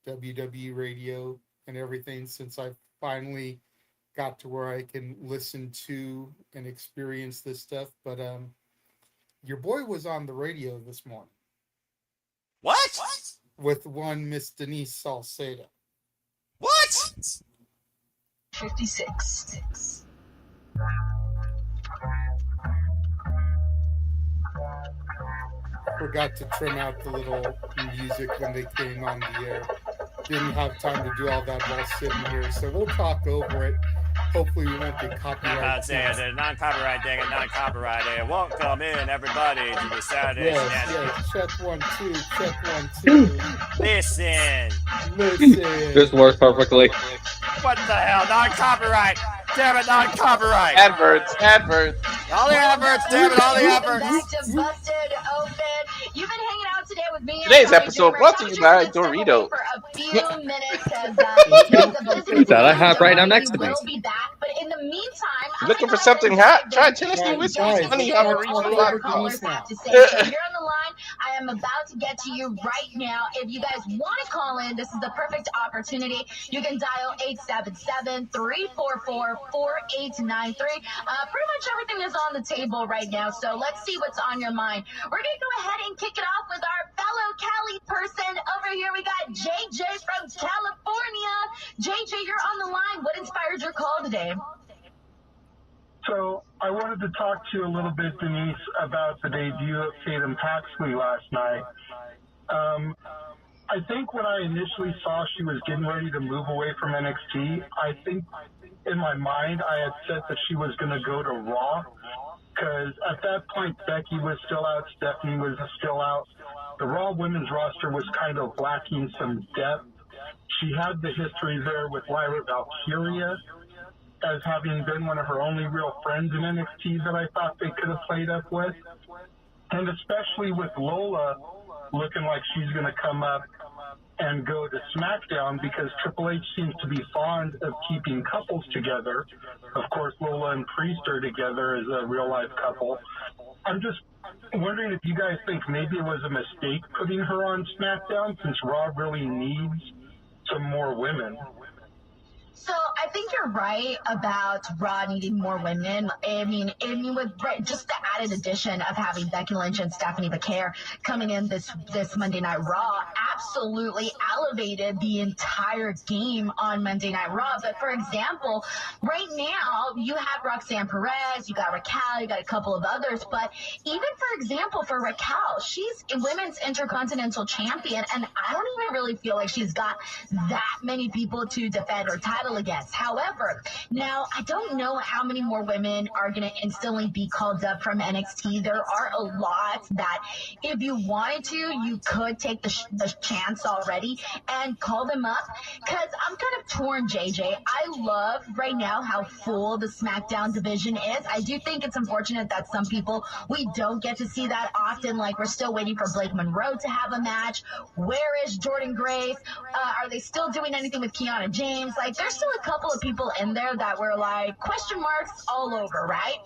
WWE radio and everything since I finally got to where I can listen to and experience this stuff. But your boy was on the radio this morning. What? With one Miss Denise Salcedo. What? 56. Forgot to trim out the little music when they came on the air. Didn't have time to do all that while sitting here, so we'll talk over it. Hopefully we won't get copyright. Non-copyright, dang it, non-copyright. Welcome in, everybody, to the Saturday Yes, check 1 2, check 1 2. Listen. This works perfectly. What the hell? Non-copyright. Damn it, non-copyright. Adverts. All the adverts, damn it, all the adverts. Busted open. You've been hanging out today with me. Today's episode brought to you by Dorito. For a few minutes as That I have right now next to me. We'll be back, but in the meantime, Looking for something hot? Try Tennessee whiskey. Honey, I'm a callers have to say. So if you're on the line, I am about to get to you right now. If you guys want to call in, this is the perfect opportunity. You can dial 877-344-4893. Pretty much everything is on the table right now, so let's see what's on your mind. We're going to go ahead and kick it off with our fellow Cali person. Over here, we got JJ from California. JJ, you're on the line. What inspired your call today? So I wanted to talk to you a little bit, Denise, about the debut of Tatum Paxley last night. I think when I initially saw she was getting ready to move away from NXT, I think in my mind I had said that she was going to go to Raw, because at that point, Becky was still out, Stephanie was still out. The Raw women's roster was kind of lacking some depth. She had the history there with Lyra Valkyria as having been one of her only real friends in NXT that I thought they could have played up with. And especially with Lola looking like she's going to come up and go to SmackDown because Triple H seems to be fond of keeping couples together. Of course, Lola and Priest are together as a real-life couple. I'm just wondering if you guys think maybe it was a mistake putting her on SmackDown since Raw really needs some more women. So I think you're right about Raw needing more women. I mean, with just the added addition of having Becky Lynch and Stephanie McCare coming in this Monday Night Raw absolutely elevated the entire game on Monday Night Raw. But for example, right now you have Roxanne Perez, you got Raquel, you got a couple of others. But even for example, for Raquel, she's a women's intercontinental champion, and I don't even really feel like she's got that many people to defend her title against. However, now I don't know how many more women are going to instantly be called up from NXT. There are a lot that if you wanted to, you could take the chance already and call them up, because I'm kind of torn, JJ. I love right now how full the SmackDown division is. I do think it's unfortunate that some people, we don't get to see that often. Like, we're still waiting for Blake Monroe to have a match. Where is Jordan Grace? Are they still doing anything with Kiana James? Like, there's still a couple of people in there that were like question marks all over, right?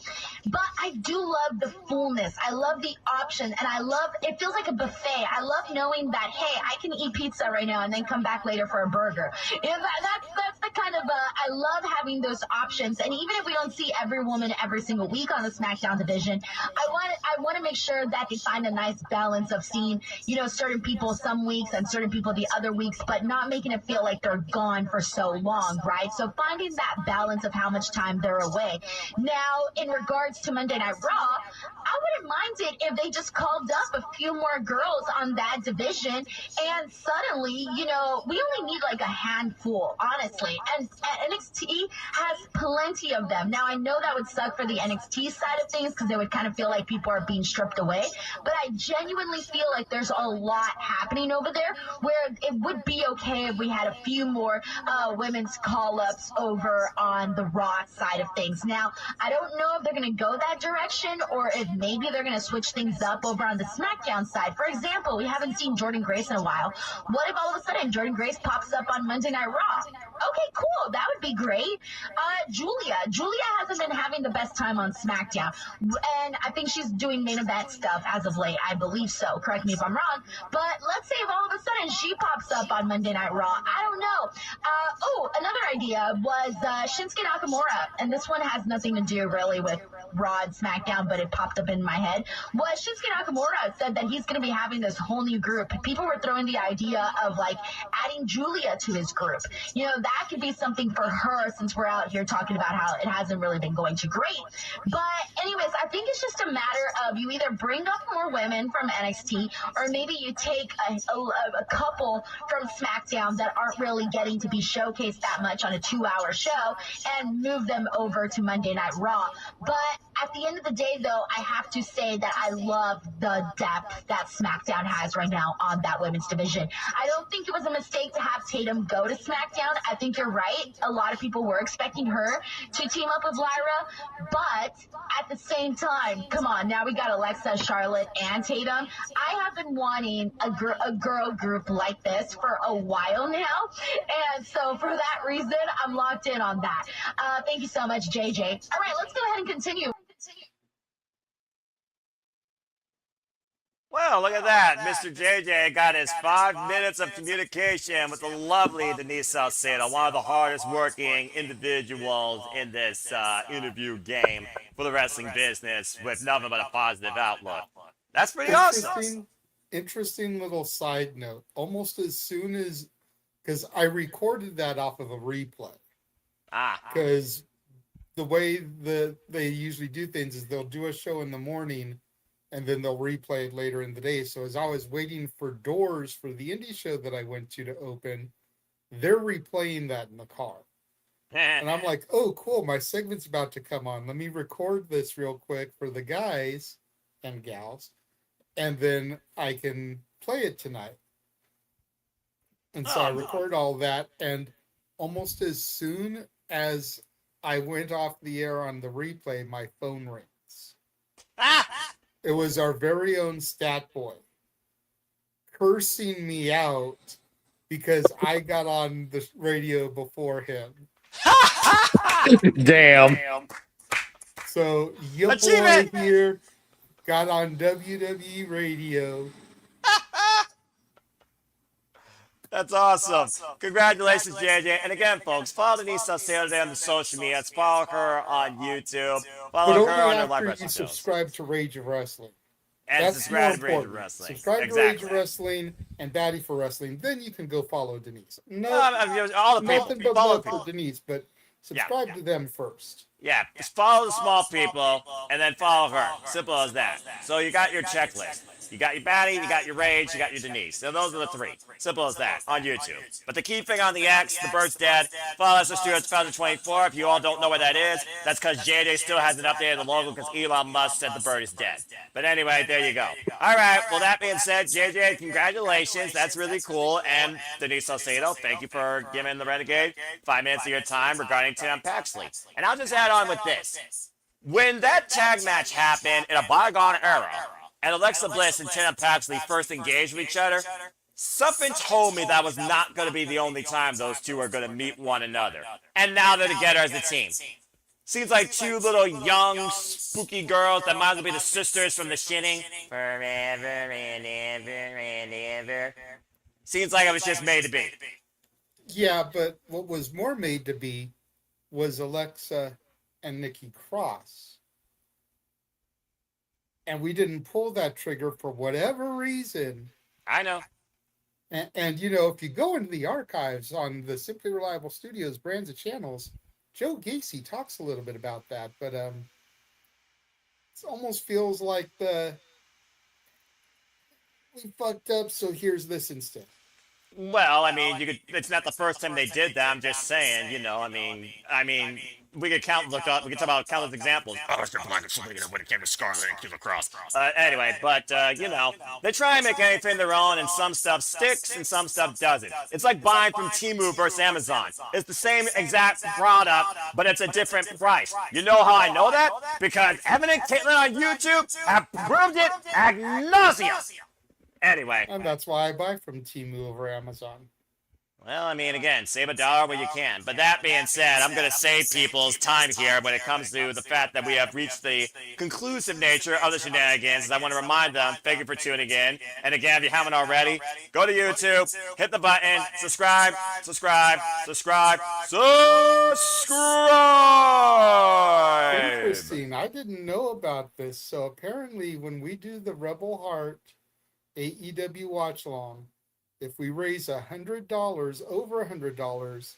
But I do love the fullness. I love the option, and I love, it feels like a buffet. I love knowing that, hey, I can eat pizza right now and then come back later for a burger. That's the kind of, I love having those options. And even if we don't see every woman every single week on the SmackDown division, I want to make sure that they find a nice balance of seeing, you know, certain people some weeks and certain people the other weeks, but not making it feel like they're gone for so long, right? So finding that balance of how much time they're away. Now, in regards to Monday Night Raw, I wouldn't mind it if they just called up a few more girls on that division, and suddenly, you know, we only need like a handful, honestly. And NXT has plenty of them. Now, I know that would suck for the NXT side of things because it would kind of feel like people are being stripped away, but I genuinely feel like there's a lot happening over there where it would be okay if we had a few more women's call-ups over on the Raw side of things. Now, I don't know if they're going to go that direction or if maybe they're going to switch things up over on the SmackDown side. For example, we haven't seen Jordan Grace in a while. What if all of a sudden Jordan Grace pops up on Monday Night Raw? Okay, cool. That would be great. Julia hasn't been having the best time on SmackDown, and I think she's doing main event stuff as of late. I believe so. Correct me if I'm wrong. But let's say if all of a sudden she pops up on Monday Night Raw. I don't know. Another idea was Shinsuke Nakamura, and this one has nothing to do really with Raw and SmackDown, but it popped up in my head. Was Shinsuke Nakamura said that he's going to be having this whole new group. People were throwing the idea of like adding Julia to his group. You know, that could be something for her since we're out here talking about how it hasn't really been going too great. But anyways, I think it's just a matter of you either bring up more women from NXT or maybe you take a couple from SmackDown that aren't really getting to be showcased that much on a 2-hour show and move them over to Monday Night Raw. But at the end of the day, though, I have to say that I love the depth that SmackDown has right now on that women's division. I don't think it was a mistake to have Tatum go to SmackDown. I think you're right. A lot of people were expecting her to team up with Lyra, but at the same time, come on, now we got Alexa, Charlotte, and Tatum. I have been wanting a girl group like this for a while now, and so for that reason, I'm locked in on that. Thank you so much, JJ. All right, let's go ahead and continue. Well, look at that. Mr. JJ got his 5 minutes of communication with the lovely Denise Salcedo, one of the hardest working individuals in this interview game for the wrestling business with nothing but a positive outlook. That's pretty awesome. Interesting little side note. Almost as soon as, because I recorded that off of a replay. Because the way they usually do things is they'll do a show in the morning and then they'll replay it later in the day. So as I was waiting for Doors for the indie show that I went to open, they're replaying that in the car. And I'm like, oh, cool, my segment's about to come on. Let me record this real quick for the guys and gals, and then I can play it tonight. And so I recorded all that, and almost as soon as I went off the air on the replay, my phone rings. It was our very own Stat Boy cursing me out because I got on the radio before him. Damn. So your boy here got on WWE radio. That's awesome. Congratulations, JJ. And again, folks, follow Denise Salcedo today on the social media. Follow her on YouTube. But Follow only her on her live after you wrestling shows. subscribe to Rage of Wrestling. And That's subscribe to more Rage of important. Wrestling. Subscribe Exactly. to Rage of Wrestling and Batty for Wrestling. Then you can go follow Denise. No, all the people. nothing but Follow love for Denise, but subscribe to them first. Yeah, just follow the small people and then follow her. Simple as that. So you got your checklist. You got your Batty, you got your Rage, you got your Denise. So those are the three. Simple as that on YouTube. But the key thing on the X, the bird's dead. Follow us at Studio 2024. If you all don't know what that is, that's because JJ still hasn't updated the logo because Elon Musk said the bird is dead. But anyway, there you go. All right, well, that being said, JJ, congratulations. That's really cool. And Denise Salcedo, thank you for giving the Renegade 5 minutes of your time regarding Tim Paxley. And I'll just add on with this. When that tag match happened in a bygone era, and Alexa Bliss and Tim Paxley first engaged with each other, something told me that was not going to be the only time those two are going to meet one another. And now they're together as a team. Seems like two little young, spooky girls that might as well be the sisters from the Sheanigans. Forever and ever and ever. Seems like it was just made to be. Yeah, but what was more made to be was Alexa and Nikki Cross. And we didn't pull that trigger for whatever reason. I know. And you know, if you go into the archives on the Simply Reliable Studios brands of channels, Joe Gacy talks a little bit about that. But it almost feels like we fucked up, so here's this instead. Well, I mean, it's not the first time they did that. I'm just saying, you know. I mean, we could look up. We could talk about countless examples. Oh, it's been like when it came to Scarlet and Killer Cross. Anyway, but you know, they try and make anything their own, and some stuff sticks and some stuff doesn't. It's like buying from Temu versus Amazon. It's the same exact product, but it's a different price. You know how I know that? Because Evan and Caitlin on YouTube have proved it ad nauseum. Anyway. And that's why I buy from Temu over Amazon. Well, I mean, again, save a dollar when you can. But that being said, I'm going to save people's time here when it comes to the fact that we have reached the conclusive nature of the Shenanigans. I want to remind them, thank you for tuning in. And again, if you haven't already, go to YouTube, hit the button, subscribe, subscribe, subscribe, subscribe! Interesting. I didn't know about this. So apparently when we do the Rebel Heart AEW watch along, if we raise $100, over $100,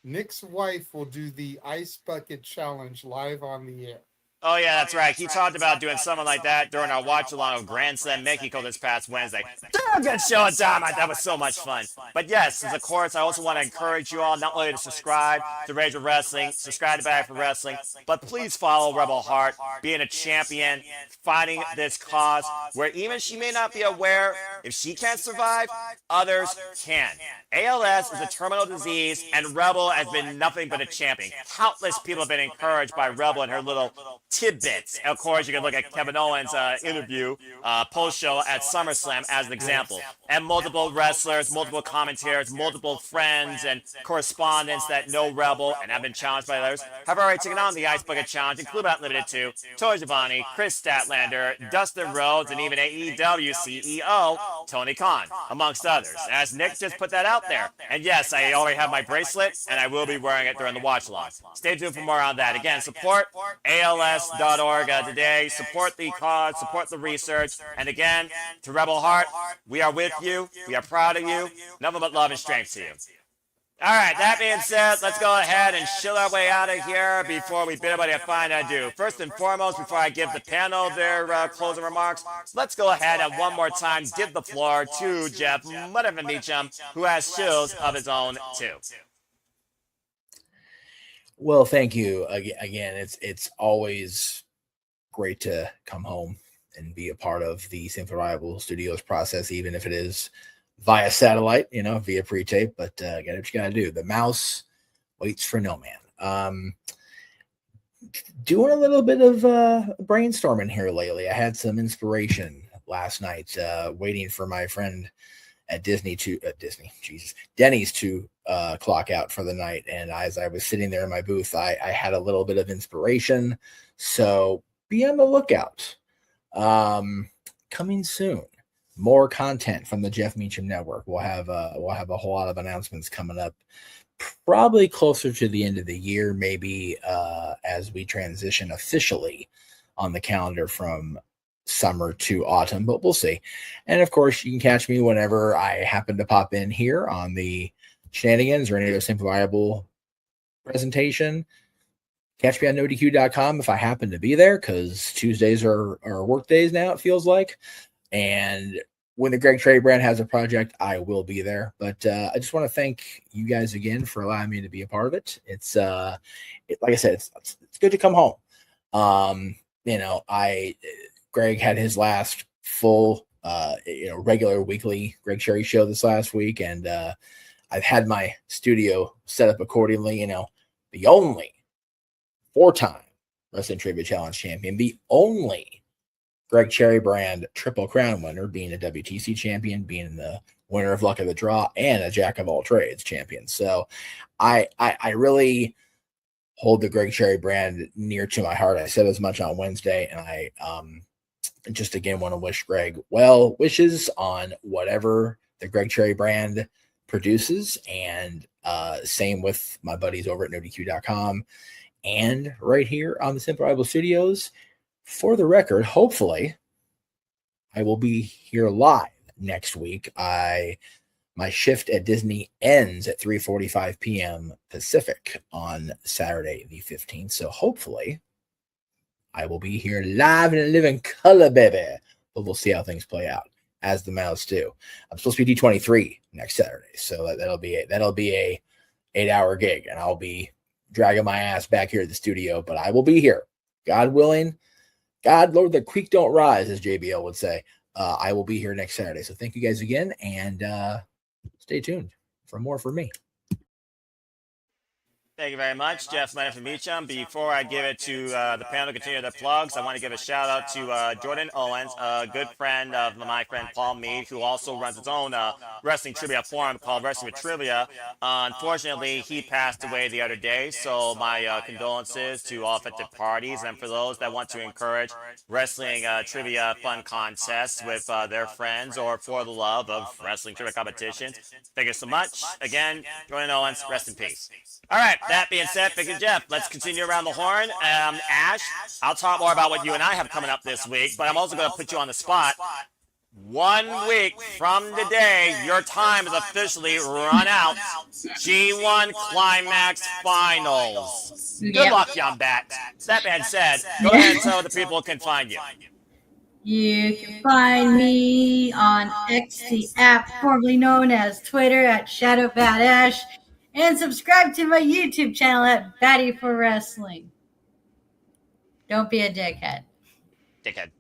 Nick's wife will do the ice bucket challenge live on the air. Oh, yeah, that's right. He talked about doing something like that during our watch-along of Grand Slam Mexico this past Wednesday. Good show, Tom. That was so much fun. But yes, of course, I also want to encourage you all not only to subscribe to Rage of Wrestling, subscribe to Batty for Wrestling, but please follow Rebel Heart, being a champion, fighting this cause, where even she may not be aware, if she can't survive, others can. ALS is a terminal disease, and Rebel has been nothing but a champion. Countless people have been encouraged by Rebel and her little tidbits. Of course, you can look at Kevin Owens' interview post-show at SummerSlam as an example. And multiple wrestlers, multiple commentators, multiple friends and correspondents that know Rebel and have been challenged by others have already taken on the Ice Bucket Challenge, including not limited to Tony Giovanni, Chris Statlander, Dustin Rhodes, and even AEW CEO Tony Khan, amongst others. As Nick just put that out there. And yes, I already have my bracelet, and I will be wearing it during the watch-along. Stay tuned for more on that. Again, support ALS.org today. Support the cause, support the research. And again, to Rebel Heart, we are with you. We are proud of you. Nothing but love and strength to you. All right, that being said, let's go ahead and chill our way out of here before we bid everybody a fine adieu. First and foremost, before I give the panel their closing remarks, let's go ahead and one more time give the floor to Jeff Motherman Meacham, who has chills of his own too. Well, thank you again. It's always great to come home and be a part of the Simple Reliable Studios process, even if it is via satellite, via pre-tape. But got what you got to do. The mouse waits for no man. Doing a little bit of brainstorming here lately. I had some inspiration last night, waiting for my friend at Denny's to clock out for the night. And as I was sitting there in my booth, I had a little bit of inspiration. So be on the lookout. Coming soon, more content from the Jeff Meacham Network. We'll have a whole lot of announcements coming up, probably closer to the end of the year, maybe as we transition officially on the calendar from summer to autumn, but we'll see. And of course, you can catch me whenever I happen to pop in here on the Shenanigans or any other Simple Reliable presentation. Catch me on NoDQ.com if I happen to be there, because Tuesdays are work days now, it feels like. And when the Greg Trey brand has a project, I will be there. But I just want to thank you guys again for allowing me to be a part of it. It's like I said, it's good to come home. Greg had his last full, regular weekly Greg Cherry show this last week, and I've had my studio set up accordingly. The only 4-time Wrestling Trivia Challenge champion, the only Greg Cherry brand Triple Crown winner, being a WTC champion, being the winner of Luck of the Draw, and a Jack of all trades champion. So I really hold the Greg Cherry brand near to my heart. I said as much on Wednesday, and I just again want to wish Greg well wishes on whatever the Greg Cherry brand produces, and same with my buddies over at NoDQ.com and right here on the Simple Reliable Studios. For the record, hopefully I will be here live next week. My shift at Disney ends at 3:45 p.m. Pacific on Saturday the 15th. So hopefully I will be here live and in living color, baby. But we'll see how things play out, as the Mouse do. I'm supposed to be D23 next Saturday, so that'll be a 8-hour gig, and I'll be dragging my ass back here at the studio. But I will be here, God willing. God, Lord, the creek don't rise, as JBL would say. I will be here next Saturday. So thank you guys again, and stay tuned for more from me. Thank you very much, Jeff Leonard from Meacham. Before I give it to the panel to continue their plugs, I want to give a shout out to Jordan Owens, a good friend of my friend Paul Mead, who also runs his own wrestling trivia forum called Wrestling with Trivia. Unfortunately, he passed away the other day, so my condolences to all affected parties, and for those that want to encourage wrestling trivia fun contests with their friends or for the love of wrestling trivia competitions. Thank you so much. Again, Jordan Owens, rest in peace. All right, that being said, thank you, Jeff. Let's continue around the horn. Ash, I'll talk more about what you and I have coming up this week, but I'm also going to put you on the spot. 1 week from today, your time is officially run out. G1 Climax Finals. Good luck, young bat. That being said, go ahead and tell the people can find you. You can find me on X, the app formerly known as Twitter, at ShadowBatAsh, and subscribe to my YouTube channel at Batty for Wrestling. Don't be a dickhead. Dickhead.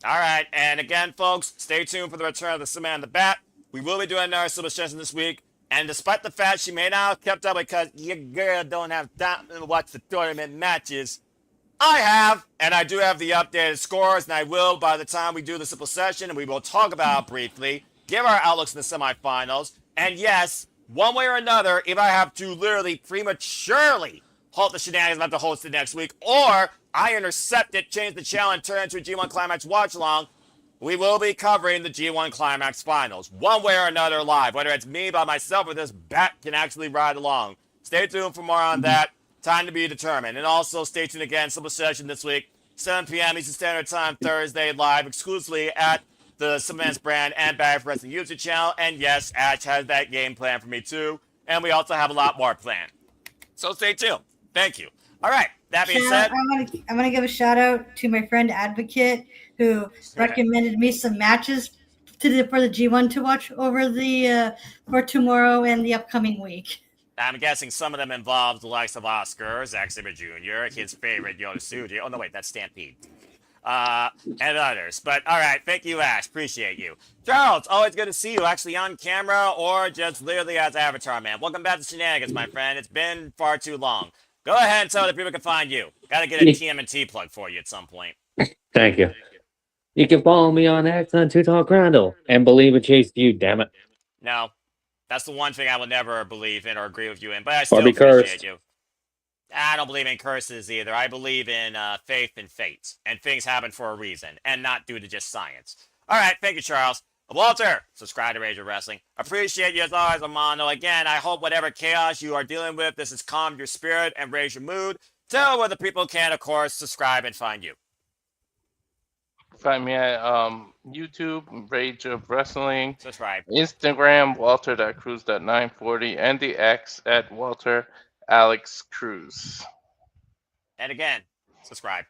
All right, and again, folks, stay tuned for the return of the Samantha Bat. We will be doing another super session this week, and despite the fact she may not have kept up because your girl don't have time to watch the tournament matches, I have, and I do have the updated scores, and I will by the time we do the simple session, and we will talk about briefly, give our outlooks in the semifinals, and yes, one way or another, if I have to literally prematurely halt the Shenanigans and have to host it next week, or I intercept it, change the channel, and turn it into a G1 Climax watch-along, we will be covering the G1 Climax Finals, one way or another live, whether it's me by myself or this bat can actually ride along. Stay tuned for more on that. Time to be determined. And also stay tuned again, simple session this week, 7 p.m. Eastern Standard Time, Thursday, live exclusively at the Cements Brand and Barry for Wrestling YouTube channel. And yes, Ash has that game planned for me too. And we also have a lot more planned. So stay tuned. Thank you. All right. That being said, I'm gonna give a shout out to my friend Advocate, who recommended me some matches for the G1 to watch over the for tomorrow and the upcoming week. I'm guessing some of them involved the likes of Oscar, Zack Sabre Jr., his favorite Yoda Studio. Oh, no, wait, that's Stampede. And others. But all right, thank you, Ash. Appreciate you. Charles, always good to see you, actually on camera or just literally as Avatar, man. Welcome back to Shenanigans, my friend. It's been far too long. Go ahead and tell the people can find you. Gotta get a TMNT plug for you at some point. Thank you. You can follow me on X on Two Talk Crandall and believe in Chase You, damn it. No, that's the one thing I will never believe in or agree with you in, but I Or still be appreciate cursed. you. I don't believe in curses either. I believe in faith and fate, and things happen for a reason, and not due to just science. All right, thank you, Charles. Walter, subscribe to Rage of Wrestling. Appreciate you as always, Amano. Again, I hope whatever chaos you are dealing with, this has calmed your spirit and raised your mood. Tell where the people can, of course, subscribe and find you. Find me at YouTube, Rage of Wrestling. Subscribe. Instagram, Walter.Cruz.940, and the X at Walter Alex Cruz. And again, subscribe.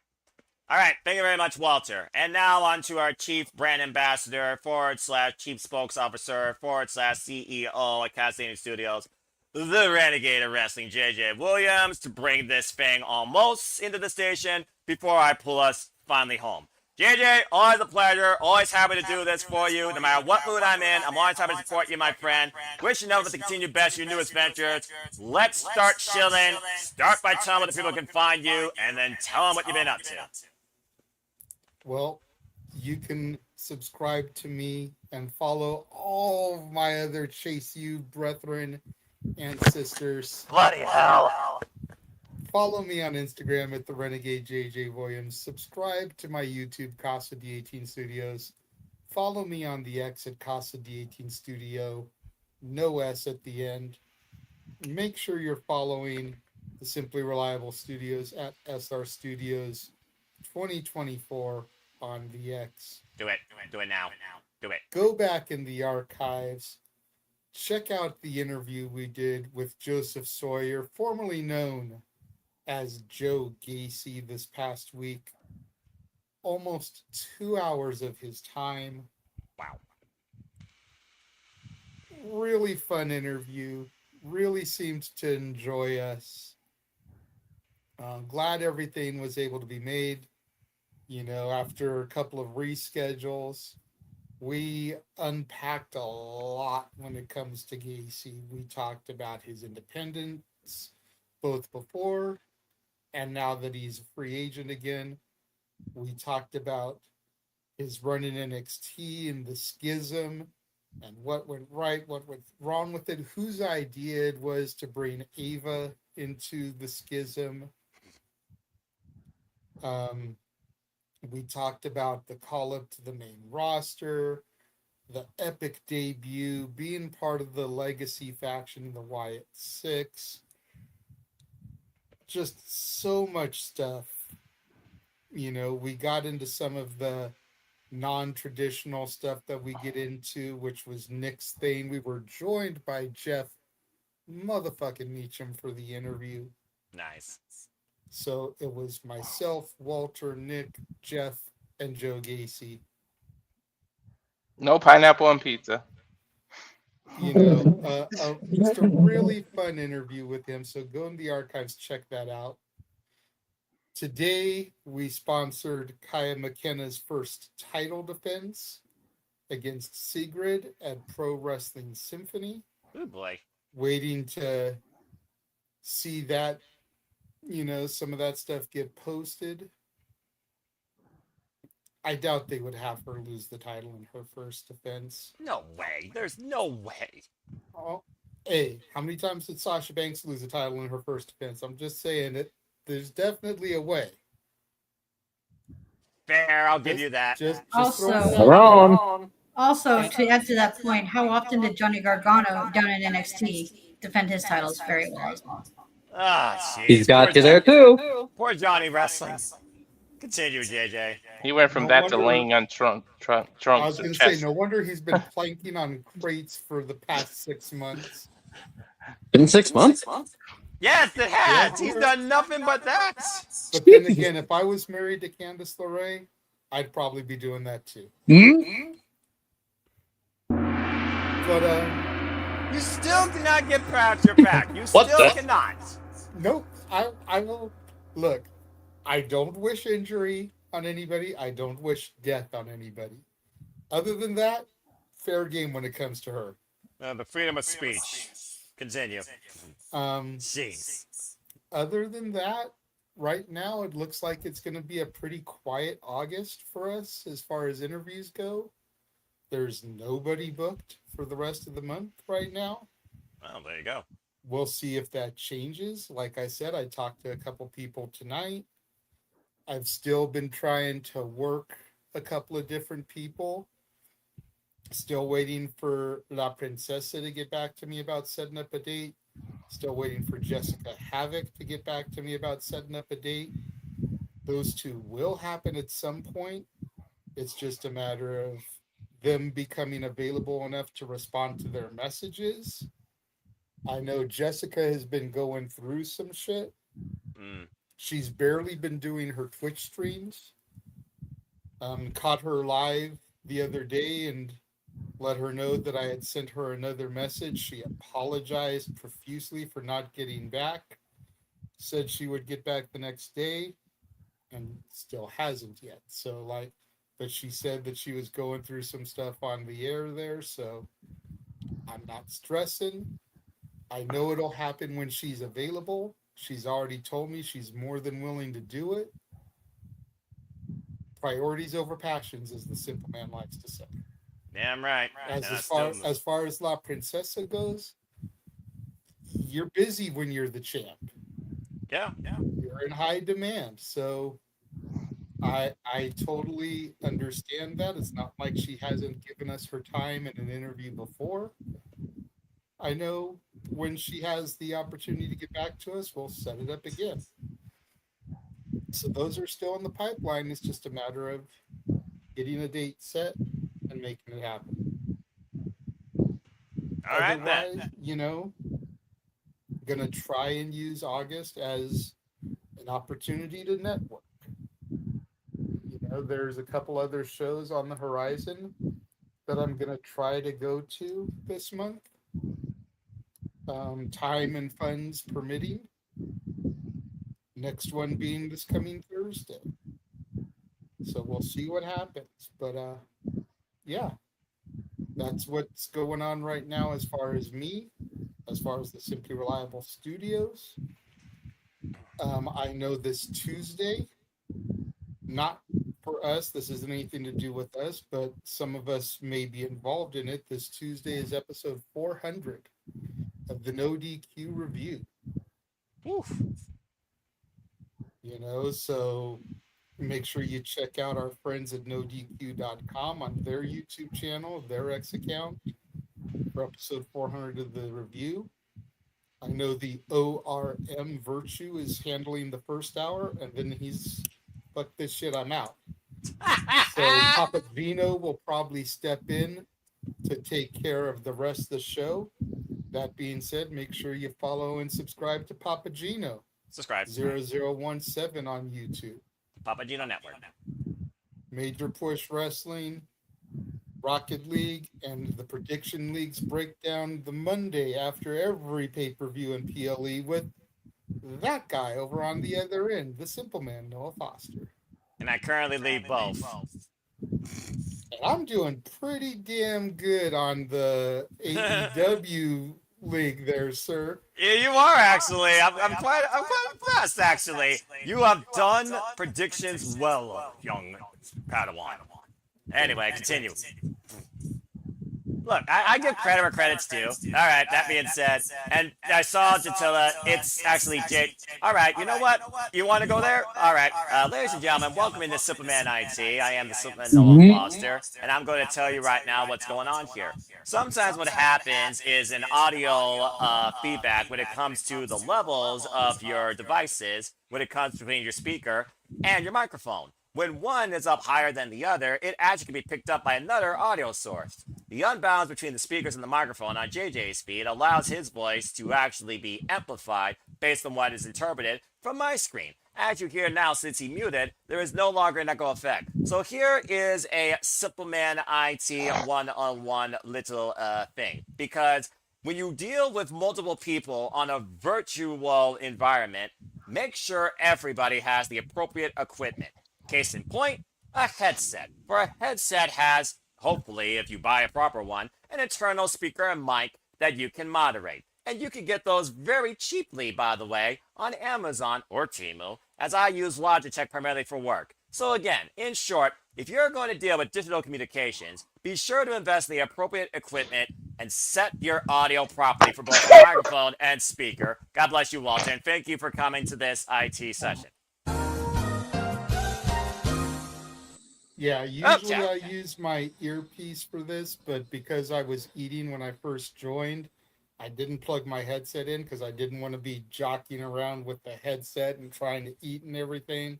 All right, thank you very much, Walter. And now on to our Chief Brand Ambassador, / Chief Spokes Officer, / CEO at Casting Studios, the Renegade of Wrestling, JJ Williams, to bring this thing almost into the station before I pull us finally home. JJ, always a pleasure. Always happy to do this for you. No matter what mood I'm in, I'm always happy to support you, my friend. Wish you nothing but to continue best your newest ventures. Let's start chilling. Start by telling what the people can find you, and then tell them what you've been up to. Well, you can subscribe to me and follow all of my other Chase You brethren and sisters. Bloody hell. Follow me on Instagram at the Renegade JJ Williams. Subscribe to my YouTube, Casa D18 Studios. Follow me on the X at Casa D18 Studio. No S at the end. Make sure you're following the Simply Reliable Studios at SR Studios 2024 on the X. Do it. Do it now. Do it. Go back in the archives. Check out the interview we did with Joseph Sawyer, formerly known as Joe Gacy, this past week. Almost 2 hours of his time. Wow. Really fun interview. Really seemed to enjoy us. Glad everything was able to be made. You know, after a couple of reschedules, we unpacked a lot when it comes to Gacy. We talked about his independence, both before and now that he's a free agent again. We talked about his run in NXT and the schism and what went right, what went wrong with it, whose idea it was to bring Ava into the schism. We talked about the call-up to the main roster, the epic debut, being part of the legacy faction, the Wyatt Six. Just so much stuff. You know, we got into some of the non-traditional stuff that we get into, which was Nick's thing. We were joined by Jeff motherfucking Meacham for the interview. Nice. So it was myself, Walter, Nick, Jeff, and Joe Gacy. No pineapple on pizza. You know, just a really fun interview with him. So go in the archives, check that out. Today, we sponsored Kaya McKenna's first title defense against Sigrid at Pro Wrestling Symphony. Oh boy. Waiting to see that, you know, some of that stuff get posted. I doubt they would have her lose the title in her first defense. No way. There's no way. Oh, hey, how many times did Sasha Banks lose the title in her first defense? I'm just saying it. There's definitely a way. Fair, I'll give you that. Just Also, to add to that point, how often did Johnny Gargano down in NXT defend his titles very well as well? Ah, jeez. He's got you there too. Poor Johnny Wrestling. Continue, JJ. He went from that to laying on trunks. I was going to say, chest. no wonder he's been planking on crates for the past 6 months. Been 6 months? Yes, it has. He's done nothing but that. But then again, if I was married to Candice LeRae, I'd probably be doing that too. Hmm? But You still cannot get Pat your back. You What still the- cannot. Nope. I will look. I don't wish injury on anybody. I don't wish death on anybody. Other than that, fair game when it comes to her. The freedom of speech. Continue. Jeez. Other than that, right now it looks like it's going to be a pretty quiet August for us as far as interviews go. There's nobody booked for the rest of the month right now. Well, there you go. We'll see if that changes. Like I said, I talked to a couple people tonight. I've still been trying to work a couple of different people. Still waiting for La Princesa to get back to me about setting up a date. Still waiting for Jessica Havoc to get back to me about setting up a date. Those two will happen at some point. It's just a matter of them becoming available enough to respond to their messages. I know Jessica has been going through some shit. She's barely been doing her Twitch streams. Caught her live the other day and let her know that I had sent her another message. She apologized profusely for not getting back. Said she would get back the next day and still hasn't yet. So but she said that she was going through some stuff on the air there. So I'm not stressing. I know it'll happen when she's available. She's already told me she's more than willing to do it. Priorities over passions, as the simple man likes to say. Damn right. As far as La Princesa goes, you're busy when you're the champ. Yeah. You're in high demand. So I totally understand that. It's not like she hasn't given us her time in an interview before. I know when she has the opportunity to get back to us, we'll set it up again. So those are still in the pipeline. It's just a matter of getting a date set and making it happen. All right, otherwise, gonna try and use August as an opportunity to network. There's a couple other shows on the horizon that I'm gonna try to go to this month. Time and funds permitting. Next one being this coming Thursday. So we'll see what happens. But yeah, that's what's going on right now as far as me, as far as the Simply Reliable Studios. I know this Tuesday, not for us, this isn't anything to do with us, but some of us may be involved in it. This Tuesday is episode 400 of the No DQ review. Oof. So make sure you check out our friends at NoDQ.com on their YouTube channel, their X account for episode 400 of the review. I know the ORM Virtue is handling the first hour, and then he's, fuck this shit, I'm out. So Papa Vino will probably step in to take care of the rest of the show. That being said, make sure you follow and subscribe to Papa Gino. Subscribe. 0017 on YouTube. Papa Gino Network. Major Push Wrestling, Rocket League, and the Prediction Leagues breakdown the Monday after every pay-per-view in PLE with that guy over on the other end, the simple man, Noah Foster. And I currently lead both. And I'm doing pretty damn good on the AEW league there, sir. Yeah, you are actually. I'm quite impressed, actually. You have done predictions well, young Padawan. Anyway, continue. Look, I give credit where credit's due. All right, that being said, and I saw Jatilla, it's actually Jake. All right, you know what? You want to go there? All right, ladies and gentlemen, welcome into Superman IT. I am the Superman Noah Foster, and I'm going to tell you right now what's going on here. Sometimes what happens is an audio feedback when it comes to the levels of your devices, when it comes between your speaker and your microphone. When one is up higher than the other, it actually can be picked up by another audio source. The unbalance between the speakers and the microphone on JJ's speed allows his voice to actually be amplified based on what is interpreted from my screen. As you hear now, since he muted, there is no longer an echo effect. So here is a Simpleman IT one-on-one little thing. Because when you deal with multiple people on a virtual environment, make sure everybody has the appropriate equipment. Case in point, a headset. For a headset has, hopefully, if you buy a proper one, an internal speaker and mic that you can moderate. And you can get those very cheaply, by the way, on Amazon or Temu, as I use Logitech primarily for work. So again, in short, if you're going to deal with digital communications, be sure to invest in the appropriate equipment and set your audio properly for both the microphone and speaker. God bless you, Walter, and thank you for coming to this IT session. Yeah, usually I use my earpiece for this, but because I was eating when I first joined, I didn't plug my headset in because I didn't want to be jockeying around with the headset and trying to eat and everything.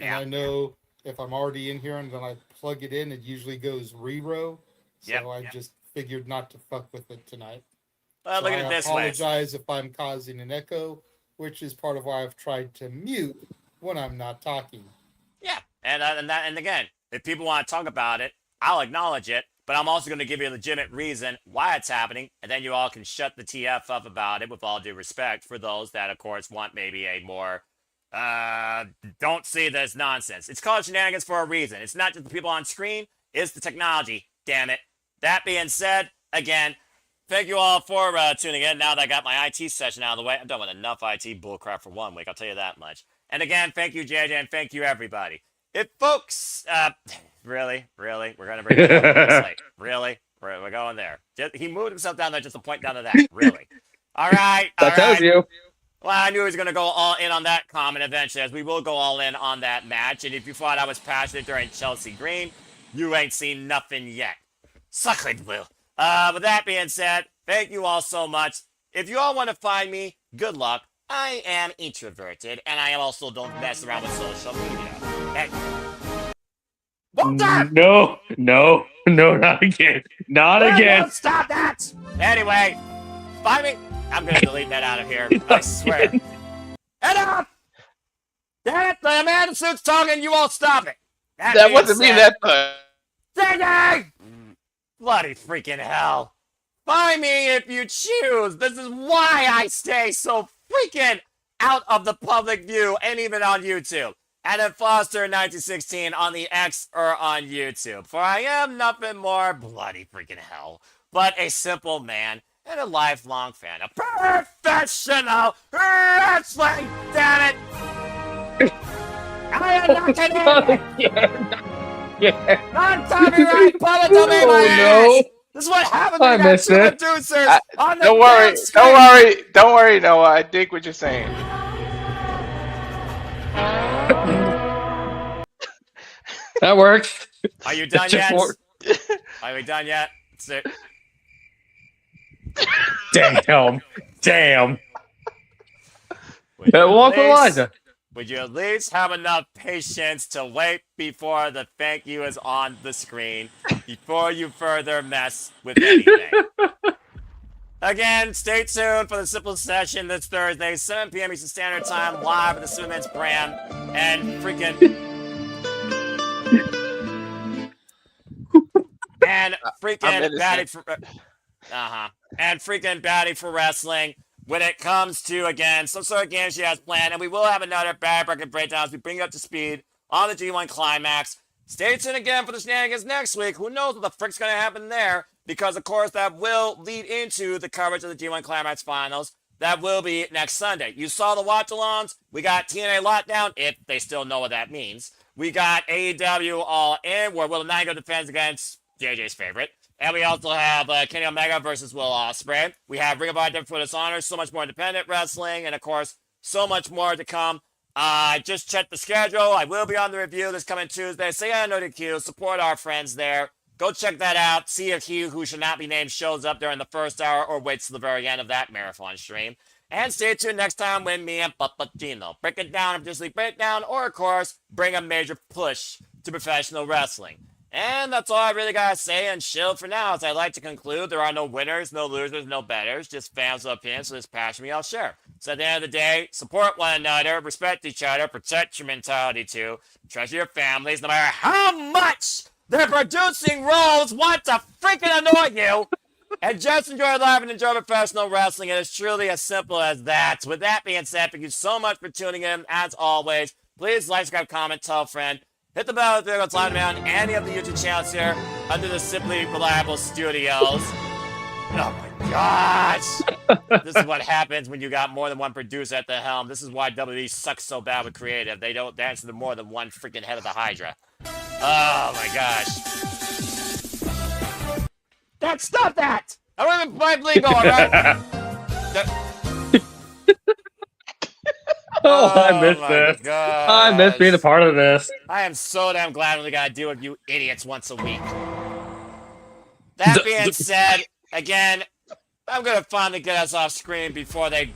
And I know if I'm already in here and then I plug it in, it usually goes re-row. So I just figured not to fuck with it tonight. Well, so look at it this way. I apologize if I'm causing an echo, which is part of why I've tried to mute when I'm not talking. Yeah, and again, if people want to talk about it, I'll acknowledge it, but I'm also going to give you a legitimate reason why it's happening, and then you all can shut the TF up about it with all due respect for those that, of course, want maybe a more, don't see this nonsense. It's called Shenanigans for a reason. It's not just the people on screen, it's the technology, damn it. That being said, again, thank you all for tuning in. Now that I got my IT session out of the way, I'm done with enough IT bullcrap for 1 week, I'll tell you that much. And again, thank you, JJ, and thank you, everybody. If folks, really, we're going to bring it up this late. Really? We're going there. He moved himself down there just to point down to that. Really? All right. That tells you. Well, I knew he was going to go all in on that comment eventually, as we will go all in on that match. And if you thought I was passionate during Chelsea Green, you ain't seen nothing yet. Suck it, Will. With that being said, thank you all so much. If you all want to find me, good luck. I am introverted, and I also don't mess around with social media. Hey. Walter! No, not again. Not again. Stop that! Anyway, find me. I'm going to delete that out of here. I swear. Enough! Damn it, the man in suit's talking, you all stop it. That wasn't me that time. Ding! Bloody freaking hell. Find me if you choose. This is why I stay so freaking out of the public view and even on YouTube. Adam Foster 1916 on the X or on YouTube. For I am nothing more, bloody freaking hell, but a simple man and a lifelong fan of professional wrestling. Damn it! I am not kidding. Non-copyright public domain. Oh no! This is what happens when you got two producers on the Don't worry, Noah. I dig what you're saying. That works. Are you done yet? Are we done yet? That's it. Damn. Walk Elijah. Would you at least have enough patience to wait before the thank you is on the screen before you further mess with anything? Again, stay tuned for the Simple Session this Thursday, 7 p.m. Eastern Standard Time, live at the Swimmen's brand, and freaking... and freaking Batty for wrestling. When it comes to, again, some sort of game she has planned, and we will have another bad bracket breakdown as we bring you up to speed on the G1 Climax. Stay tuned again for the Shenanigans next week. Who knows what the frick's going to happen there? Because, of course, that will lead into the coverage of the G1 Climax Finals. That will be next Sunday. You saw the watch-alongs. We got TNA Lockdown, if they still know what that means. We got AEW All In, where Will Nigo defends against JJ's favorite. And we also have Kenny Omega versus Will Ospreay. We have Ring of Honor for Dishonor, so much more independent wrestling, and of course, so much more to come. I just checked the schedule. I will be on the review this coming Tuesday. Say I know the queue. Support our friends there. Go check that out. See if he who should not be named shows up during the first hour or waits till the very end of that marathon stream. And stay tuned next time when me and Papagino break it down, officially breakdown, or of course, bring a major push to professional wrestling. And that's all I really gotta say and chill for now. As I like to conclude, there are no winners, no losers, no betters, just fans of opinions, so this passion I'll share. So at the end of the day, support one another, respect each other, protect your mentality too, treasure your families, no matter how much the producing roles want to freaking annoy you. and just enjoy life and enjoy professional wrestling. It is truly as simple as that. With that being said, thank you so much for tuning in. As always, please like, subscribe, comment, tell a friend. Hit the bell if you're live on any of the YouTube channels here under the Simply Reliable Studios. Oh my gosh! This is what happens when you got more than one producer at the helm. This is why WWE sucks so bad with creative. They don't dance to more than one freaking head of the Hydra. Oh my gosh. Stop that! I don't even play legal, alright? I missed this. Gosh. I missed being a part of this. I am so damn glad we only gotta deal with you idiots once a week. That being said, again, I'm gonna finally get us off screen before they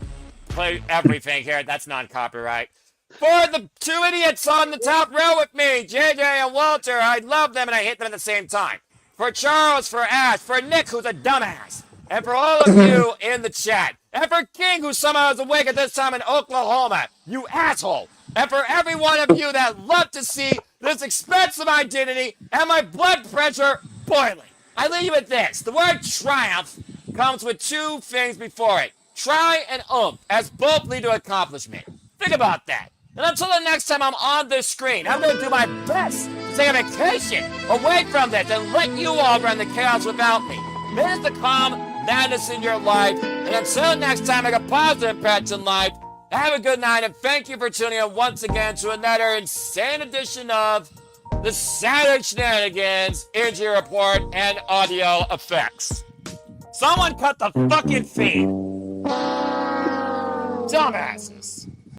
play everything here. That's non-copyright. For the two idiots on the top row with me, JJ and Walter, I love them and I hate them at the same time. For Charles, for Ash, for Nick, who's a dumbass, and for all of you in the chat, and for King, who somehow is awake at this time in Oklahoma, you asshole, and for every one of you that love to see this expensive identity and my blood pressure boiling. I leave you with this. The word triumph comes with two things before it. Try and as both lead to accomplishment. Think about that. And until the next time I'm on this screen, I'm going to do my best to take a vacation away from this and let you all run the chaos without me. There's the calm madness in your life. And until next time, make a positive impact in life. Have a good night, and thank you for tuning in once again to another insane edition of the Saturday Shenanigans, Injury Report, and Audio Effects. Someone cut the fucking feed. Dumbasses.